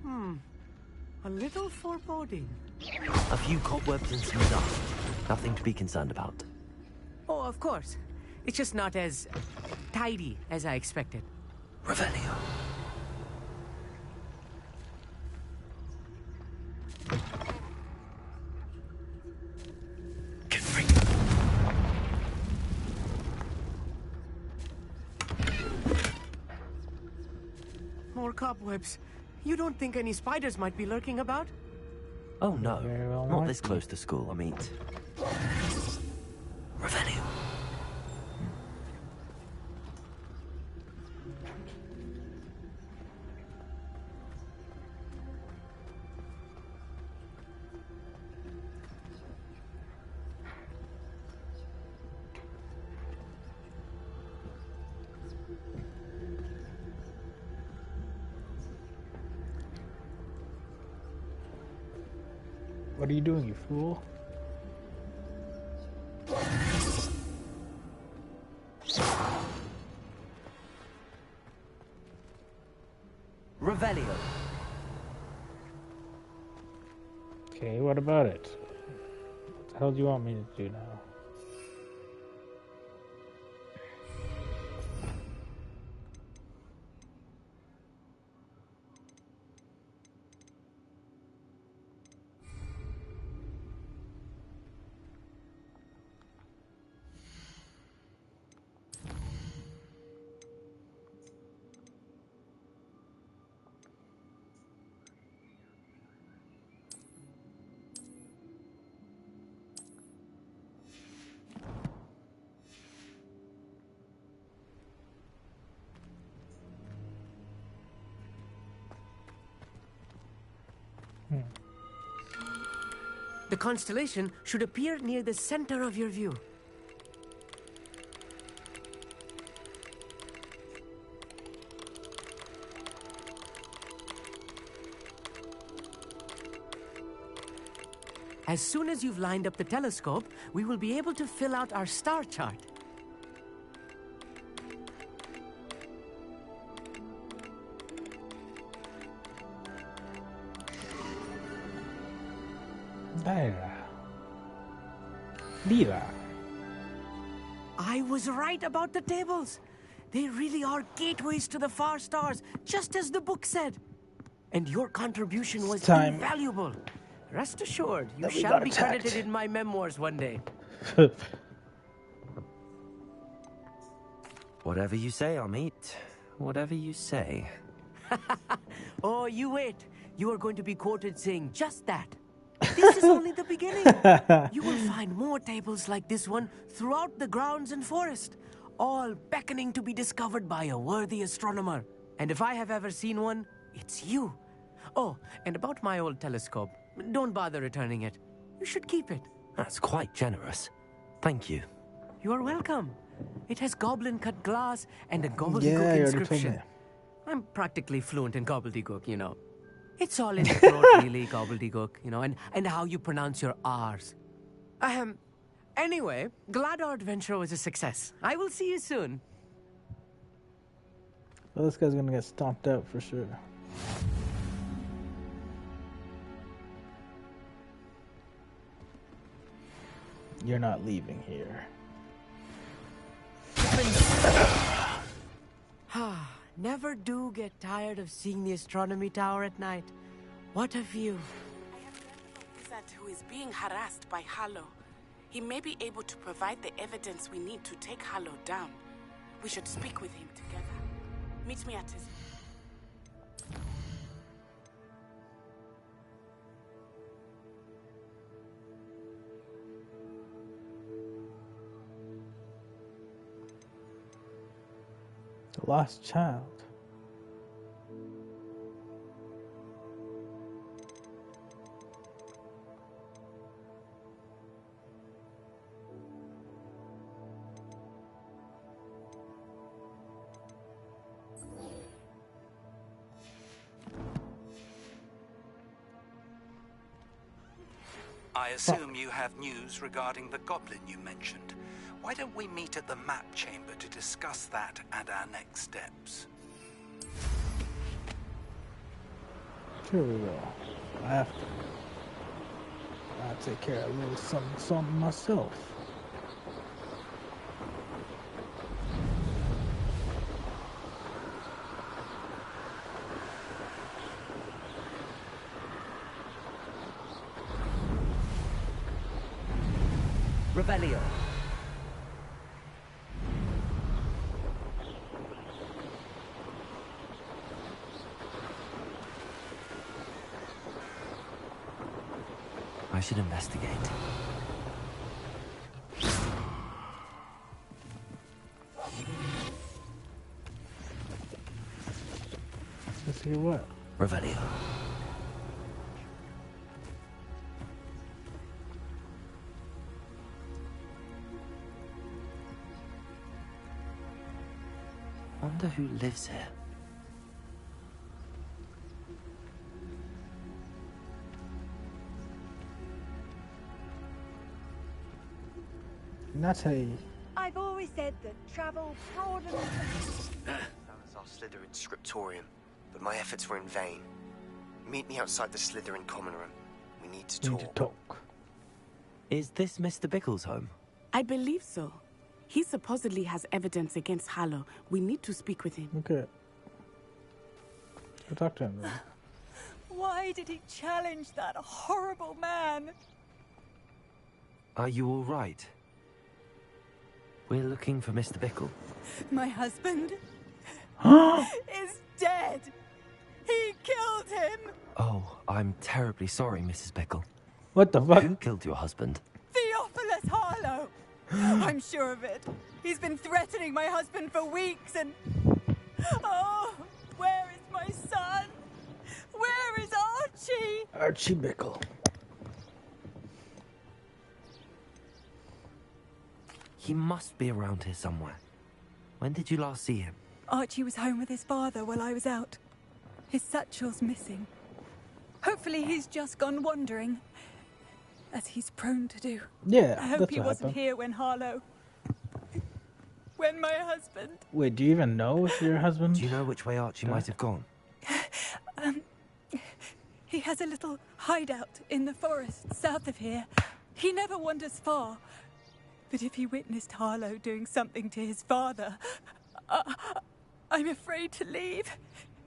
doing. A little foreboding. A few cobwebs and some dust. Nothing to be concerned about. Oh, of course. It's just not as tidy as I expected. Revelio. More cobwebs. You don't think any spiders might be lurking about? Oh no, Very well not might this close to school, I mean. Revelio. What are you doing, you fool? Revelio. Okay, what about it? What the hell do you want me to do now? The constellation should appear near the center of your view. As soon as you've lined up the telescope, we will be able to fill out our star chart. Lira. I was right about the tables. They really are gateways to the far stars, just as the book said. And your contribution was invaluable. Rest assured, you shall be credited in my memoirs one day. Whatever you say, Amit. Whatever you say. Oh, you wait. You are going to be quoted saying just that. This is only the beginning. You will find more tables like this one throughout the grounds and forest, all beckoning to be discovered by a worthy astronomer. And if I have ever seen one, it's you. Oh, and about my old telescope, don't bother returning it. You should keep it. That's quite generous. Thank you. You are welcome. It has goblin-cut glass and a gobbledygook inscription. I'm practically fluent in gobbledygook, you know. It's all in the throat, really, gobbledygook, you know, and how you pronounce your R's. Anyway, glad our adventure was a success. I will see you soon. Well, this guy's gonna get stomped out for sure. You're not leaving here. Never do get tired of seeing the astronomy tower at night. What a view. I have learned from a wizard who is being harassed by Harlow. He may be able to provide the evidence we need to take Harlow down. We should speak with him together. Meet me at his... The lost child. I assume you have news regarding the goblin you mentioned. Why don't we meet at the map chamber to discuss that and our next steps? Sure we will. I have to. I'll take care of a little something myself. Revelio. I should investigate. Let's hear what? Revelio. Wonder who lives here. Natalie. I've always said that travel broadens. That was our Slytherin scriptorium. but my efforts were in vain. Meet me outside the Slytherin common room. We need to We talk. need to talk. Is this Mr. Bickle's home? I believe so. He supposedly has evidence against Harlow. We need to speak with him. Okay. Go talk to him then. Why did he challenge that horrible man? Are you all right? We're looking for Mr. Bickle. My husband is dead. He killed him. Oh, I'm terribly sorry, Mrs. Bickle. What the fuck? Who killed your husband? Theophilus Harlow. I'm sure of it. He's been threatening my husband for weeks and... Oh, where is my son? Where is Archie? Archie Bickle. He must be around here somewhere. When did you last see him? Archie was home with his father while I was out. His satchel's missing. Hopefully he's just gone wandering, as he's prone to do. Yeah, I hope that's he what wasn't happened. here when Harlow... When my husband... Wait, do you even know if your husband? Do you know which way Archie might have gone? He has a little hideout in the forest south of here. He never wanders far. But if he witnessed Harlow doing something to his father, I'm afraid to leave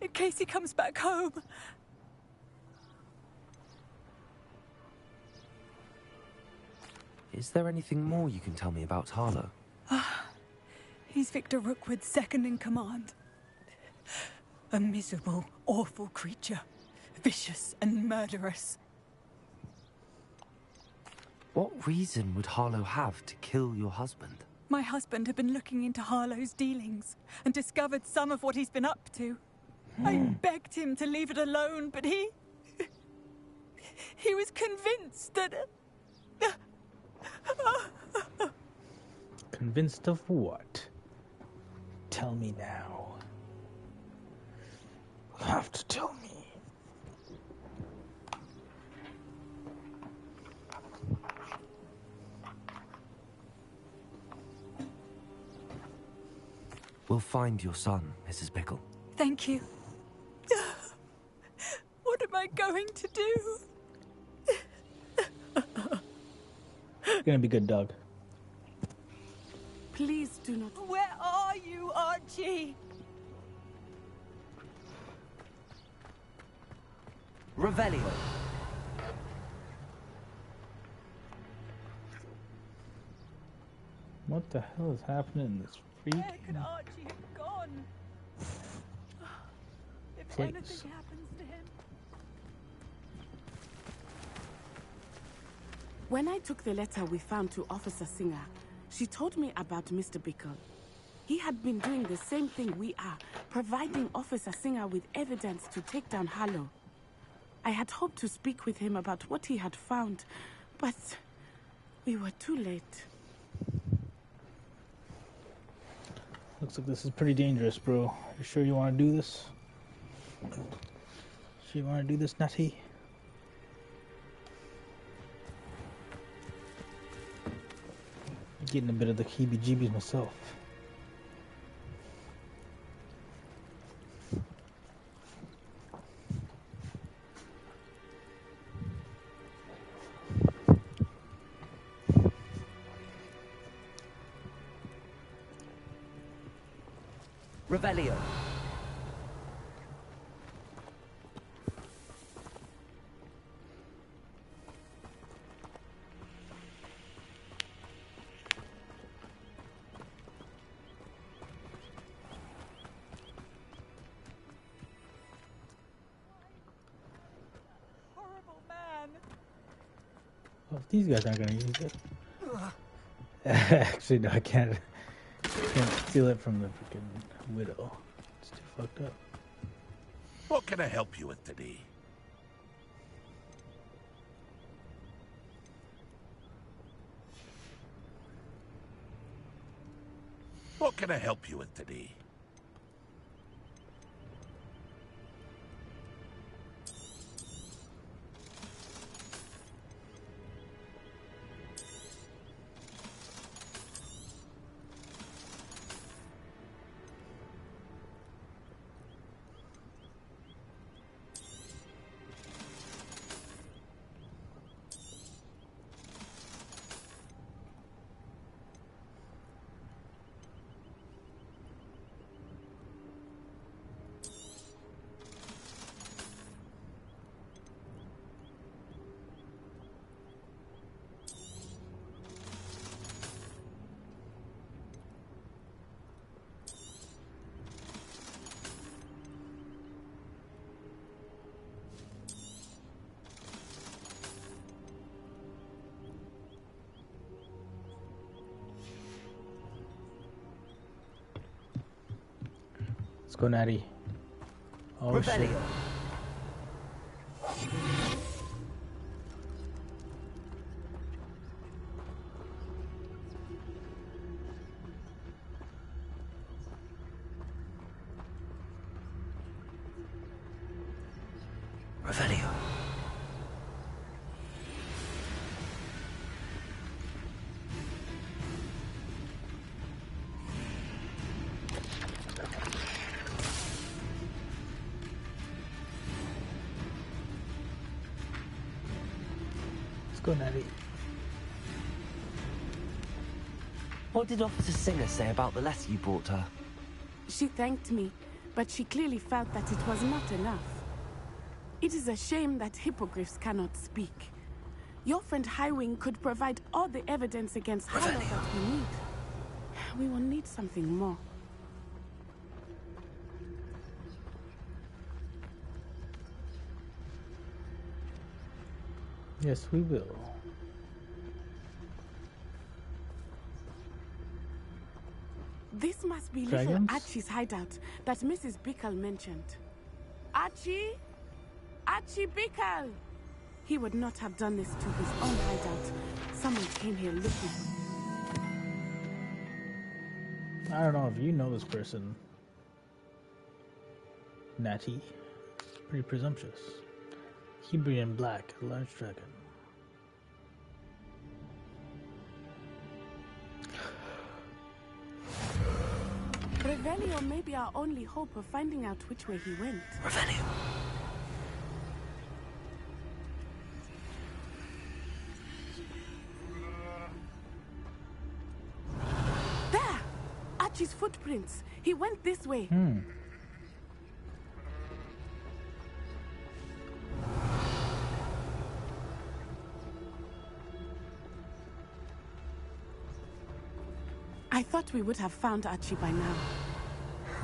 in case he comes back home. Is there anything more you can tell me about Harlow? He's Victor Rookwood's second in command. A miserable, awful creature. Vicious and murderous. What reason would Harlow have to kill your husband? My husband had been looking into Harlow's dealings and discovered some of what he's been up to. I begged him to leave it alone, but he was convinced that... Convinced of what? Tell me now. You'll have to tell me. We'll find your son, Mrs. Bickle. Thank you. What am I going to do? It's gonna be good, dog. Please do not... Where are you, Archie? Revelio. What the hell is happening in this Where could freaking Archie have gone? If place? anything happens to him... When I took the letter we found to Officer Singer, she told me about Mr. Bickle. He had been doing the same thing we are, providing Officer Singer with evidence to take down Harlow. I had hoped to speak with him about what he had found, but we were too late. Looks like this is pretty dangerous, bro. You sure you want to do this? Sure you want to do this, Natty? I'm getting a bit of the heebie-jeebies myself. Revelio. Horrible man. Well, if these guys aren't gonna use it. Actually, no, I can't. Can't steal it from the freaking widow. It's too fucked up. What can I help you with today? What can I help you with today? Let's go, Natty. Oh, shit. Revelio. Let's go, Natty. What did Officer Singer say about the letter you brought her? She thanked me, but she clearly felt that it was not enough. It is a shame that hippogriffs cannot speak. Your friend Highwing could provide all the evidence against Harlow that we need. We will need something more. Yes, we will. This must be Dragons? little Archie's hideout that Mrs. Bickle mentioned. Archie? Archie Bickle! He would not have done this to his own hideout. Someone came here looking. I don't know if you know this person. Natty. Pretty presumptuous. Hebrian black, large dragon. Revelio may be our only hope of finding out which way he went. Revelio. There! Archie's footprints. He went this way. I thought we would have found Archie by now.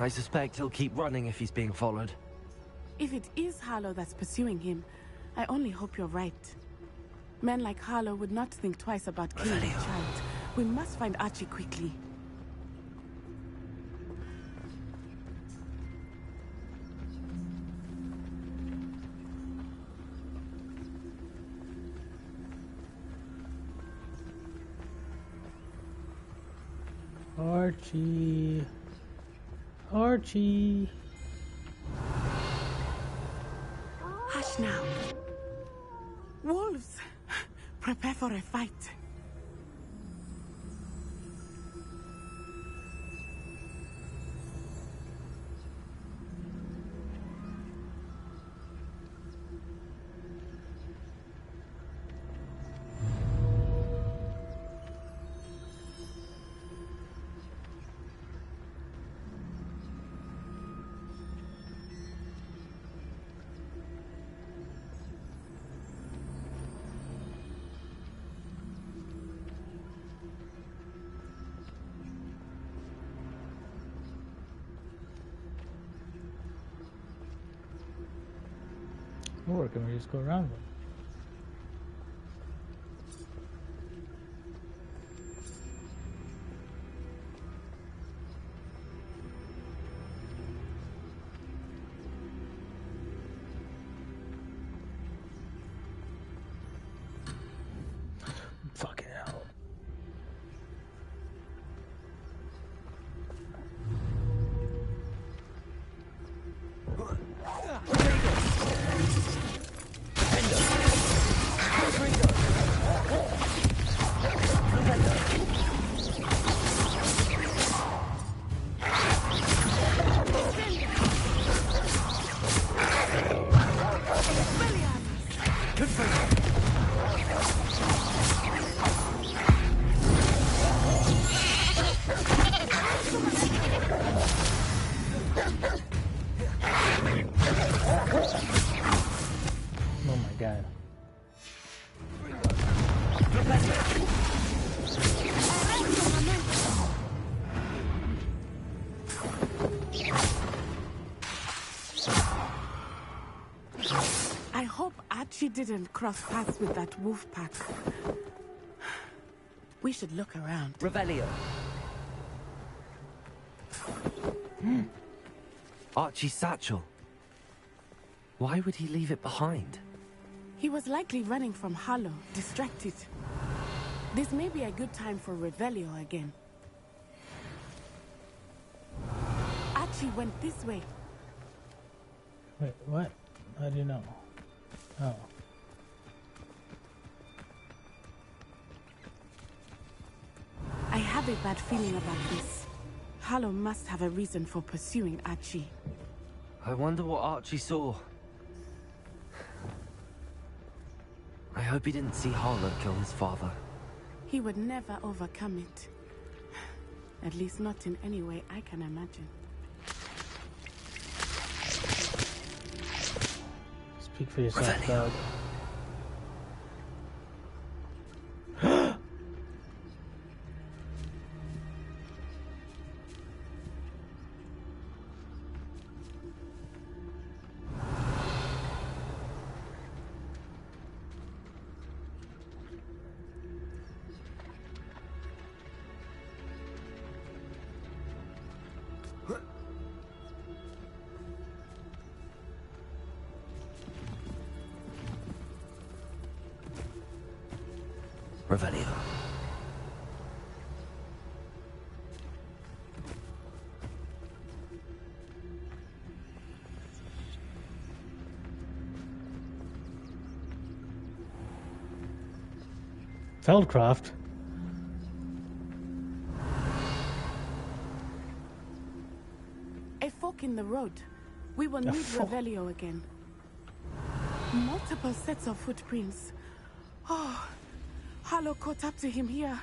I suspect he'll keep running if he's being followed. If it is Harlow that's pursuing him, I only hope you're right. Men like Harlow would not think twice about killing a child. We must find Archie quickly. Archie. Archie. Hush now. Wolves! Prepare for a fight. Or can we just go around them? Fucking hell. Oh my god. I hope Archie didn't cross paths with that wolf pack. We should look around. Revelio. Archie's satchel. Why would he leave it behind? He was likely running from Harlow, distracted. This may be a good time for Revelio again. Archie went this way. Wait, what? How do you know? Oh. I have a bad feeling about this. Harlow must have a reason for pursuing Archie. I wonder what Archie saw. I hope he didn't see Harlow kill his father. He would never overcome it. At least not in any way I can imagine. Speak for yourself, dog. Revelio. Feldcroft? A fork in the road. We will need Revelio again. Multiple sets of footprints. Oh, Harlow caught up to him here.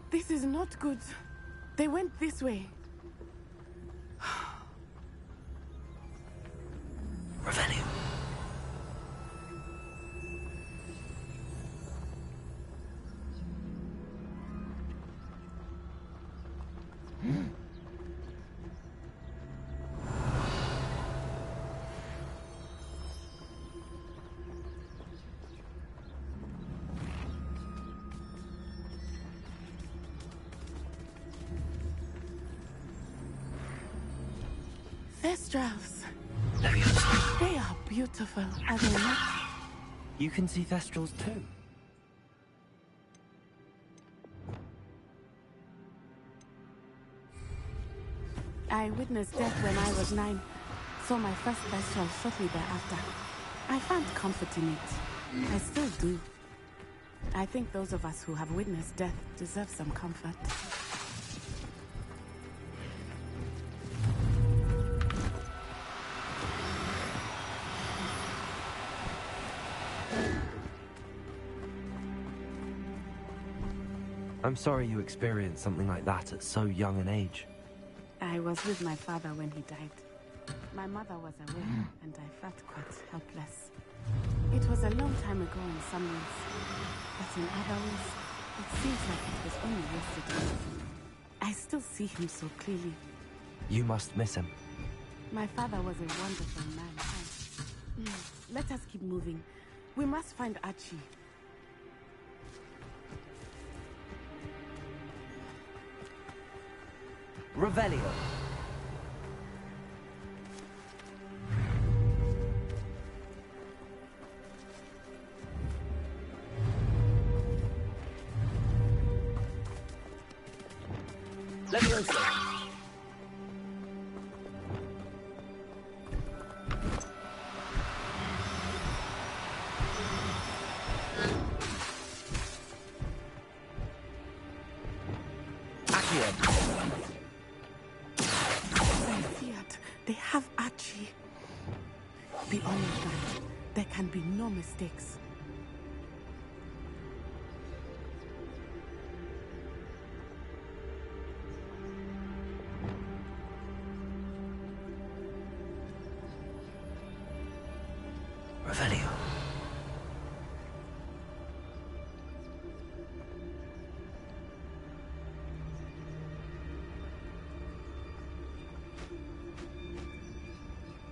This is not good. They went this way. Revelio. Thestrals. They are beautiful, are they not? You can see Thestrals too. I witnessed death when I was 9. Saw my first Thestral shortly thereafter. I found comfort in it. I still do. I think those of us who have witnessed death deserve some comfort. I'm sorry you experienced something like that at so young an age. I was with my father when he died. My mother was away, and I felt quite helpless. It was a long time ago in some ways, but in other ways, it seems like it was only yesterday. I still see him so clearly. You must miss him. My father was a wonderful man. Let us keep moving. We must find Archie. Revelio. Leviosa. They have Archie. Beyond that, there can be no mistakes. Revelio.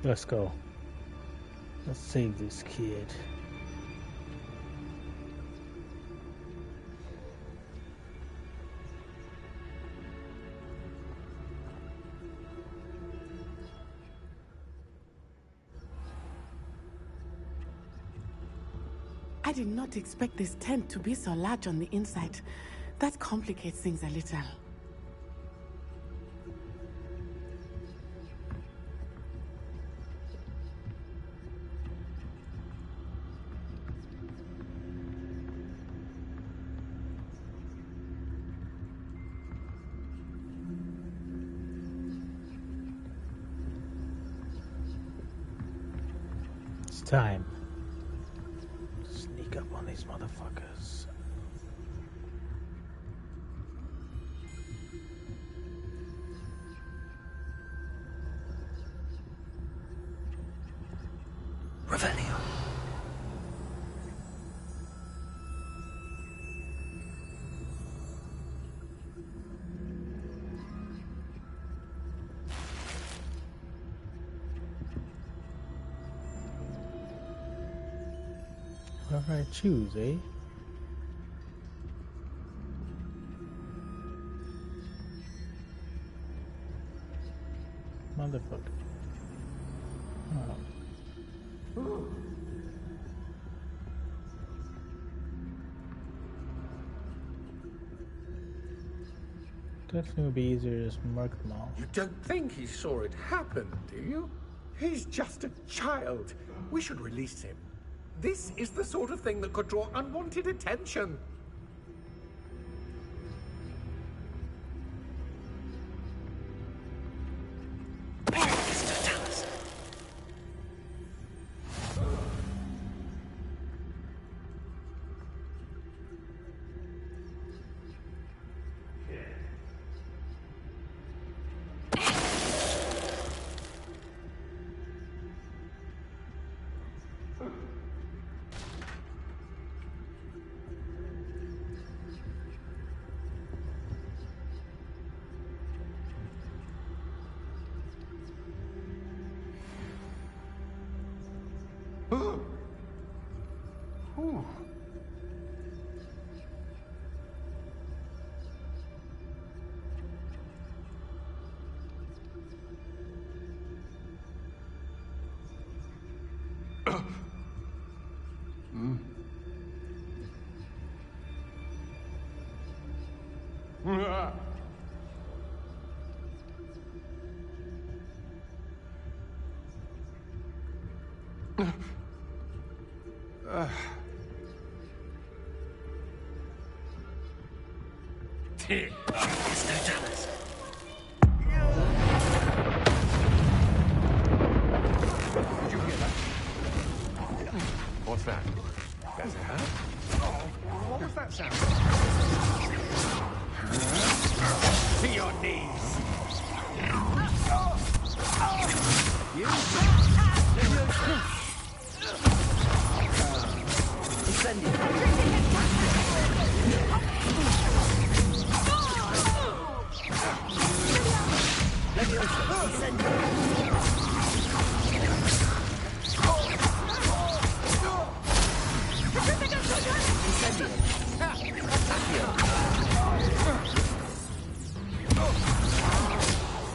Let's go. Let's save this kid. I did not expect this tent to be so large on the inside. That complicates things a little. It's time. Sneak up on these motherfuckers. Revelio. Whatever I choose, eh? Motherfucker. Oh. Definitely would be easier to just mark them all. You don't think he saw it happen, do you? He's just a child. We should release him. This is the sort of thing that could draw unwanted attention. What's that? That's a hat? What was that sound? To your knees! You?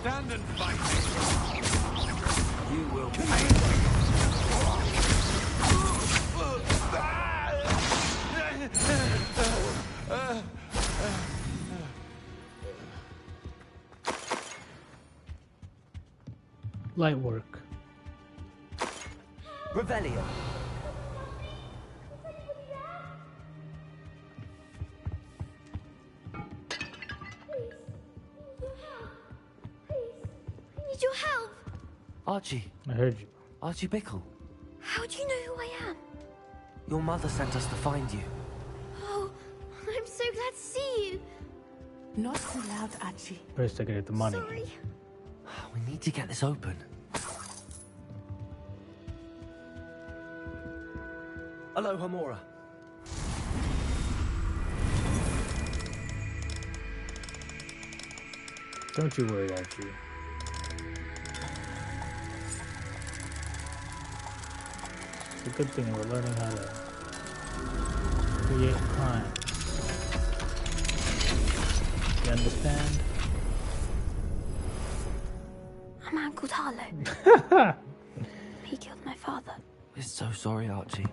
Stand and fight. You will pay. Light work. Revelio. Need your help. Archie. I heard you. Archie Bickle. How do you know who I am? Your mother sent us to find you. Oh, I'm so glad to see you. Not so loud, Archie. First I gotta get the money. Sorry. We need to get this open. Aloha, Mora. Don't you worry, Archie. It's a good thing we're learning how to create crime. You understand? A man called Harlow. He killed my father. We're so sorry, Archie.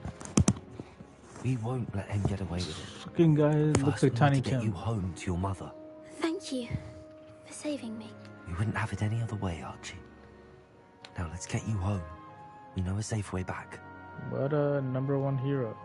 We won't let him get away with it. Fucking guy looks First, like we Tiny need to get Tim. you home to your mother. Thank you for saving me. We wouldn't have it any other way, Archie. Now let's get you home. We know a safe way back. What a #1 hero.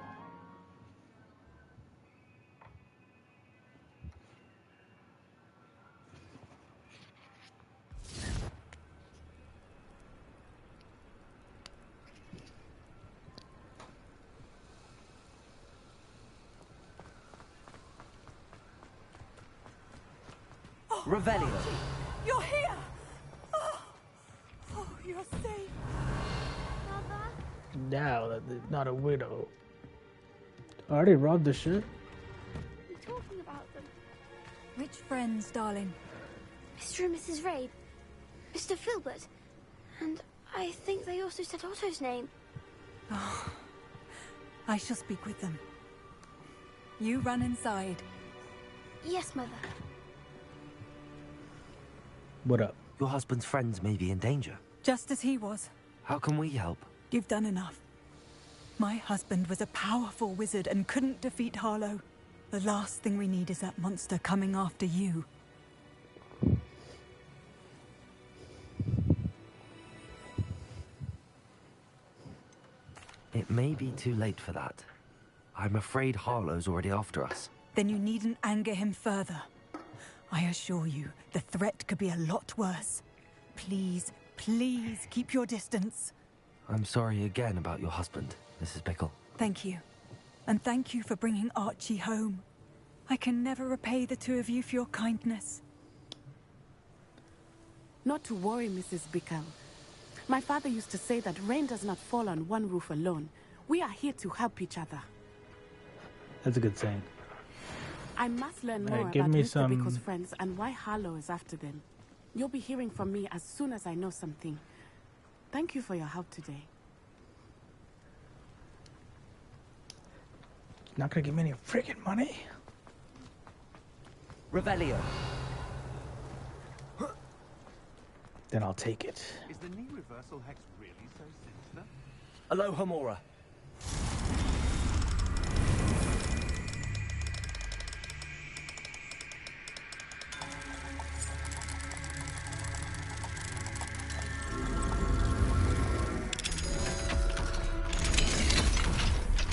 Revelio. You're here! Oh, you're safe. Now that they're not a widow. I already robbed the shit. We're talking about them. Which friends, darling? Mr. and Mrs. Rabe, Mr. Filbert, and I think they also said Otto's name. Oh, I shall speak with them. You run inside. Yes, Mother. What up? Your husband's friends may be in danger. Just as he was. How can we help? You've done enough. My husband was a powerful wizard and couldn't defeat Harlow. The last thing we need is that monster coming after you. It may be too late for that. I'm afraid Harlow's already after us. Then you needn't anger him further. I assure you, the threat could be a lot worse. Please, please keep your distance. I'm sorry again about your husband, Mrs. Pickle. Thank you. And thank you for bringing Archie home. I can never repay the two of you for your kindness. Not to worry, Mrs. Bickle. My father used to say that rain does not fall on one roof alone. We are here to help each other. That's a good saying. I must learn All right, more give about me Mr. some- Bickle's friends and why Harlow is after them. You'll be hearing from me as soon as I know something. Thank you for your help today. Not gonna give me any freaking money. Revelio. Then I'll take it. Is the knee reversal hex really so sinister? Alohomora.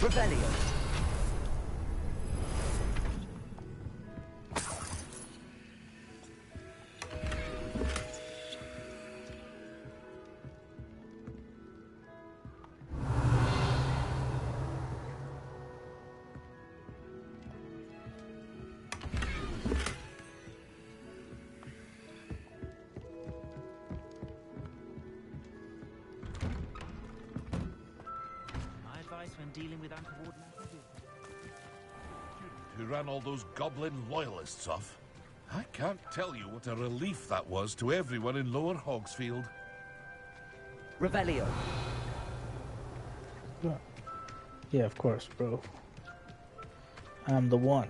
Revelio. My advice when dealing with untoward matters is... Who ran all those goblin loyalists off? I can't tell you what a relief that was to everyone in Lower Hogsfield. Revelio. Yeah, of course, bro. I'm the one.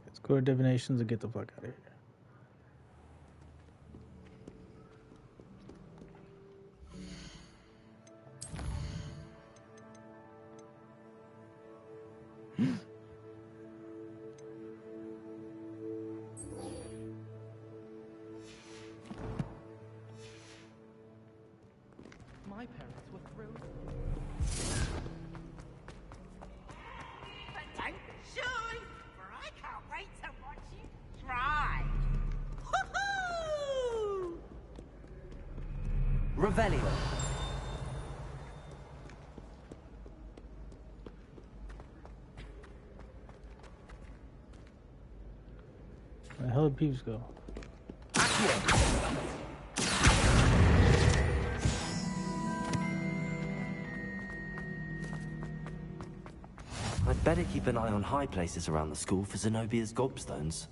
Let's go to divinations and get the fuck out of here. My parents were thrilled. But don't be shy, for I can't wait to watch you try. Woohoo! Revelio. Where the hell did Peeves go? I'd better keep an eye on high places around the school for Zenobia's gobstones.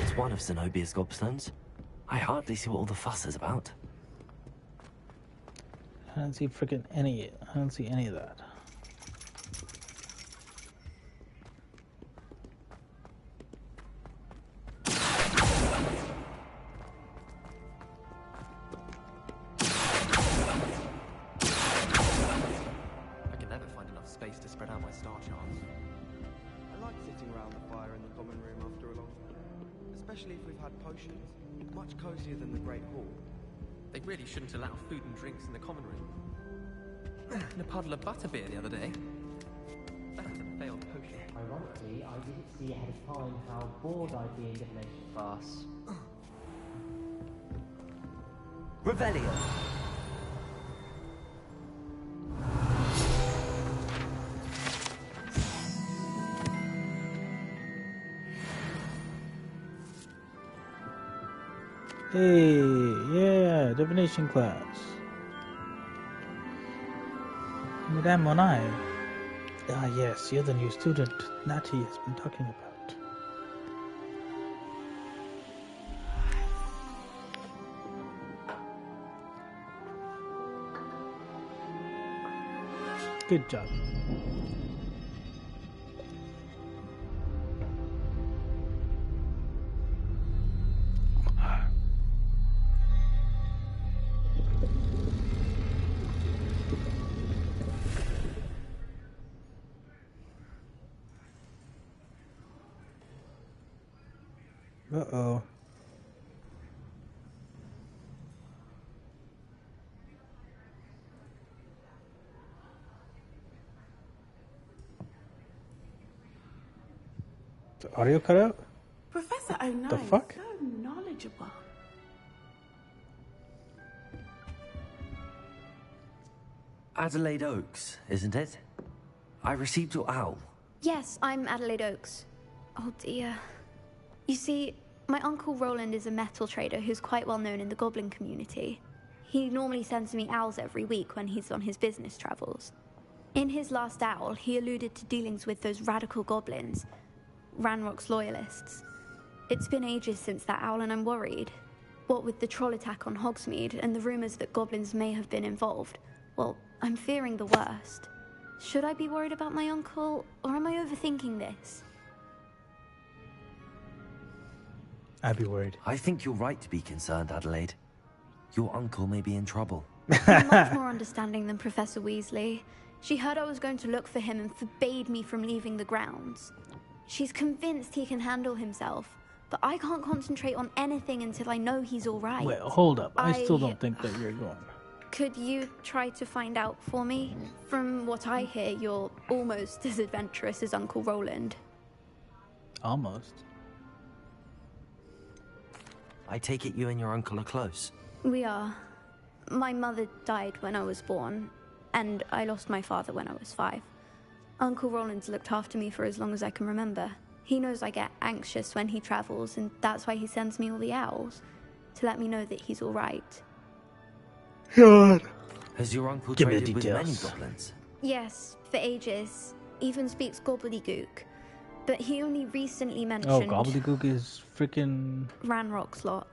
It's one of Zenobia's gobstones. I hardly see what all the fuss is about. I don't see freaking any. I don't see any of that. I can never find enough space to spread out my star charts. I like sitting around the fire in the common room after a long day, especially if we've had potions. Much cozier than the Great Hall. They really shouldn't allow food and drinks in the common room. In a puddle of butterbeer the other day. Better than a failed potion. Ironically, I didn't see ahead of time how bored I'd be in divination class. Revelio! Hey, yeah, divination class. Madame Monai. Ah, yes, you're the new student Natty has been talking about. Good job. Uh-oh. The audio cut out? Professor O'Neill The fuck? is so knowledgeable. Adelaide Oaks, isn't it? I received your owl. Yes, I'm Adelaide Oaks. Oh dear. You see, my Uncle Roland is a metal trader who's quite well known in the goblin community. He normally sends me owls every week when he's on his business travels. In his last owl, he alluded to dealings with those radical goblins, Ranrock's loyalists. It's been ages since that owl and I'm worried. What with the troll attack on Hogsmeade and the rumors that goblins may have been involved, well, I'm fearing the worst. Should I be worried about my uncle, or am I overthinking this? I'd be worried. I think you're right to be concerned, Adelaide. Your uncle may be in trouble. I'm much more understanding than Professor Weasley. She heard I was going to look for him and forbade me from leaving the grounds. She's convinced he can handle himself, but I can't concentrate on anything until I know he's all right. Wait, hold up. I still don't think that you're going. Could you try to find out for me? From what I hear, you're almost as adventurous as Uncle Roland. Almost. I take it you and your uncle are close. We are. My mother died when I was born, and I lost my father when I was 5. Uncle Roland's looked after me for as long as I can remember. He knows I get anxious when he travels, and that's why he sends me all the owls, to let me know that he's all right. God. Has your uncle Give me traded the with many details. goblins? Yes, for ages. Even speaks gobbledygook. But he only recently Oh, mentioned gobbledygook is freaking. Ranrock's lot.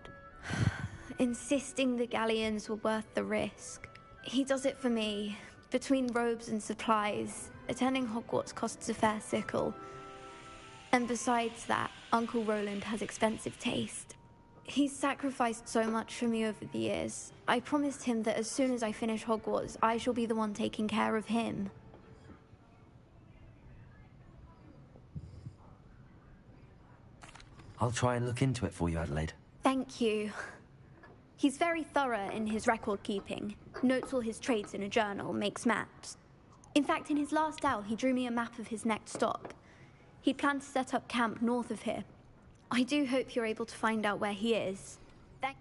Insisting the galleons were worth the risk. He does it for me. Between robes and supplies, attending Hogwarts costs a fair sickle. And besides that, Uncle Roland has expensive taste. He's sacrificed so much for me over the years. I promised him that as soon as I finish Hogwarts, I shall be the one taking care of him. I'll try and look into it for you, Adelaide. Thank you. He's very thorough in his record keeping. Notes all his trades in a journal, makes maps. In fact, in his last owl, he drew me a map of his next stop. He planned to set up camp north of here. I do hope you're able to find out where he is. Thank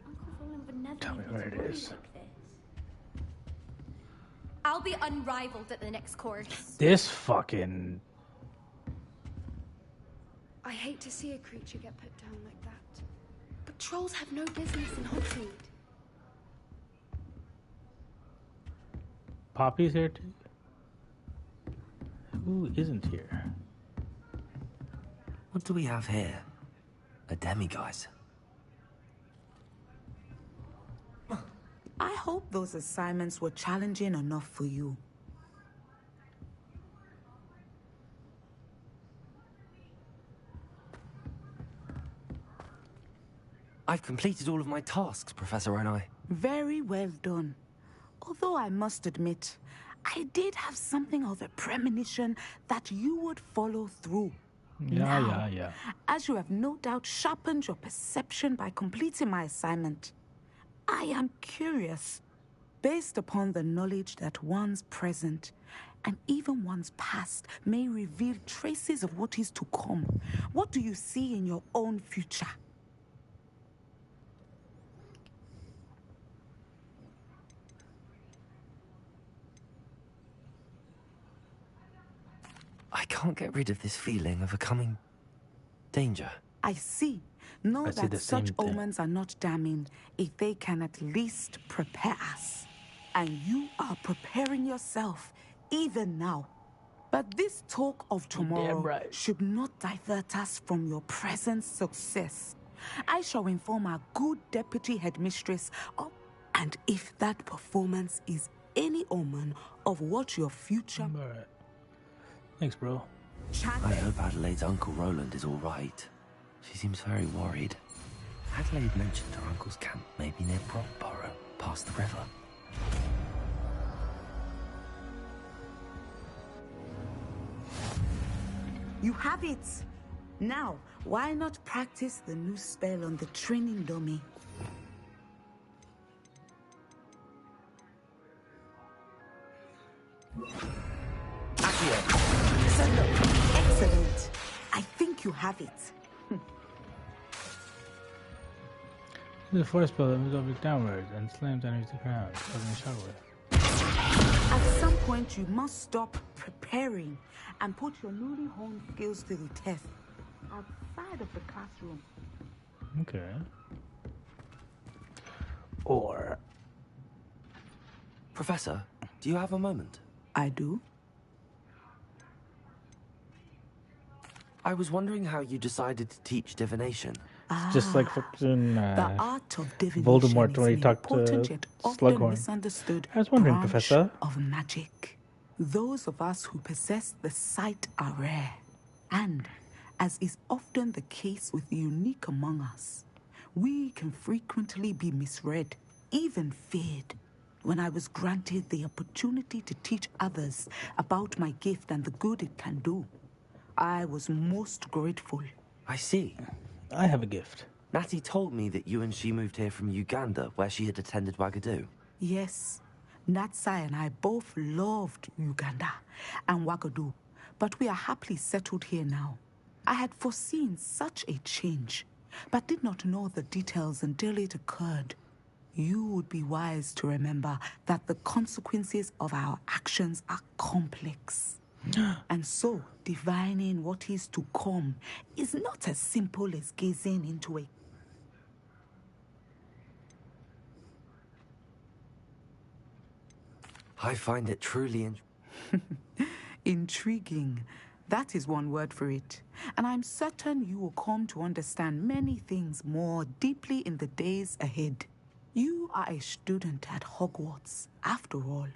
Uncle Roland would never Tell me leave where to it worry is. like this. I'll be unrivaled at the next course. This fucking... I hate to see a creature get put down like that. But trolls have no business in Hogsmeade. Poppy's here too? Who isn't here? What do we have here? A demiguise. I hope those assignments were challenging enough for you. I've completed all of my tasks, Professor Onai. Very well done. Although I must admit, I did have something of a premonition that you would follow through. Yeah. As you have no doubt sharpened your perception by completing my assignment, I am curious, based upon the knowledge that one's present and even one's past may reveal traces of what is to come. What do you see in your own future? I can't get rid of this feeling of a coming danger. I see. Know I see that the such same thing. omens are not damning if they can at least prepare us. And you are preparing yourself, even now. But this talk of tomorrow should not divert us from your present success. I shall inform our good deputy headmistress of, and if that performance is any omen of what your future... Thanks, bro. I hope Adelaide's Uncle Roland is all right. She seems very worried. Adelaide mentioned her uncle's camp may be near Brockborough, past the river. You have it! Now, why not practice the new spell on the training dummy? Excellent. I think you have it. The force spell that moves object downwards and slams underneath the ground, causing a shockwave. At some point, you must stop preparing and put your newly honed skills to the test outside of the classroom. Okay. Or... Professor, do you have a moment? I do. I was wondering how you decided to teach divination. It's just like fucking The art of divination Voldemort is when he an talked important to yet often Slughorn. misunderstood I was wondering, branch Professor. of magic. Those of us who possess the sight are rare, and as is often the case with the unique among us, we can frequently be misread, even feared. When I was granted the opportunity to teach others about my gift and the good it can do, I was most grateful. I see. I have a gift. Natty told me that you and she moved here from Uganda, where she had attended Wagadu. Yes, Natsai and I both loved Uganda and Wagadu, but we are happily settled here now. I had foreseen such a change, but did not know the details until it occurred. You would be wise to remember that the consequences of our actions are complex. And so, divining what is to come is not as simple as gazing into a... I find it truly intriguing. That is one word for it. And I'm certain you will come to understand many things more deeply in the days ahead. You are a student at Hogwarts, after all.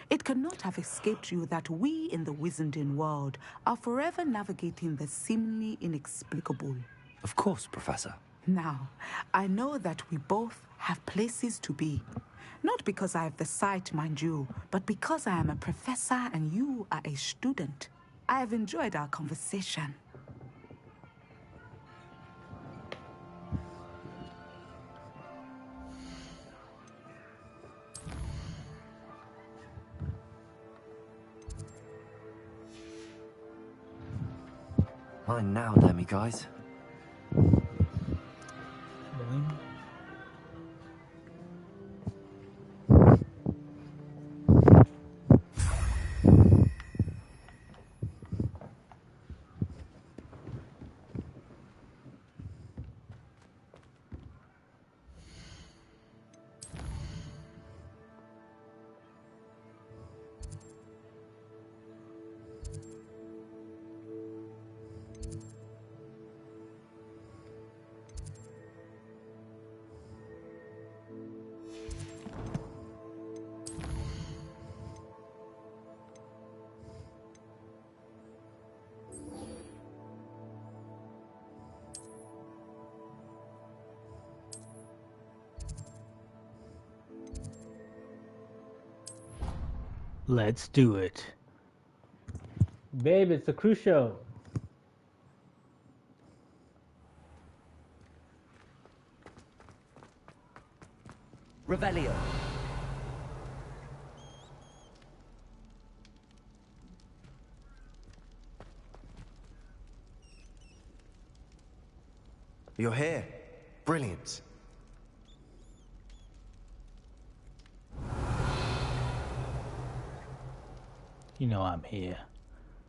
It cannot have escaped you that we in the Wizarding world are forever navigating the seemingly inexplicable. Of course, Professor. Now, I know that we both have places to be. Not because I have the sight, mind you, but because I am a professor and you are a student. I have enjoyed our conversation. Mine now, damn you guys. Let's do it. Babe, it's the cruise show. Revelio. You're here. Brilliant. You know I'm here.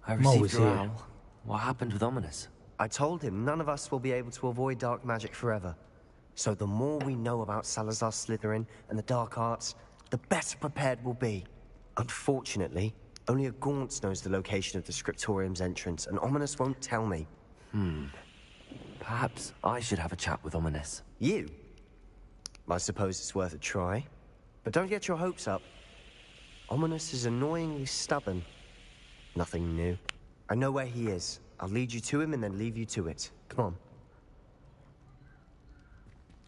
I I'm always received your here. owl. What happened with Ominous? I told him none of us will be able to avoid dark magic forever. So the more we know about Salazar Slytherin and the dark arts, the better prepared we'll be. Unfortunately, only a Gaunt knows the location of the Scriptorium's entrance, and Ominous won't tell me. Perhaps I should have a chat with Ominous. You? I suppose it's worth a try. But don't get your hopes up. Ominous is annoyingly stubborn. Nothing new. I know where he is. I'll lead you to him and then leave you to it. Come on.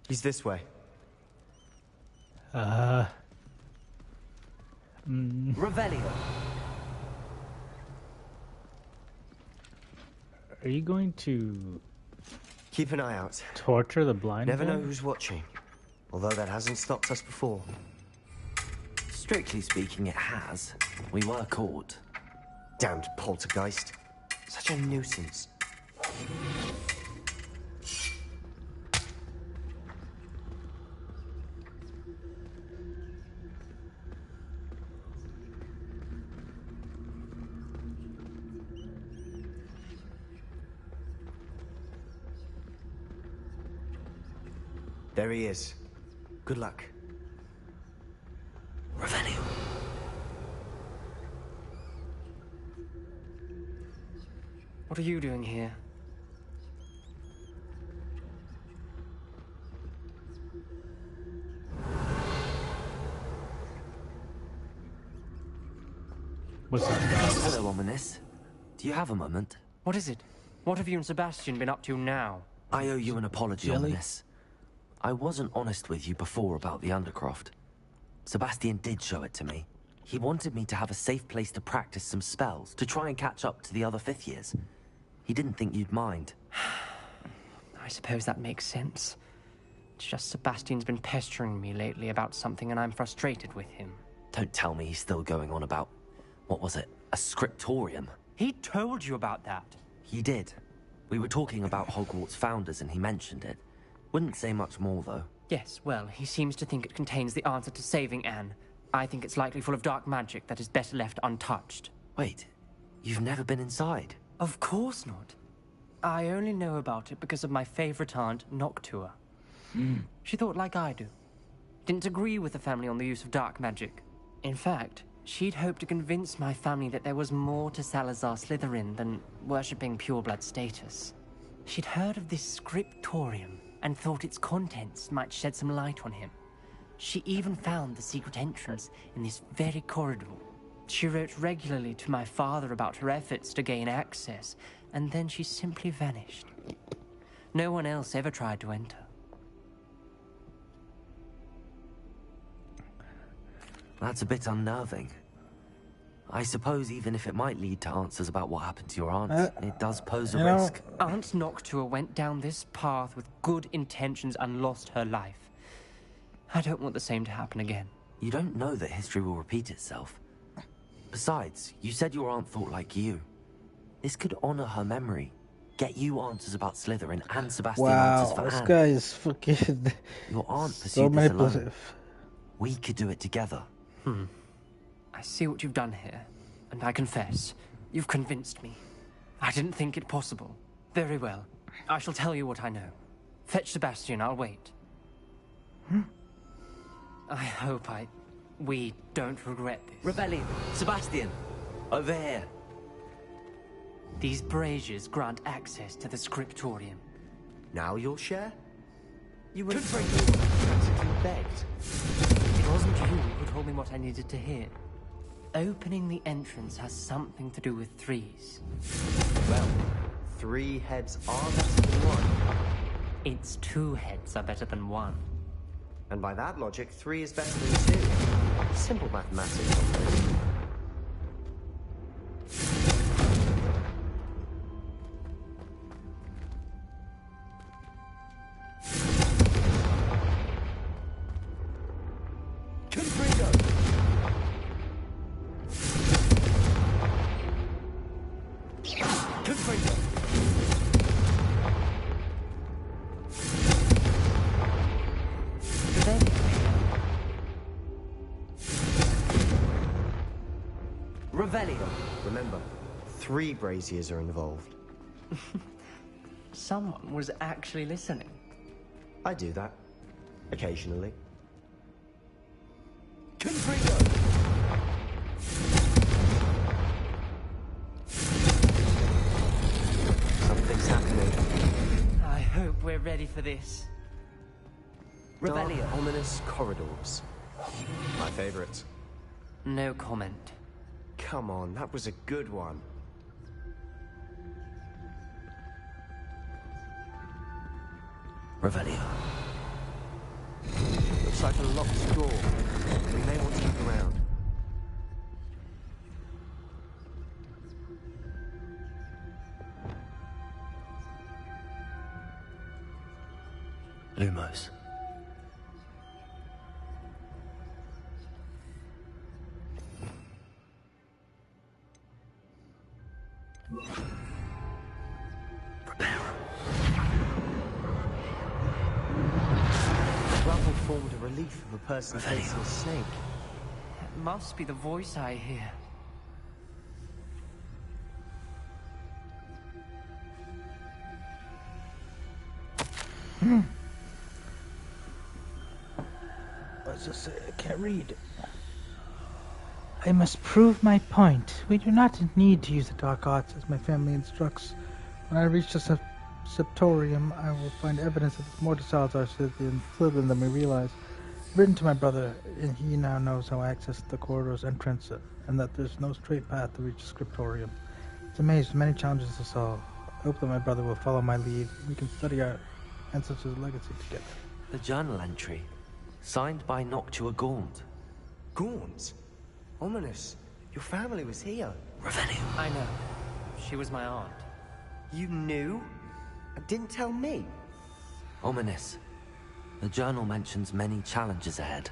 He's this way. Revelio. Are you going to keep an eye out? Torture the blind? Never know boy? who's watching. Although that hasn't stopped us before. Strictly speaking, it has. We were caught. Damned poltergeist. Such a nuisance. There he is. Good luck. Revelio. What are you doing here? What's up? Hello, Ominous. Do you have a moment? What is it? What have you and Sebastian been up to now? I owe you an apology, Jelly? Ominous. I wasn't honest with you before about the Undercroft. Sebastian did show it to me. He wanted me to have a safe place to practice some spells, to try and catch up to the other fifth years. He didn't think you'd mind. I suppose that makes sense. It's just Sebastian's been pestering me lately about something and I'm frustrated with him. Don't tell me he's still going on about, what was it, a scriptorium? He told you about that. He did. We were talking about Hogwarts founders and he mentioned it. Wouldn't say much more, though. Yes, well, he seems to think it contains the answer to saving Anne. I think it's likely full of dark magic that is better left untouched. Wait, you've never been inside? Of course not. I only know about it because of my favorite aunt, Noctua. She thought like I do. Didn't agree with the family on the use of dark magic. In fact, she'd hoped to convince my family that there was more to Salazar Slytherin than worshipping pureblood status. She'd heard of this scriptorium and thought its contents might shed some light on him. She even found the secret entrance in this very corridor. She wrote regularly to my father about her efforts to gain access, and then she simply vanished. No one else ever tried to enter. That's a bit unnerving. I suppose even if it might lead to answers about what happened to your aunt, it does pose a risk. Aunt Noctua went down this path with good intentions and lost her life. I don't want the same to happen again. You don't know that history will repeat itself. Besides, you said your aunt thought like you. This could honor her memory. Get you answers about Slytherin and Sebastian Wow, answers for this Anne. guy is fucking. Your aunt so pursued this alone. manipulative. We could do it together. I see what you've done here, and I confess, you've convinced me. I didn't think it possible. Very well. I shall tell you what I know. Fetch Sebastian, I'll wait. I hope we don't regret this. Rebellion! Sebastian! Over here! These braziers grant access to the scriptorium. Now you'll share? You were practically begged. It wasn't you who told me what I needed to hear. Opening the entrance has something to do with threes. Well, 3 heads are better than 1. It's 2 heads are better than 1. And by that logic, 3 is better than 2. Simple mathematics. Remember, 3 braziers are involved. Someone was actually listening. I do that. Occasionally. Something's happening. I hope we're ready for this. Dark, ominous corridors. My favorite. No comment. Come on, that was a good one. Revelio. Looks like a locked door. We may want to look around. Lumos. Rubble formed a relief of a person facing a snake. That must be the voice I hear. Let's just say I can't read. I must prove my point. We do not need to use the dark arts as my family instructs. When I reach the Septorium, I will find evidence that the Mortisaurs are Slytherin than we realize. I've written to my brother, and he now knows how to access the corridor's entrance, and that there's no straight path to reach the Scriptorium. It's a maze with many challenges to solve. I hope that my brother will follow my lead, and we can study our ancestors' legacy together. The journal entry, signed by Noctua Gaunt. Gaunt? Ominous. Your family was here. Revelio. I know. She was my aunt. You knew? Didn't tell me. Ominous. The journal mentions many challenges ahead.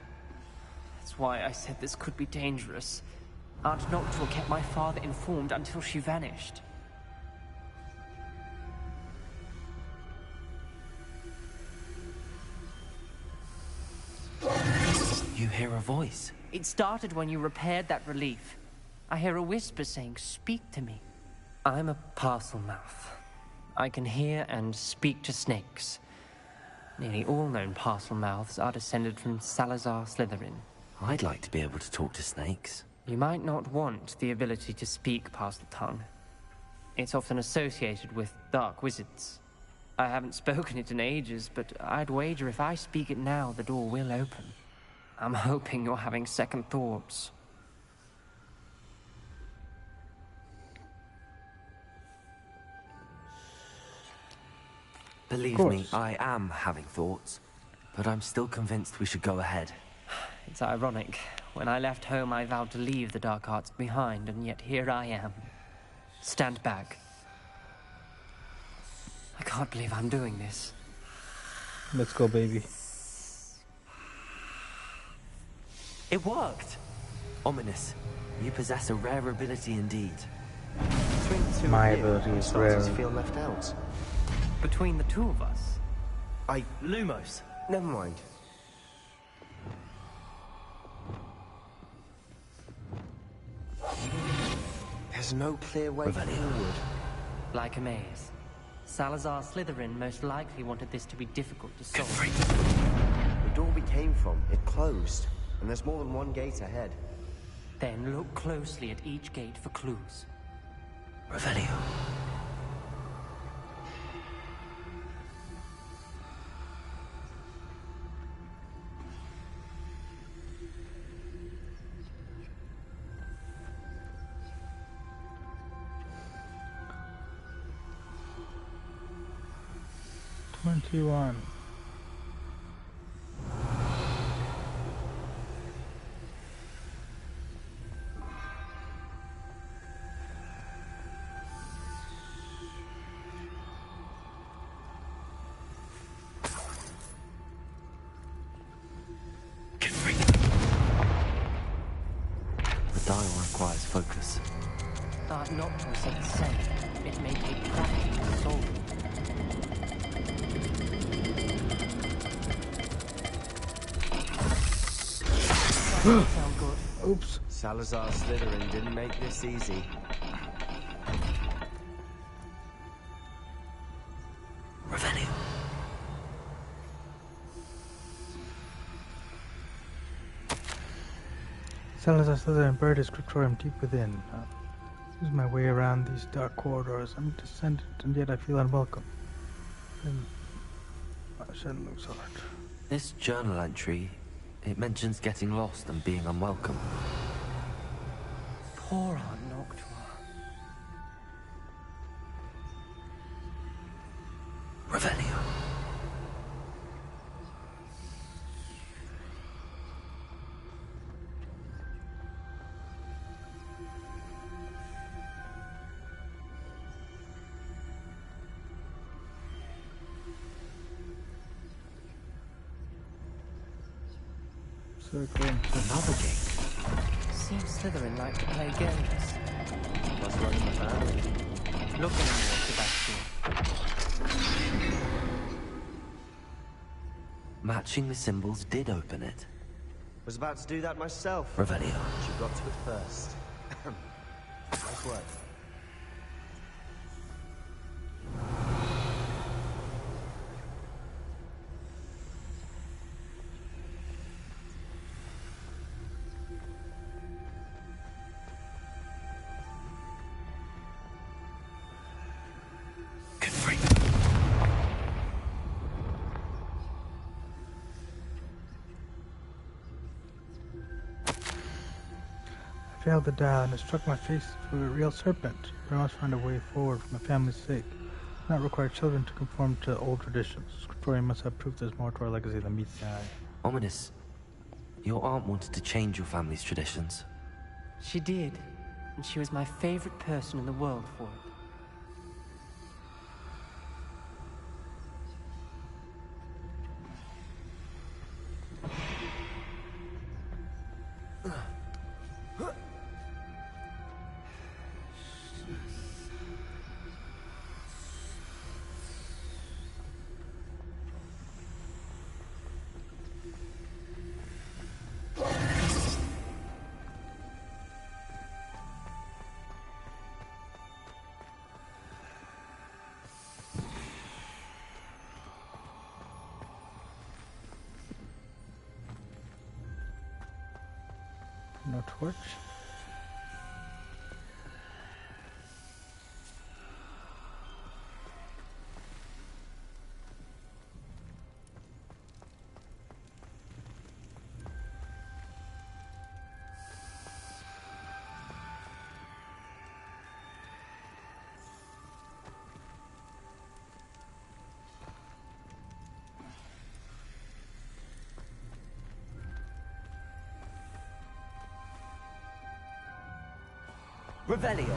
That's why I said this could be dangerous. Aunt Noctua kept my father informed until she vanished. You hear a voice. It started when you repaired that relief. I hear a whisper saying, "Speak to me." I'm a parcel mouth. I can hear and speak to snakes. Nearly all known parcel mouths are descended from Salazar Slytherin. I'd like to be able to talk to snakes. You might not want the ability to speak parcel tongue. It's often associated with dark wizards. I haven't spoken it in ages, but I'd wager if I speak it now, the door will open. I'm hoping you're having second thoughts. Believe me, I am having thoughts, but I'm still convinced we should go ahead. It's ironic. When I left home, I vowed to leave the dark arts behind, and yet here I am. Stand back. I can't believe I'm doing this. Let's go, baby. It worked! Ominous, you possess a rare ability indeed. Between the two My of you, ability I'm is starting to rare. feel left out. Between the two of us? Lumos. Never mind. There's no clear way forward. Like a maze. Salazar Slytherin most likely wanted this to be difficult to solve. The door we came from, it closed. And there's more than one gate ahead. Then look closely at each gate for clues. Revelio. $21. The dial requires focus. Noctua said the same. It may take practice to solve it. Sound good? Oops. Salazar Slytherin didn't make this easy. Revelio. Salazar Slytherin buried his scriptorium deep within. This is my way around these dark corridors. I'm a descendant, and yet I feel unwelcome. I shouldn't look so hard. This journal entry, it mentions getting lost and being unwelcome. Poor Aunt Noctua. Revelio. Another gate. Seems Slytherin like to play games. Must run in the family. Look anymore, Sebastian. Matching the symbols did open it. Was about to do that myself. Revelio. You got to it first. Nice work. I failed the dial and it struck my face through a real serpent. But I must find a way forward for my family's sake. I do not require children to conform to old traditions. Scriptorium must have proof there's more to our legacy than meets the eye. Ominous. Your aunt wanted to change your family's traditions. She did, and she was my favorite person in the world for it. No torch. Revelio.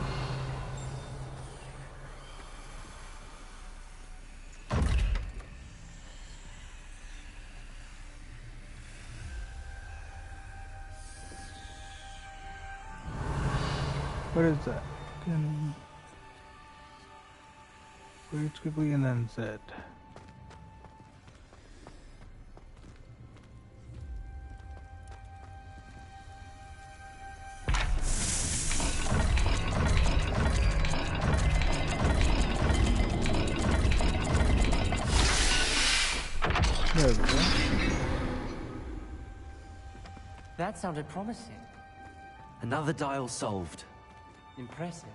What is that? Squiggly, squiggly, and then Z. There we go. That sounded promising. Another dial solved. Impressive.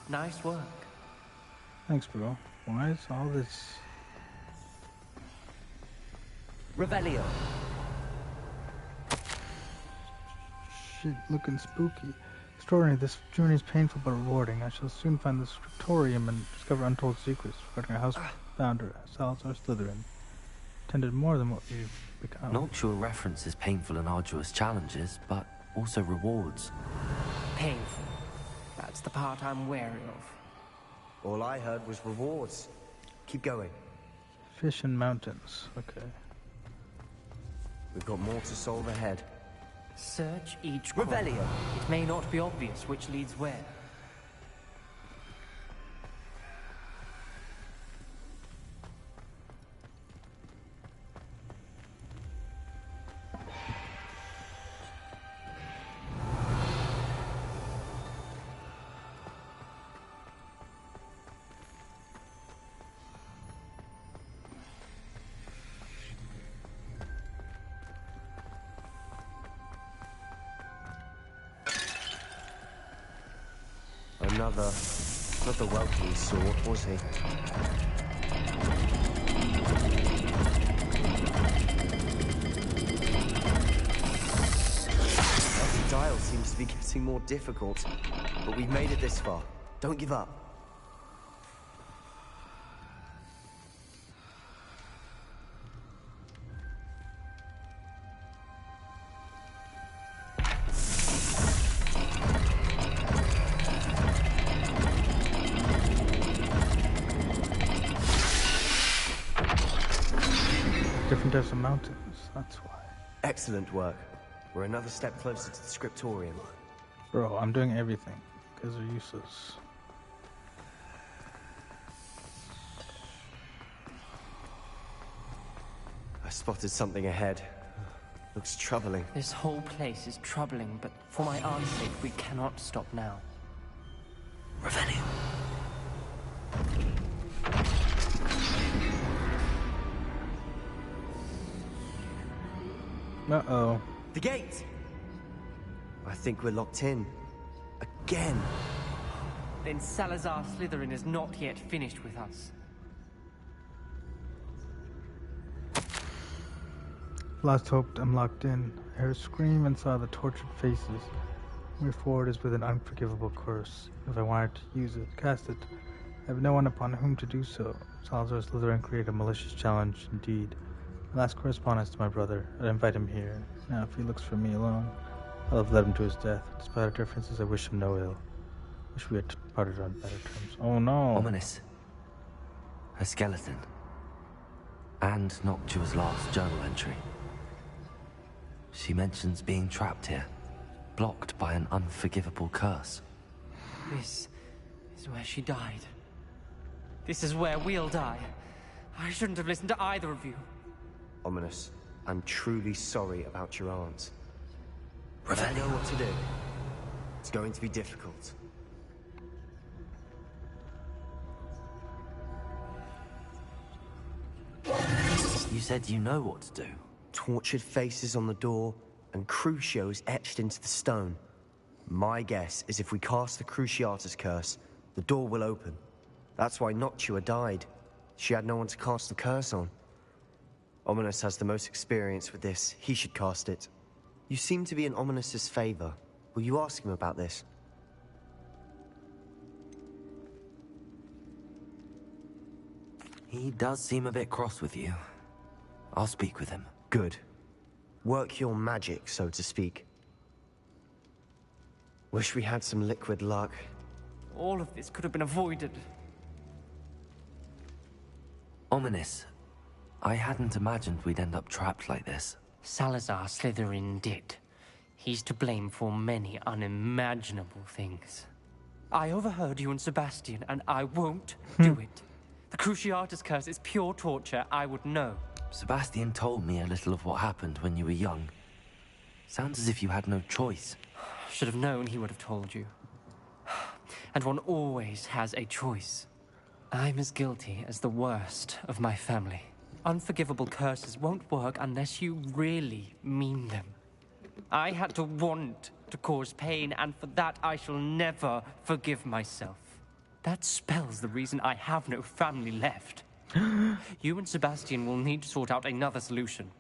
Nice work. Thanks, bro. Why is all this... Revelio. shit looking spooky? Extraordinary, this journey is painful but rewarding. I shall soon find the scriptorium and discover untold secrets regarding our house founder, Salazar Slytherin. Intended more than what we've become. Noctua references painful and arduous challenges, but also rewards. Painful. That's the part I'm wary of. All I heard was rewards. Keep going. Fish and mountains. Okay. We've got more to solve ahead. Search each corner. Revelio. It may not be obvious which leads where. Another welcoming sort, was he? Every dial seems to be getting more difficult, but we've made it this far. Don't give up. Different types of mountains, that's why. Excellent work. We're another step closer to the scriptorium. Bro, I'm doing everything. Because they're useless. I spotted something ahead. Looks troubling. This whole place is troubling, but for my aunt's sake, we cannot stop now. Revelio. Uh-oh. The gate! I think we're locked in. Again. Then Salazar Slytherin is not yet finished with us. Last hoped I'm locked in. I heard a scream and saw the tortured faces. Moving forward is with an unforgivable curse. If I wanted to use it, cast it, I have no one upon whom to do so. Salazar Slytherin created a malicious challenge, indeed. My last correspondence to my brother. I'd invite him here. Now, if he looks for me alone, I'll have led him to his death. Despite our differences, I wish him no ill. Wish we had parted on better terms. Oh no! Ominous. A skeleton. And Noctua's last journal entry. She mentions being trapped here, blocked by an unforgivable curse. This is where she died. This is where we'll die. I shouldn't have listened to either of you. Ominous. I'm truly sorry about your aunt. I don't know what to do. It's going to be difficult. You said you know what to do. Tortured faces on the door, and Crucios etched into the stone. My guess is if we cast the Cruciatus curse, the door will open. That's why Noctua died. She had no one to cast the curse on. Ominous has the most experience with this. He should cast it. You seem to be in Ominous's favor. Will you ask him about this? He does seem a bit cross with you. I'll speak with him. Good. Work your magic, so to speak. Wish we had some liquid luck. All of this could have been avoided. Ominous. I hadn't imagined we'd end up trapped like this. Salazar Slytherin did. He's to blame for many unimaginable things. I overheard you and Sebastian, and I won't do it. The Cruciatus curse is pure torture. I would know. Sebastian told me a little of what happened when you were young. Sounds as if you had no choice. Should have known he would have told you. And one always has a choice. I'm as guilty as the worst of my family. Unforgivable curses won't work unless you really mean them. I had to want to cause pain, and for that I shall never forgive myself. That spells the reason I have no family left. You and Sebastian will need to sort out another solution.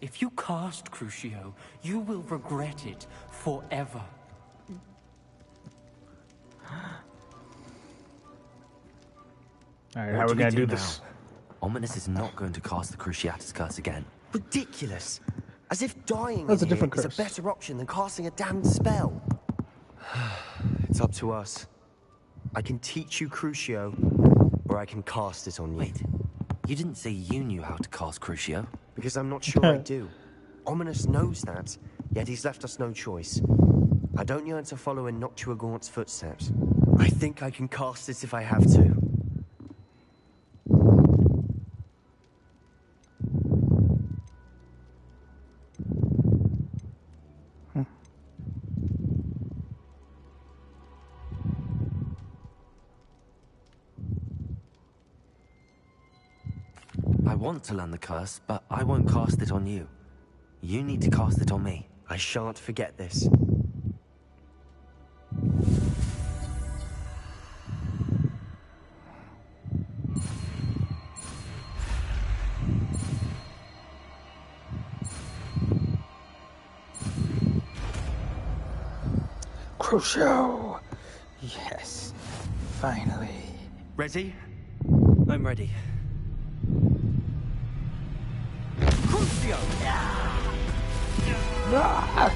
If you cast Crucio, you will regret it forever. Alright, how are we gonna do this? Ominous is not going to cast the Cruciatus curse again. Ridiculous. As if dying That's in a different here curse. is a better option than casting a damned spell. It's up to us. I can teach you Crucio, or I can cast it on you. Wait, you didn't say you knew how to cast Crucio? Because I'm not sure I do. Ominous knows that, yet he's left us no choice. I don't yearn to follow in Noctua Gaunt's footsteps. I think I can cast it if I have to. I want to learn the curse, but I won't cast it on you. You need to cast it on me. I shan't forget this. Crucio! Yes, finally. Ready? I'm ready. Crucio! Are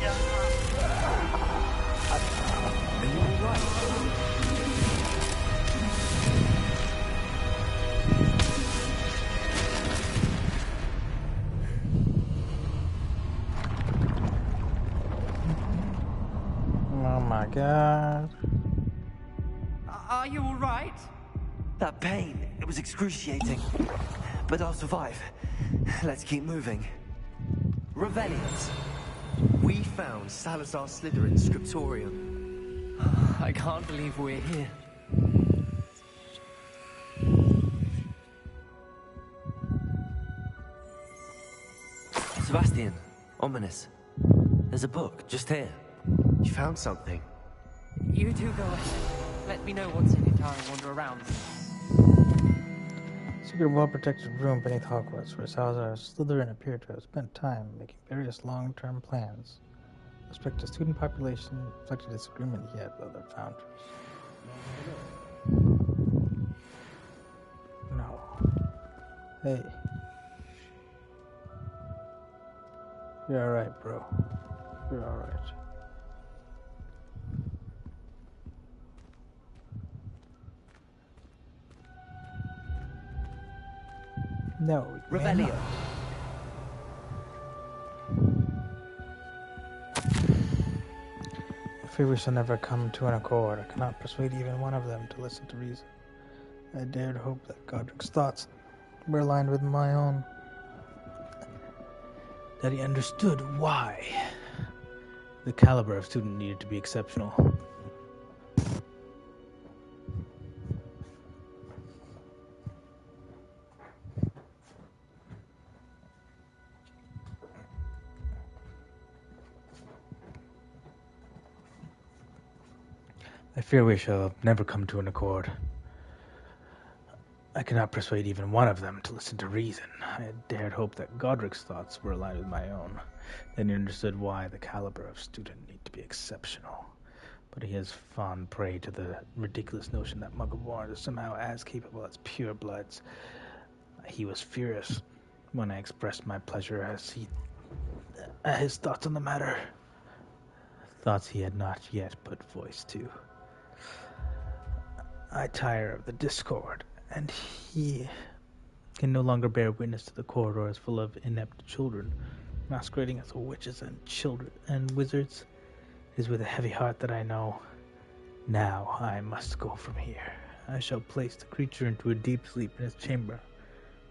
you alright? Oh my god. Are you all right? That pain, it was excruciating. But I'll survive. Let's keep moving. Revellions. We found Salazar Slytherin's scriptorium. I can't believe we're here. Sebastian, Ominous. There's a book just here. You found something? You two go ahead. Let me know what's in it. I'll wander around. Secret well-protected room beneath Hogwarts, where Salazar Slytherin appeared to have spent time making various long-term plans. With respect to student population, reflected disagreement he had with other founders. No. Hey. You're alright, bro. You're alright. No. Revelio. I fear we shall never come to an accord. I cannot persuade even one of them to listen to reason. I dared hope that Godric's thoughts were aligned with my own. That he understood why the caliber of student needed to be exceptional. I fear we shall never come to an accord. I cannot persuade even one of them to listen to reason. I had dared hope that Godric's thoughts were aligned with my own. Then he understood why the caliber of student need to be exceptional. But he has fallen prey to the ridiculous notion that Muggle-born is somehow as capable as purebloods. He was furious when I expressed my pleasure at his thoughts on the matter. Thoughts he had not yet put voice to. I tire of the discord, and he can no longer bear witness to the corridors full of inept children, masquerading as witches and children and wizards. It is with a heavy heart that I know now I must go from here. I shall place the creature into a deep sleep in his chamber,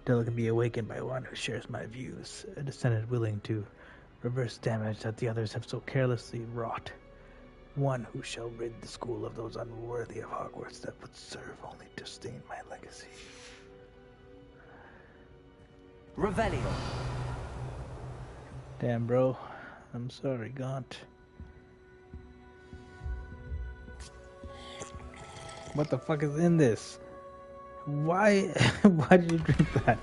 till it can be awakened by one who shares my views, a descendant willing to reverse damage that the others have so carelessly wrought. One who shall rid the school of those unworthy of Hogwarts that would serve only to stain my legacy. Revelio. Damn, bro. I'm sorry, Gaunt. What the fuck is in this? Why did you drink that?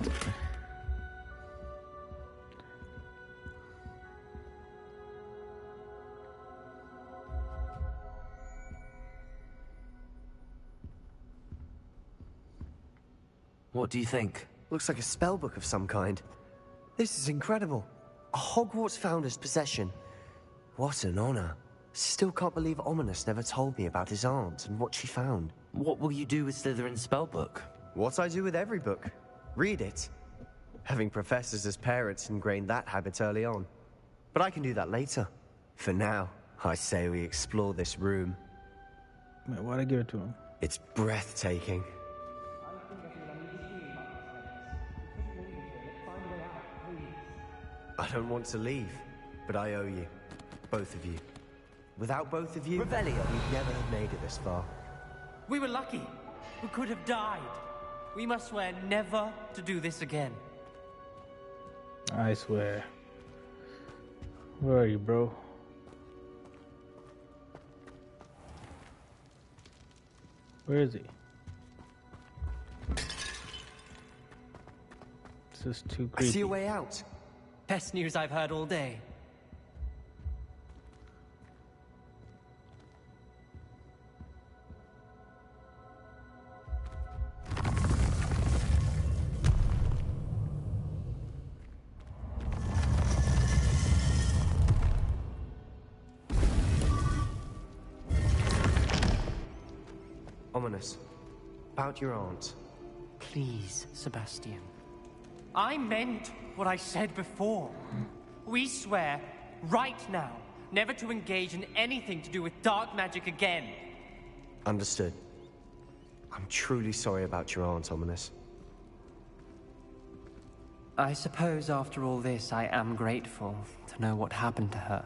What do you think? Looks like a spellbook of some kind. This is incredible. A Hogwarts founder's possession. What an honor. Still can't believe Ominous never told me about his aunt and what she found. What will you do with Slytherin's spellbook? What I do with every book. Read it. Having professors as parents ingrained that habit early on. But I can do that later. For now, I say we explore this room. Wait, why'd I give it to him? It's breathtaking. I don't want to leave, but I owe you. Both of you. Without both of you, Revelio. we'd never have made it this far. We were lucky. We could have died. We must swear never to do this again. I swear. Where are you, bro? Where is he? This is too creepy. I see a way out. Best news I've heard all day. Ominous. About your aunt. Please, Sebastian. I meant what I said before. We swear, right now, never to engage in anything to do with dark magic again. Understood. I'm truly sorry about your aunt, Ominous. I suppose after all this, I am grateful to know what happened to her.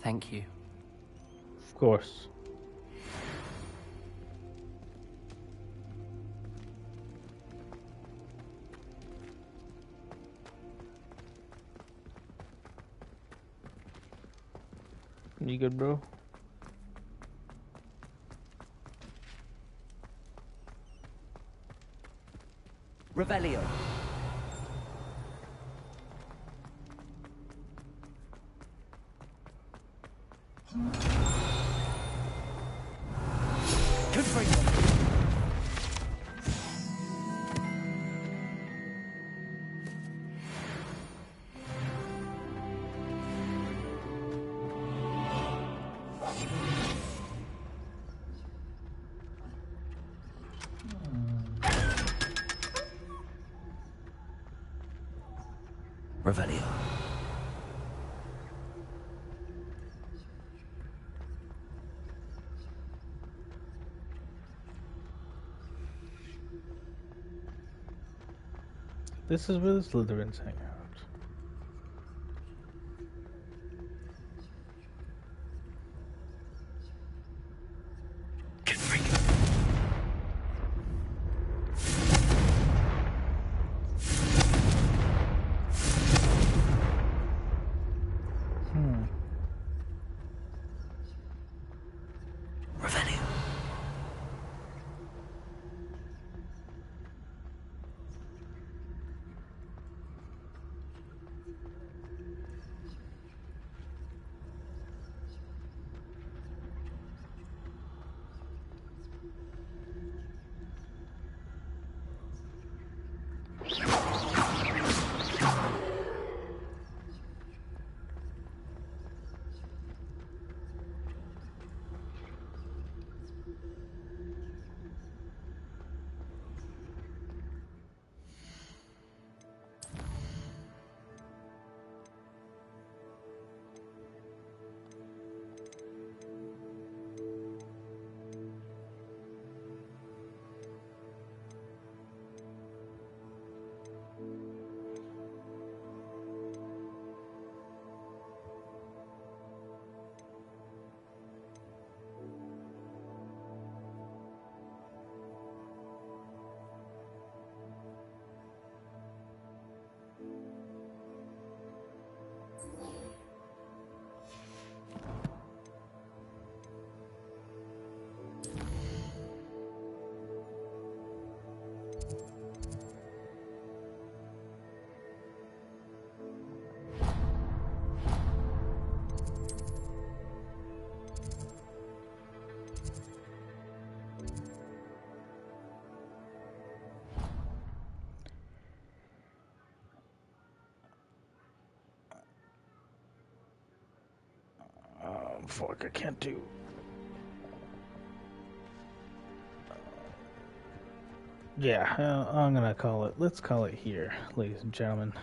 Thank you. Of course. You good, bro? Revelio. Good for you. Revelio. This is where the Slytherins hang out. fuck, I can't do. Yeah, I'm gonna call it. Let's call it here, ladies and gentlemen.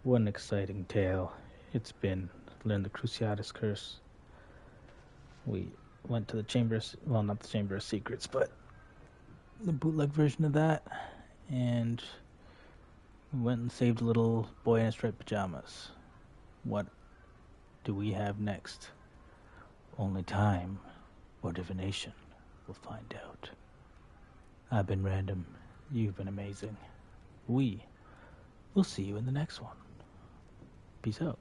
What an exciting tale it's been. Learn the Cruciatus Curse. We went to the Chamber, well, not the Chamber of Secrets, but the bootleg version of that, and we went and saved a little boy in striped pajamas. What do we have next? Only time or divination will find out. I've been random. You've been amazing. We will see you in the next one. Peace out.